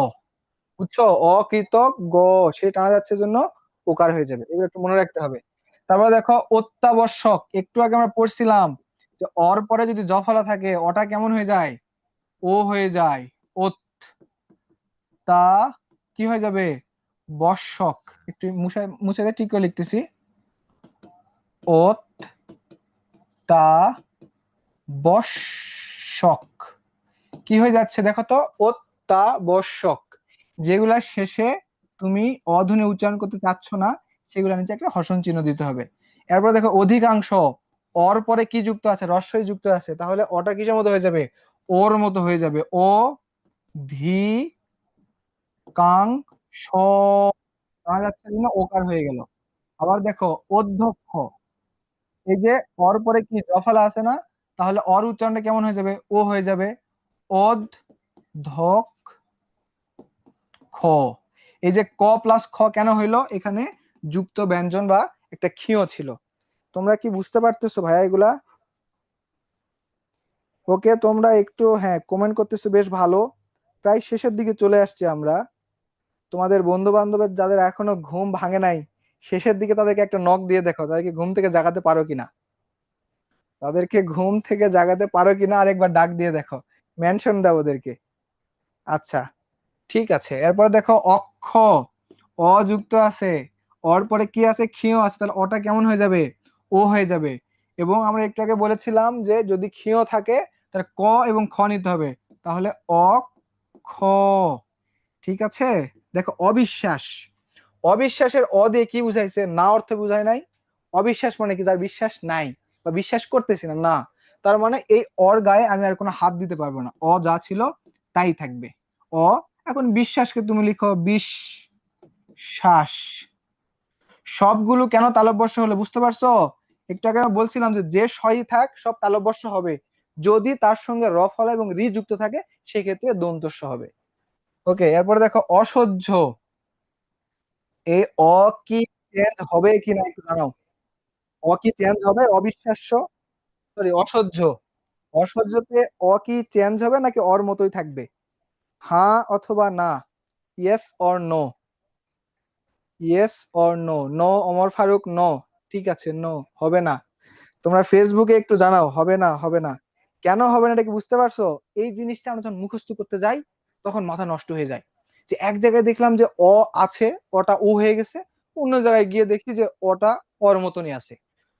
বুঝছো? অকৃতজ্ঞ সে টানা যাচ্ছে জন্য ওকার হয়ে যাবে, এগুলো একটু মনে রাখতে হবে। তারপরে দেখো, অত্যাবশ্যক, একটু আগে আমরা পড়ছিলাম যে অর পরে যদি জফলা থাকে ওটা কেমন হয়ে যায়? ও হয়ে যায়। তা কি হয়ে যাবে? বর্ষক। একটু মুছে মুছে দিয়ে ঠিক করে লিখতেছি। ও তা বর্ষক কি হয়ে যাচ্ছে দেখো তো? অত্যাবশ্যক। যেগুলা শেষে তুমি অধ্বনি উচ্চারণ করতে চাচ্ছ না সেগুলা নিচে একটা হর্ষণ চিহ্ন দিতে হবে। এরপর দেখো, অধিকাংশ, অর পরে কি যুক্ত আছে? রস্বই যুক্ত আছে, তাহলে অটা কিসের মতো হয়ে যাবে? ওর মতো হয়ে যাবে। ও ধি কাং স, শোনা যাচ্ছে না, ওকার হয়ে গেল। আবার দেখো, অধ্যক্ষ, এই যে অর পরে কি দফালা আছে না, তাহলে অর উচ্চারণটা কেমন হয়ে যাবে? ও হয়ে যাবে। অধ ধক খ। এই যে ক প্লাস খ কেন হইলো? এখানে যুক্ত ব্যঞ্জন বা একটা ক্ষীয় ছিল। তোমরা কি বুঝতে পারতেছো ভাইয়া এগুলা? ওকে, তোমরা একটু হ্যাঁ কমেন্ট করতেছো, বেশ ভালো। প্রায় শেষের দিকে চলে আসছি আমরা। তোমাদের বন্ধু বান্ধবের যাদের এখনো ঘুম ভাঙে নাই, শেষের দিকে তাদেরকে একটা নক দিয়ে দেখো, তাদেরকে ঘুম থেকে জাগাতে পারো কিনা, তাদেরকে ঘুম থেকে জাগাতে পারো কিনা আরেকবার ডাক দিয়ে দেখো, মেনশন দাও ওদেরকে। আচ্ছা, ঠিক আছে। এরপর দেখো, অক্ষ, অযুক্ত আছে, অর পরে কি আছে? ক্ষীয় আছে, তাহলে অটা কেমন হয়ে যাবে? ও হয়ে যাবে। এবং আমরা একটু আগে বলেছিলাম যে যদি ক্ষীয় থাকে তাহলে ক এবং খ নিতে হবে, তাহলে অ খ। ঠিক আছে। দেখো, অবিশ্বাস, অবিশ্বাসের অ দিয়ে কি বুঝাইছে? না অর্থে বুঝায় নাই। অবিশ্বাস মানে কি? যার বিশ্বাস নাই বা বিশ্বাস করতেছি না, না, তার মানে এই অর গায়ে আমি আর কোনো হাত দিতে পারবো না, অ যা ছিল তাই থাকবে। অ, এখন বিশ্বাসকে তুমি লিখো বিশ্বাস। সবগুলো কেন তালব্যস্য হলো বুঝতে পারছো? একটু আগে আমি বলছিলাম যে যে সই থাক সব তালব্যস্য হবে, যদি তার সঙ্গে র ফলা এবং রি যুক্ত থাকে সেক্ষেত্রে দন্তস্য হবে। ওকে, এরপরে দেখো, অসহ্য, এই অ কি চেঞ্জ হবে কিনা একটু জানাও। অ কি চেঞ্জ হবে? অবিশ্বাস্য, সরি অসহ্য, অসহ্যতে অ কি চেঞ্জ হবে নাকি অর মতোই থাকবে? হ্যাঁ অথবা না, yes or no, yes or no? No Omar Faruk, no. ঠিক আছে, নো হবে না। তোমরা ফেসবুকে একটু জানাও, হবে না, হবে না। কেন হবে না এটা কি বুঝতে পারছো? এই জিনিসটা আমরা যখন মুখস্থ করতে যাই তখন মাথা নষ্ট হয়ে যায়। যে এক জায়গায় দেখলাম যে অ আছে, অটা ও হয়ে গেছে, অন্য জায়গায় গিয়ে দেখি যে অটা অর মতনই আছে।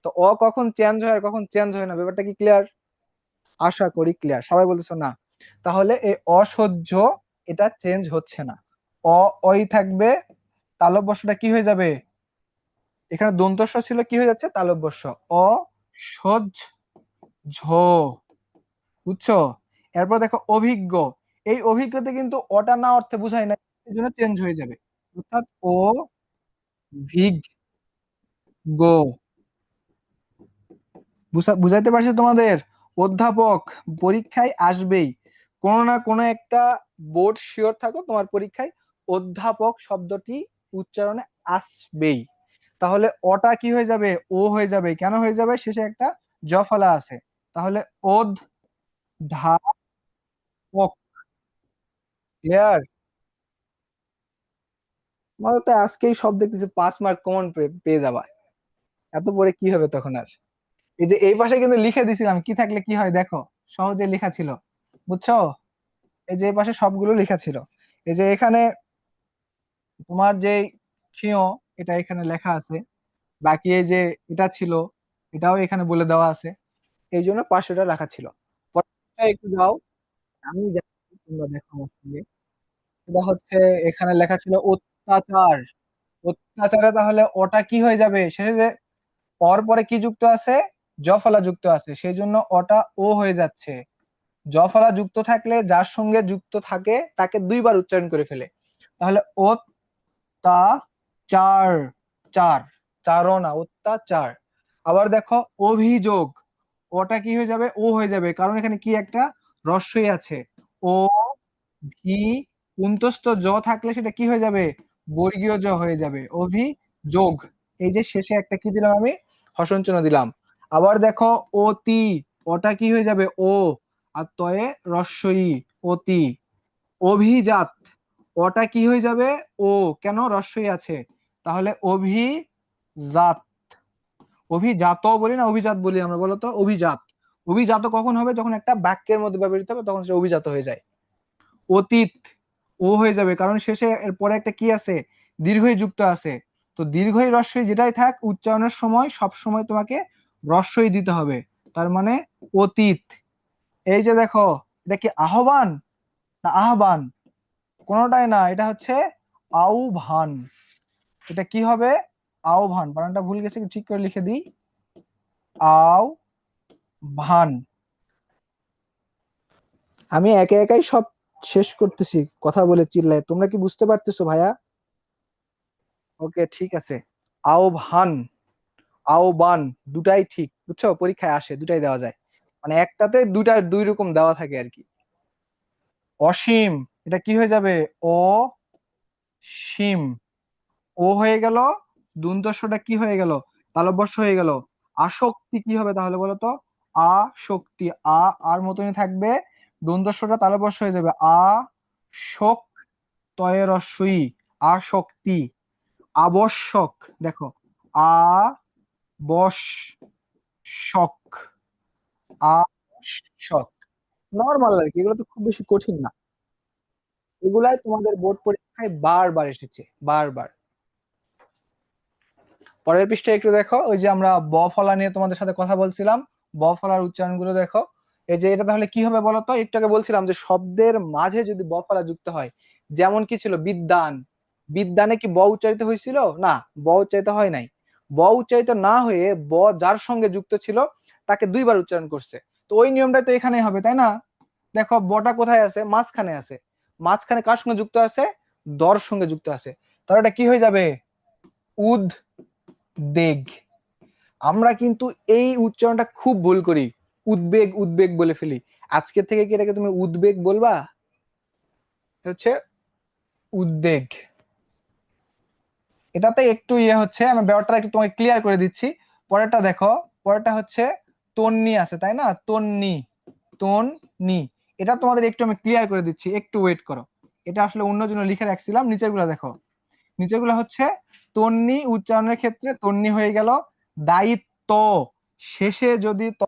তো অ কখন চেঞ্জ হয় আর কখন চেঞ্জ হয় না, ব্যাপারটা কি ক্লিয়ার? আশা করি ক্লিয়ার। সবাই বলতেছো না? তাহলে এই অসহ্য, এটা চেঞ্জ হচ্ছে না। অ ওই থাকবে, তালব্য বর্ষটা কি হয়ে যাবে? এখানে দন্তস্ব ছিল, কি হয়ে যাচ্ছে? তালব্য বর্ষ। অ সহ্য, ঝ, বুঝছো? এরপর দেখো অভিজ্ঞ। এই অভিজ্ঞতে কিন্তু ওটা না অর্থে বুঝায় না, এই জন্য চেঞ্জ হয়ে যাবে। অর্থাৎ ও ভিগ গো। বুঝাইতে পারছি তোমাদের? অধ্যাপক পরীক্ষায় আসবেই, কোনো না কোনো একটা বোর্ড শিওর থাকো তোমার পরীক্ষায় অধ্যাপক শব্দটি উচ্চারণে আসবেই। তাহলে ওটা কি হয়ে যাবে? ও হয়ে যাবে। কেন হয়ে যাবে? শেষে একটা জফলা আছে। তাহলে অধ্যাপক। ক্লিয়ার? তোমাদের তো আজকেই সব দেখতেছি 5 মার্ক কমন পেয়ে যাবা। এত পরে কি হবে তখন আর? এই যে এই পাশে কিন্তু লিখে দিছিলাম, কি থাকলে কি হয় দেখো, সহজে লেখা ছিল, বুঝছো? এই যে এই পাশে সবগুলো লেখা ছিল। এই যে এখানে তোমার যে ক্ষীয়, এটা এখানে লেখা আছে। বাকি এই যে এটা ছিল, এটাও এখানে বলে দেওয়া আছে। এই জন্য পাশেটা রাখা ছিল। পরেরটা একটু যাও। আমি জানি তোমরা দেখো আমার সঙ্গে। এটা হচ্ছে, এখানে লেখা ছিল অত্যাচার। অত্যাচারে তাহলে ওটা কি হয়ে যাবে শেষে? যে অর পরে কি যুক্ত আছে? জফলা যুক্ত আছে, সেই জন্য ওটা ও হয়ে যাচ্ছে। জফলা যুক্ত থাকলে যার সঙ্গে যুক্ত থাকে তাকে দুইবার উচ্চারণ করে ফেলে। তাহলে ও তা চার, চার, চারও না, অত্যাচার। আবার দেখো অভিযোগ, ওটা কি হয়ে যাবে? ও হয়ে যাবে, কারণ এখানে কি একটা রস্যই আছে। ও ভি, কুন্তস্থ জ থাকলে সেটা কি হয়ে যাবে? বর্গীয় জ হয়ে যাবে, অভিযোগ। এই যে শেষে একটা কি দিলাম আমি? হসন চিহ্ন দিলাম। আবার দেখো অতি, ওটা কি হয়ে যাবে? ও, আর তয়ে রস্যই, অতি। অভিজাত, ওটা কি হয়ে যাবে? ও, কেন? রস্যই আছে। তাহলে অভিজাত। অভিজাত বলি না অভিজাত বলি আমরা, বলো তো? অভিজাত। অভিজাত কখন হবে? যখন একটা বাক্যের মধ্যে ব্যবহৃত হবে তখন সে অভিজাত হয়ে যায়। অতীত, ও হয়ে যাবে, কারণ শেষে এর পরে একটা কি আছে? দীর্ঘই যুক্ত আছে। তো দীর্ঘই রস্যই যেটাই থাক, উচ্চারণের সময় সব সময় তোমাকে রস্যই দিতে হবে। তার মানে অতীত। এই যে দেখো, এটা কি আহ্বান না আহ্বান? কোনোটাই না, এটা হচ্ছে আহ্বান। এটা কি হবে? আহ্বান। বানানটা ভুল গেছে, ঠিক করে লিখে দিই। আহ্বান। আমি একে একাই সব শেষ করতেছি কথা বলে চিল্লায়, তোমরা কি বুঝতে পারতেছো ভাইয়া? ওকে, ঠিক আছে। আহ্বান, আহ্বান, দুটাই ঠিক, বুঝছো? পরীক্ষায় আসে, দুটাই দেওয়া যায়। মানে একটাতে দুইটা দুই রকম দেওয়া থাকে আর কি। অসীম, এটা কি হয়ে যাবে? ও সীম। ও হয়ে গেল, দন্তস্বটা কি হয়ে গেল? তালব্যস্য হয়ে গেল। আসক্তি কি হবে তাহলে বলো তো? আসক্তি। আর মতনই থাকবে, দন্তস্বটা তালব্যস্য হয়ে যাবে। শোক, তয়ে রস্যই, আসক্তি। আবশ্যক, দেখো, আবশ্যক, আবশ্যক। নর্মাল আর কি, এগুলো তো খুব বেশি কঠিন না। এগুলাই তোমাদের বোর্ড পরীক্ষায় বারবার এসেছে, বারবার। পরের পৃষ্ঠায় একটু দেখো, ওই যে আমরা ব ফলা নিয়ে তোমাদের সাথে কথা বলছিলাম, ব ফলার উচ্চারণ গুলো দেখো। এই যে এটা তাহলে কি হবে বলতো? একটু আগে বলছিলাম যে শব্দের মাঝে যদি ব ফলা যুক্ত হয়, যেমন কি ছিল বিদ্যান। বিদ্যানে কি ব উচ্চারিত হয়েছিল? না, ব উচ্চারিত হয় নাই। ব উচ্চারিত না হয়ে ব যার সঙ্গে যুক্ত ছিল তাকে দুইবার উচ্চারণ করছে। তো ওই নিয়মটাই তো এখানে হবে, তাই না? দেখো বটা কোথায় আছে? মাঝখানে আছে। মাঝখানে কার সঙ্গে যুক্ত আছে? দর সঙ্গে যুক্ত আছে। তাহলে এটা কি হয়ে যাবে? উদ দেগ। আমরা কিন্তু এই উচ্চারণটা খুব ভুল করি, উদ্বেগ উদ্বেগ বলে ফেলি। আজকে থেকে কি এটাকে তুমি উদ্বেগ বলবা? এটা হচ্ছে উদ্বেগ। এটাতে একটু ইয়ে হচ্ছে, আমি ব্যাপারটা একটু তোমাকে ক্লিয়ার করে দিচ্ছি। পরেরটা দেখো, পরেরটা হচ্ছে তন্নি আছে, তাই না? তন্নি, তন্নি। এটা তোমাদের একটু আমি ক্লিয়ার করে দিচ্ছি, একটু ওয়েট করো। এটা আসলে অন্য জন্য লিখে রাখছিলাম, নিচের গুলা দেখো। নিচেরগুলো হচ্ছে তন্নি, উচ্চারণের ক্ষেত্রে তন্নি হয়ে গেল দায়িত্ব, শেষে যদি ত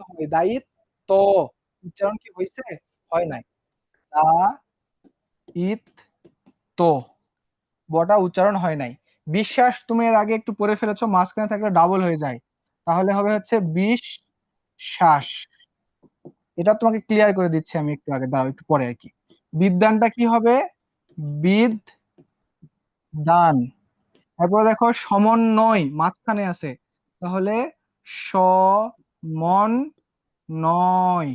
হয় দায়িত্ব, উচ্চারণ কি হয়েছে? হয় নাই। দা ইত তো, বটা উচ্চারণ হয় নাই। বিশ্বাস তুমি এর আগে একটু পড়ে ফেলেছো, মাঝখানে থাকলে ডাবল হয়ে যায়, তাহলে হবে হচ্ছে শ্বাস। এটা তোমাকে ক্লিয়ার করে দিচ্ছি আমি একটু আগে, দাঁড়াও একটু পরে আর কি। বিদ্যানটা কি হবে? বিদ দান। তারপরে দেখো সমন্বয় মাঝখানে আছে, তাহলে স মন নয়।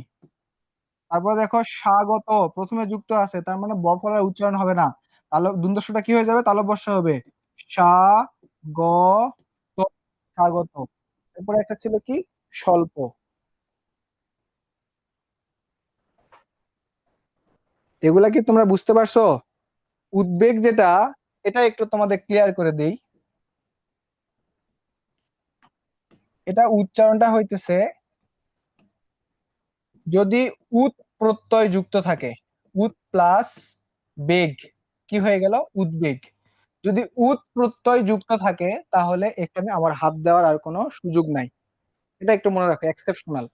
তারপরে দেখো স্বাগত প্রথমে যুক্ত আছে, তার মানে ব ফলার উচ্চারণ হবে না, তাহলে দুন্দস্বটা কি হয়ে যাবে? তালব্য হবে সা গ ত, স্বাগত। এরপরে একটা ছিল কি স্বল্প। এগুলা কি তোমরা বুঝতে পারছো? উদ্বেগ যেটা, এটা একটু তোমাদের ক্লিয়ার করে দেই। এটা উচ্চারণটা হইতেছে যদি উৎ প্রত্যয় যুক্ত থাকে, উৎ প্লাস বেগ কি হয়ে গেল? উদ্বেগ। যদি উৎ প্রত্যয় যুক্ত থাকে তাহলে এখানে আমার হাত দেওয়ার আর কোনো সুযোগ নাই। এটা একটু মনে রাখো, এক্সেপশনাল।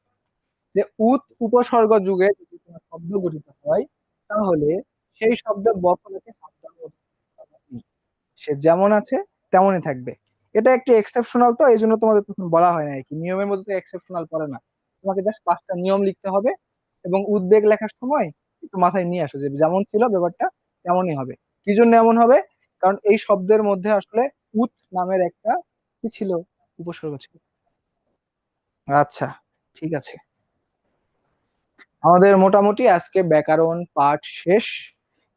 যে উৎ উপসর্গ যুগে যদি কোনো শব্দ গঠিত হয়, তাহলে সেই শব্দের বচনকে হাত দেওয়ার অধিকার নেই। সে যেমন আছে তেমনই থাকবে। এটা একটু এক্সেপশনাল, তো এই জন্য তোমাদের তখন বলা হয় না আর কি, নিয়মের মধ্যে এক্সেপশনাল পড়ে না। তোমাকে জাস্ট 5টা নিয়ম লিখতে হবে, এবং উদ্বেগ লেখার সময় একটু মাথায় নিয়ে আসো যে যেমন ছিল ব্যাপারটা তেমনই হবে। কি জন্য এমন হবে? কারণ এই শব্দের মধ্যে আসলে উত নামের একটা কি ছিল? উপসর্গ ছিল। আচ্ছা, ঠিক আছে। আমাদের মোটামুটি আজকে ব্যাকরণ পাঠ শেষ,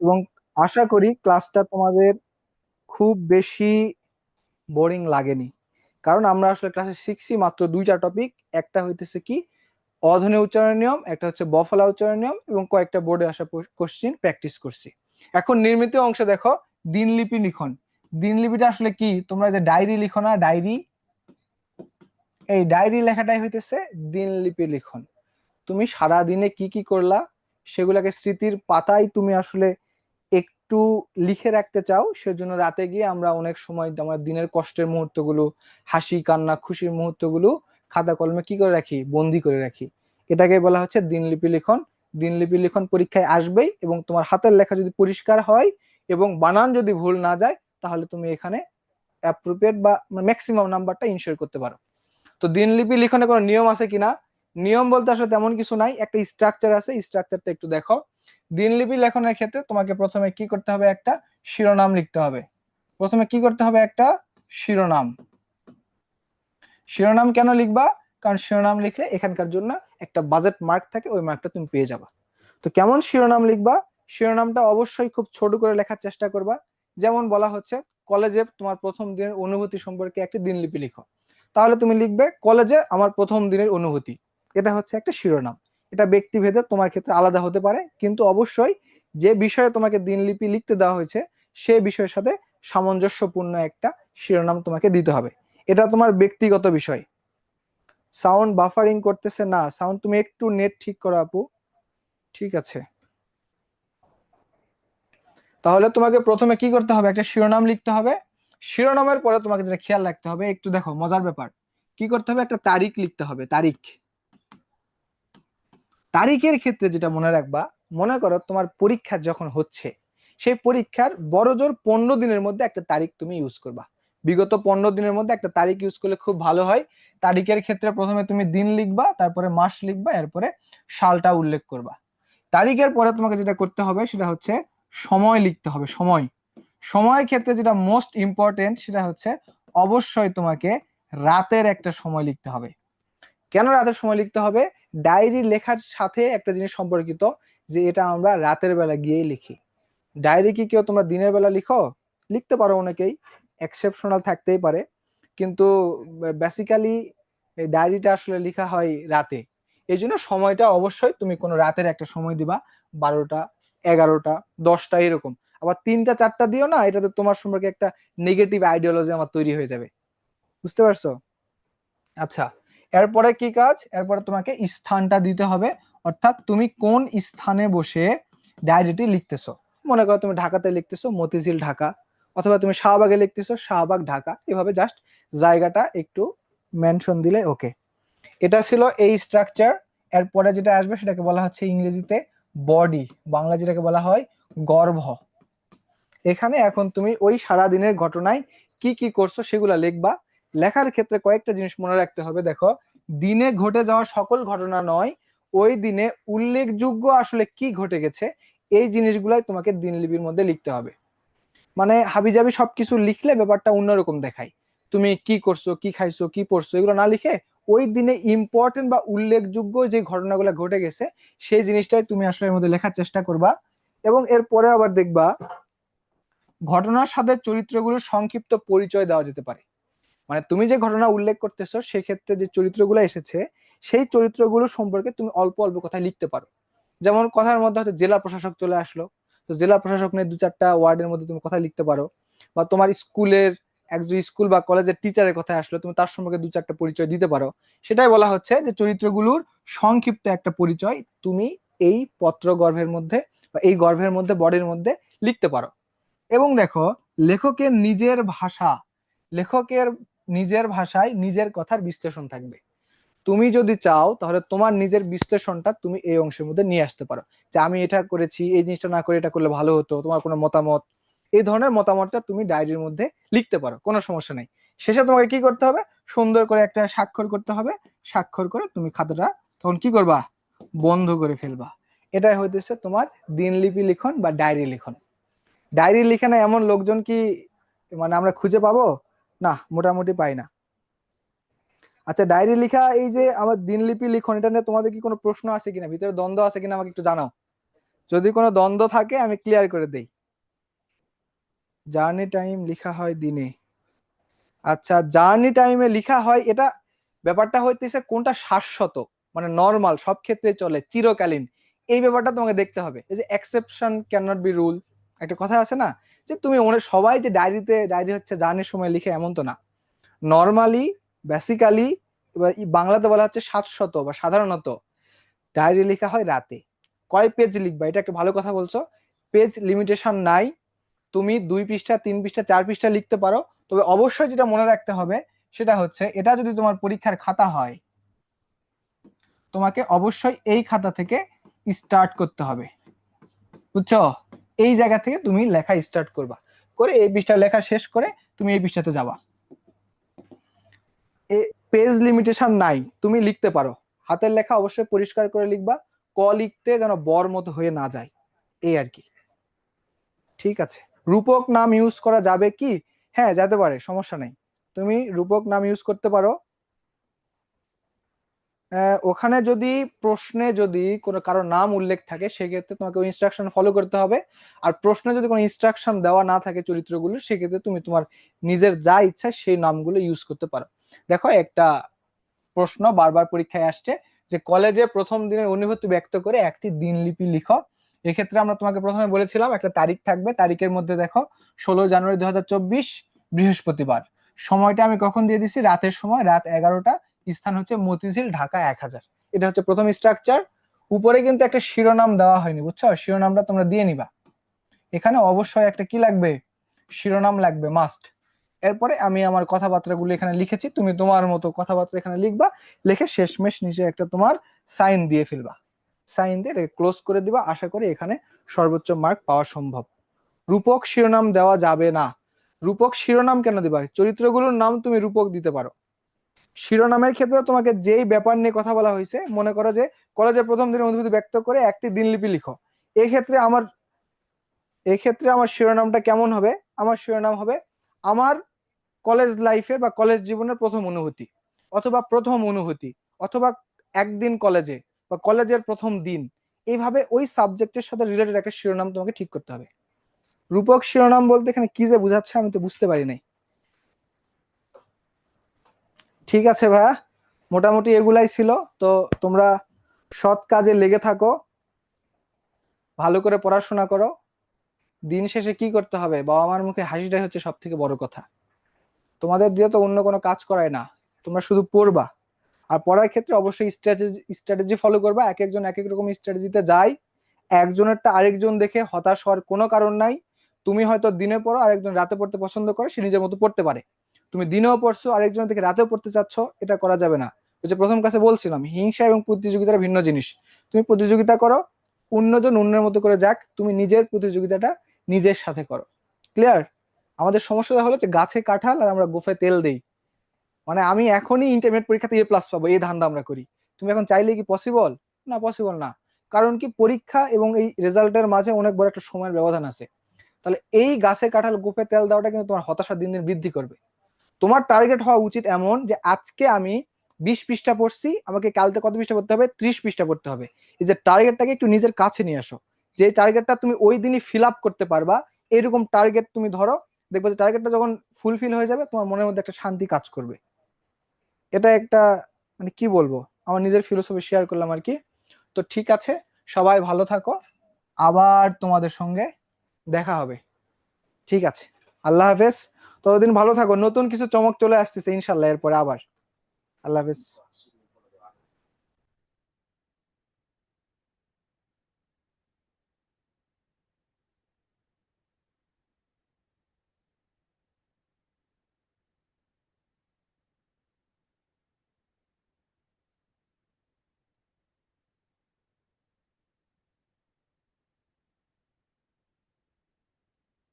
এবং আশা করি ক্লাসটা তোমাদের খুব বেশি বোরিং লাগেনি। কারণ আমরা আসলে ক্লাসে শিখছি মাত্র 2টা টপিক, একটা হইতেছে কি অধ্বনি উচ্চারণ নিয়ম, একটা হচ্ছে বফলা উচ্চারণ নিয়ম, এবং কয়েকটা বোর্ডে আসা কোশ্চিন প্র্যাকটিস করছি। এখন নির্মিত অংশে দেখো দিনলিপি লিখন। দিনলিপিটা আসলে কি? তোমরা যে ডায়েরি লিখো না, ডায়েরি, এই ডায়েরি লেখাটাই হইতেছে দিনলিপি লিখন। তুমি সারা দিনে কি কি করলা সেগুলাকে স্মৃতির পাতায় তুমি আসলে একটু লিখে রাখতে চাও, সেজন্য রাতে গিয়ে আমরা অনেক সময় আমার দিনের কষ্টের মুহূর্তগুলো, হাসি কান্না খুশির মুহূর্তগুলো খাতা কলমে কি করে রাখি? বন্দি করে রাখি। এটাকে বলা হচ্ছে দিনলিপি লিখন। দিনলিপি লিখন পরীক্ষায় আসবেই, এবং তোমার হাতের লেখা যদি পরিষ্কার হয় এবং বানান যদি ভুল না যায়, তাহলে তুমি এখানে অ্যাপ্রোপ্রিয়েট বা ম্যাক্সিমাম নাম্বারটা ইনশিওর করতে পারো। তো দিনলিপি লিখনে কোনো নিয়ম আছে কিনা? নিয়ম বলতে আসলে তেমন কিছু নাই, একটা স্ট্রাকচার আছে, স্ট্রাকচারটা একটু দেখো। দিনলিপি লেখনের ক্ষেত্রে তোমাকে প্রথমে কি করতে হবে? একটা শিরোনাম লিখতে হবে। প্রথমে কি করতে হবে? একটা শিরোনাম। শিরোনাম কেন লিখবা? কারণ শিরোনাম লিখলে এখানকার জন্য একটা বাজেট মার্ক থাকে, ওই মার্কটা তুমি পেয়ে যাবা। তো কেমন শিরোনাম লিখবা? শিরোনামটা অবশ্যই খুব ছোট করে লেখার চেষ্টা করবা। যেমন বলা হচ্ছে কলেজে তোমার প্রথম দিনের অনুভূতি সম্পর্কে একটি দিনলিপি লিখো, তাহলে তুমি লিখবে কলেজে আমার প্রথম দিনের অনুভূতি। এটা হচ্ছে একটা শিরোনাম। এটা ব্যক্তিভেদে তোমার ক্ষেত্রে আলাদা হতে পারে, কিন্তু অবশ্যই যে বিষয়ে তোমাকে দিনলিপি লিখতে দেওয়া হয়েছে সেই বিষয়ের সাথে সামঞ্জস্যপূর্ণ একটা শিরোনাম তোমাকে দিতে হবে। এটা তোমার ব্যক্তিগত বিষয়। সাউন্ড বাফারিং করতেছে না, সাউন্ড তুমি একটু নেট ঠিক করো আপু। ঠিক আছে, তাহলে তোমাকে প্রথমে কি করতে হবে? একটা শিরোনাম লিখতে হবে। শিরোনামের পরে তোমাকে যেটা খেয়াল রাখতে হবে, একটু দেখো মজার ব্যাপার, কি করতে হবে? একটা তারিখ লিখতে হবে, তারিখ। তারিখের ক্ষেত্রে যেটা মনে রাখবা, মনে করো তোমার পরীক্ষা যখন হচ্ছে, সেই পরীক্ষার বড়জোর 15 দিনের মধ্যে একটা তারিখ তুমি ইউজ করবা। বিগত 15 দিনের মধ্যে একটা তারিখ ইউজ করলে খুব ভালো হয়। তারিখের ক্ষেত্রে প্রথমে তুমি দিন লিখবা, তারপরে মাস লিখবা, এরপরে সালটা উল্লেখ করবা। তারিখের পরে তোমাকে যেটা করতে হবে সেটা হচ্ছে সময় লিখতে হবে। সময়, সময়ের ক্ষেত্রে যেটা মোস্ট ইম্পর্টেন্ট সেটা হচ্ছে অবশ্যই তোমাকে রাতের একটা সময় লিখতে হবে। কেন রাতের সময় লিখতে হবে? ডায়েরি লেখার সাথে একটা জিনিস সম্পর্কিত, যে এটা আমরা রাতের বেলা গিয়েই লিখি। ডায়েরি কি কেউ তোমরা দিনের বেলা লিখো? লিখতে পারো অনেকেই, এক্সেপশনাল থাকতেই পারে, কিন্তু বেসিক্যালি এই ডায়েরিটা আসলে লেখা হয় রাতে। এই জন্য সময়টা অবশ্যই তুমি কোনো রাতের একটা সময় দিবা, 12টা, 11টা, 10টা এরকম। আবার 3টা 4টা দিও না, এটাতে তোমার সম্পর্কে একটা নেগেটিভ আইডিওলজি আমার তৈরি হয়ে যাবে। বুঝতে পারছো? আচ্ছা, এরপরে কি কাজ? এরপরে তোমাকে স্থানটা দিতে হবে, অর্থাৎ তুমি কোন স্থানে বসে ডায়েরিটি লিখতেছো। মনে করো তুমি ঢাকাতে লিখতেছো, মতিঝিল ঢাকা, অথবা তুমি শাহবাগে লিখতেছো শাহবাগ ঢাকা, এভাবে জাস্ট জায়গাটা একটু মেনশন দিলে ওকে। এটা ছিল এই স্ট্রাকচার। এরপরে যেটা আসবে সেটাকে বলা হচ্ছে ইংরেজিতে বডি, বাংলা যেটাকে বলা হয় গর্ভ। এখানে এখন তুমি ওই সারা দিনের ঘটনায় কি কি করছো সেগুলা লিখবা। লেখার ক্ষেত্রে কয়েকটা জিনিস মনে রাখতে হবে। দেখো, দিনে ঘটে যাওয়া সকল ঘটনা নয়, ওই দিনে উল্লেখযোগ্য আসলে কি ঘটে গেছে এই জিনিসগুলাই তোমাকে দিনলিপির মধ্যে লিখতে হবে। মানে হাবিজাবি সবকিছু লিখলে ব্যাপারটা অন্যরকম দেখায়। তুমি কি করছো, কি খাইছো, কি পড়ছো এগুলো না লিখে ওই দিনে ইম্পর্টেন্ট বা উল্লেখযোগ্য যে ঘটনাগুলো ঘটে গেছে সেই জিনিসটাই তুমি আসলে এর মধ্যে লেখার চেষ্টা করবা। এবং এরপরে আবার দেখবা ঘটনার সাথে চরিত্রগুলোর সংক্ষিপ্ত পরিচয় দেওয়া যেতে পারে। মানে তুমি যে ঘটনা উল্লেখ করতেছো সেক্ষেত্রে যে চরিত্রগুলো এসেছে সেই চরিত্রগুলো সম্পর্কে তুমি অল্প অল্প কথা লিখতে পারো। যেমন কথার মধ্যে হয়তো জেলা প্রশাসক চলে আসলো, তো জেলা প্রশাসক নিয়ে 2-4টা ওয়ার্ডের মধ্যে তুমি কথা লিখতে পারো। বা তোমার স্কুলের একজন স্কুল বা কলেজের টিচারের কথা আসলো, তুমি তার সম্পর্কে 2-4টা পরিচয় দিতে পারো। সেটাই বলা হচ্ছে যে চরিত্রগুলোর সংক্ষিপ্ত একটা পরিচয় তুমি এই পত্র গর্ভের মধ্যে বা এই গর্ভের মধ্যে বডির মধ্যে লিখতে পারো। এবং দেখো, লেখকের নিজের ভাষা, লেখকের নিজের ভাষায় নিজের কথার বিশ্লেষণ থাকবে। তুমি যদি চাও তাহলে তোমার নিজের বিশ্লেষণটা তুমি এই অংশের মধ্যে নিয়ে আসতে পারো, যে আমি এটা করেছি, এই জিনিসটা না করে এটা করলে ভালো হতো, তোমার কোনো মতামত, এই ধরনের মতামতটা তুমি ডায়েরির মধ্যে লিখতে পারো, কোনো সমস্যা নেই। শেষে তোমাকে কি করতে হবে, সুন্দর করে একটা স্বাক্ষর করতে হবে। স্বাক্ষর করে তুমি খাতাটা তখন কি করবা, বন্ধ করে ফেলবা। এটাই হইতেছে তোমার দিনলিপি লিখন বা ডায়েরি লিখন। ডায়েরি লিখে না এমন লোকজন কি মানে আমরা খুঁজে পাবো? না, মোটামুটি পাই না। আচ্ছা, ডায়েরি লেখা এই যে আমার দিনলিপি লিখন, এটা নিয়ে তোমাদের কি কোনো প্রশ্ন আছে কিনা, ভিতরে দ্বন্দ্ব আছে কিনা আমাকে একটু জানাও। যদি কোনো দ্বন্দ্ব থাকে আমি ক্লিয়ার করে দেই। জার্নি টাইম লেখা হয় দিনে। আচ্ছা, জার্নি টাইমে লেখা হয়, এটা ব্যাপারটা হইতেছে কোনটা শাশ্বত, মানে নরমাল সব ক্ষেত্রে চলে, চিরকালীন, এই ব্যাপারটা তোমাকে দেখতে হবে। এই যে exception can not be rule, একটা কথা আছে না, যে তুমি সবাই যে ডায়েরি হচ্ছে জার্নির সময় লিখে এমন তো না। নরমালি, বেসিক্যালি, বাংলাতে বলা হচ্ছে শাশ্বত বা সাধারণত ডায়েরি লেখা হয় রাতে। কয় পেজ লিখবা, এটা একটা ভালো কথা বলছো। পেজ লিমিটেশন নাই, তুমি 2 পৃষ্ঠা, 3 পৃষ্ঠা, 4 পৃষ্ঠা লিখতে পারো। তবে অবশ্যই যেটা মনে রাখতে হবে সেটা হচ্ছে, এটা যদি তোমার পরীক্ষার খাতা হয় তোমাকে অবশ্যই এই খাতা থেকে স্টার্ট করতে হবে, বুঝছো? এই জায়গা থেকে তুমি লেখা স্টার্ট করবা, করে এই পৃষ্ঠা লেখা শেষ করে তুমি এই পৃষ্ঠাতে যাবা। পেজ লিমিটেশন নাই, তুমি লিখতে পারো। হাতের লেখা অবশ্যই পরিষ্কার করে লিখবা, ক লিখতে যেন বর মতো হয়ে না যায়, এই আর কি। ঠিক আছে, রূপক নাম ইউজ করা যাবে কি? হ্যাঁ, যেতে পারে, সমস্যা নেই, তুমি রূপক নাম ইউজ করতে পারো। ওখানে যদি প্রশ্নে যদি কোনো কারো নাম উল্লেখ থাকে সেক্ষেত্রে তোমাকে ওই ইনস্ট্রাকশন ফলো করতে হবে। আর প্রশ্নে যদি কোনো ইনস্ট্রাকশন দেওয়া না থাকে চরিত্রগুলো, সেক্ষেত্রে তুমি তোমার নিজের যা ইচ্ছা সেই নামগুলো ইউজ করতে পারো। দেখো, একটা প্রশ্ন বারবার পরীক্ষায় আসছে যে কলেজে প্রথম দিনের অনুভূতি ব্যক্ত করে একটি দিনলিপি লিখো। এক্ষেত্রে আমরা তোমাকে প্রথমে বলেছিলাম একটা তারিখ থাকবে, তারিখের মধ্যে দেখো 16 জানুয়ারি 2024 বৃহস্পতিবার। সময়টা আমি কখন দিয়ে দিছি, রাতের সময়, রাত 11টা। স্থান হচ্ছে মতিঝিল, ঢাকা 1000। এটা হচ্ছে প্রথম স্ট্রাকচার। উপরে কিন্তু একটা শিরোনাম দেওয়া হয়নি, বুঝছো? শিরোনামটা তোমরা দিয়ে নিবা। এখানে অবশ্যই একটা কি লাগবে, শিরোনাম লাগবে, মাস্ট। এরপরে আমি আমার কথাবার্তাগুলো এখানে লিখেছি, তুমি তোমার মতো কথাবার্তা এখানে লিখবা। লিখে শেষমেশ নিচে একটা তোমার সাইন দিয়ে ফেলবা। সাইন দিয়ে এটাকে ক্লোজ করে দিবা। আশা করি এখানে সর্বোচ্চ মার্ক পাওয়া সম্ভব। রূপক শিরোনাম দেওয়া যাবে না। রূপক শিরোনাম কেন দিবা, চরিত্রগুলোর নাম তুমি রূপক দিতে পারো। শিরোনামের ক্ষেত্রে তোমাকে যেই ব্যাপার নিয়ে কথা বলা হয়েছে, মনে করো যে কলেজের প্রথম দিনের অনুভূতি ব্যক্ত করে একটি দিনলিপি লিখো, এক্ষেত্রে আমার শিরোনামটা কেমন হবে, আমার শিরোনাম হবে আমার কলেজ লাইফের বা কলেজ জীবনের প্রথম অনুভূতি, অথবা প্রথম অনুভূতি, অথবা একদিন কলেজে বা কলেজের প্রথম দিন। এইভাবে ওই সাবজেক্টের সাথে রিলেটেড একটা শিরোনাম তোমাকে ঠিক করতে হবে। রূপক শিরোনাম বলতে এখানে কি যে বোঝাচ্ছে আমি তো বুঝতে পারি নাই। ঠিক আছে ভাইয়া, মোটামুটি এগুলাই ছিল। তো তোমরা সৎ কাজে লেগে থাকো, ভালো করে পড়াশোনা করো। দিন শেষে কি করতে হবে, বাবা মার মুখে হাসিটাই হচ্ছে সব থেকে বড় কথা। তোমাদের দিয়ে তো অন্য কোনো কাজ করায় না, তোমরা শুধু পড়বা। আর পড়ার ক্ষেত্রে অবশ্যই স্ট্র্যাটেজি ফলো করবা। এক একজন এক এক রকম স্ট্র্যাটেজিতে যায়, একজনেরটা আরেকজন দেখে হতাশ হওয়ার কোনো কারণ নাই। তুমি হয়তো দিনে পড়ো, আরেকজন রাতে পড়তে পছন্দ করে, সে নিজের মতো পড়তে পারে। তুমি দিনেও পড়ছো, আরেকজনের থেকে রাতেও পড়তে চাচ্ছ, এটা করা যাবে না। ওই যে প্রথম ক্লাসে বলছিলাম, হিংসা এবং প্রতিযোগিতার ভিন্ন জিনিস। তুমি প্রতিযোগিতা করো, অন্যজন অন্যের মতো করে যাক, তুমি নিজের প্রতিযোগিতাটা নিজের সাথে করো। ক্লিয়ার? আমাদের সমস্যাটা হলো যে গাছে কাঁঠাল আর আমরা গোফে তেল দেই। মানে আমি এখনই ইন্টারমিডিয়েট পরীক্ষাতে A+ পাবো, এই ধান্দা আমরা করি। তুমি এখন চাইলে কি পসিবল? না, পসিবল না। কারণ কি, পরীক্ষা এবং এই রেজাল্টের মাঝে অনেক বড় একটা সময়ের ব্যবধান আছে। তাহলে এই গাছে কাঁঠাল গোফে তেল দেওয়াটা কিন্তু তোমার হতাশা দিন দিন বৃদ্ধি করবে। তোমার টার্গেট হওয়া উচিত এমন যে আজকে আমি 20 পৃষ্ঠা পড়ছি, আমাকে কালকে কত পৃষ্ঠা পড়তে হবে? 30 পৃষ্ঠা পড়তে হবে। এই যে টার্গেটটাকে একটু নিজের কাছে নিয়ে আসো, যে টার্গেটটা তুমি ওই দিনই ফিল আপ করতে পারবা, এরকম টার্গেট তুমি ধরো। দেখবে যে টার্গেটটা যখন ফুলফিল হয়ে যাবে, তোমার মনের মধ্যে একটা শান্তি কাজ করবে। এটা একটা, মানে কি বলবো, আমার নিজের ফিলোসফি শেয়ার করলাম আর কি। তো ঠিক আছে, সবাই ভালো থাকো, আবার তোমাদের সঙ্গে দেখা হবে। ঠিক আছে, আল্লাহ হাফেজ। ততদিন ভালো থাকো, নতুন কিছু চমক চলে আসতেছে ইনশাল্লাহ এরপরে আবার। আল্লাহ হাফেজ।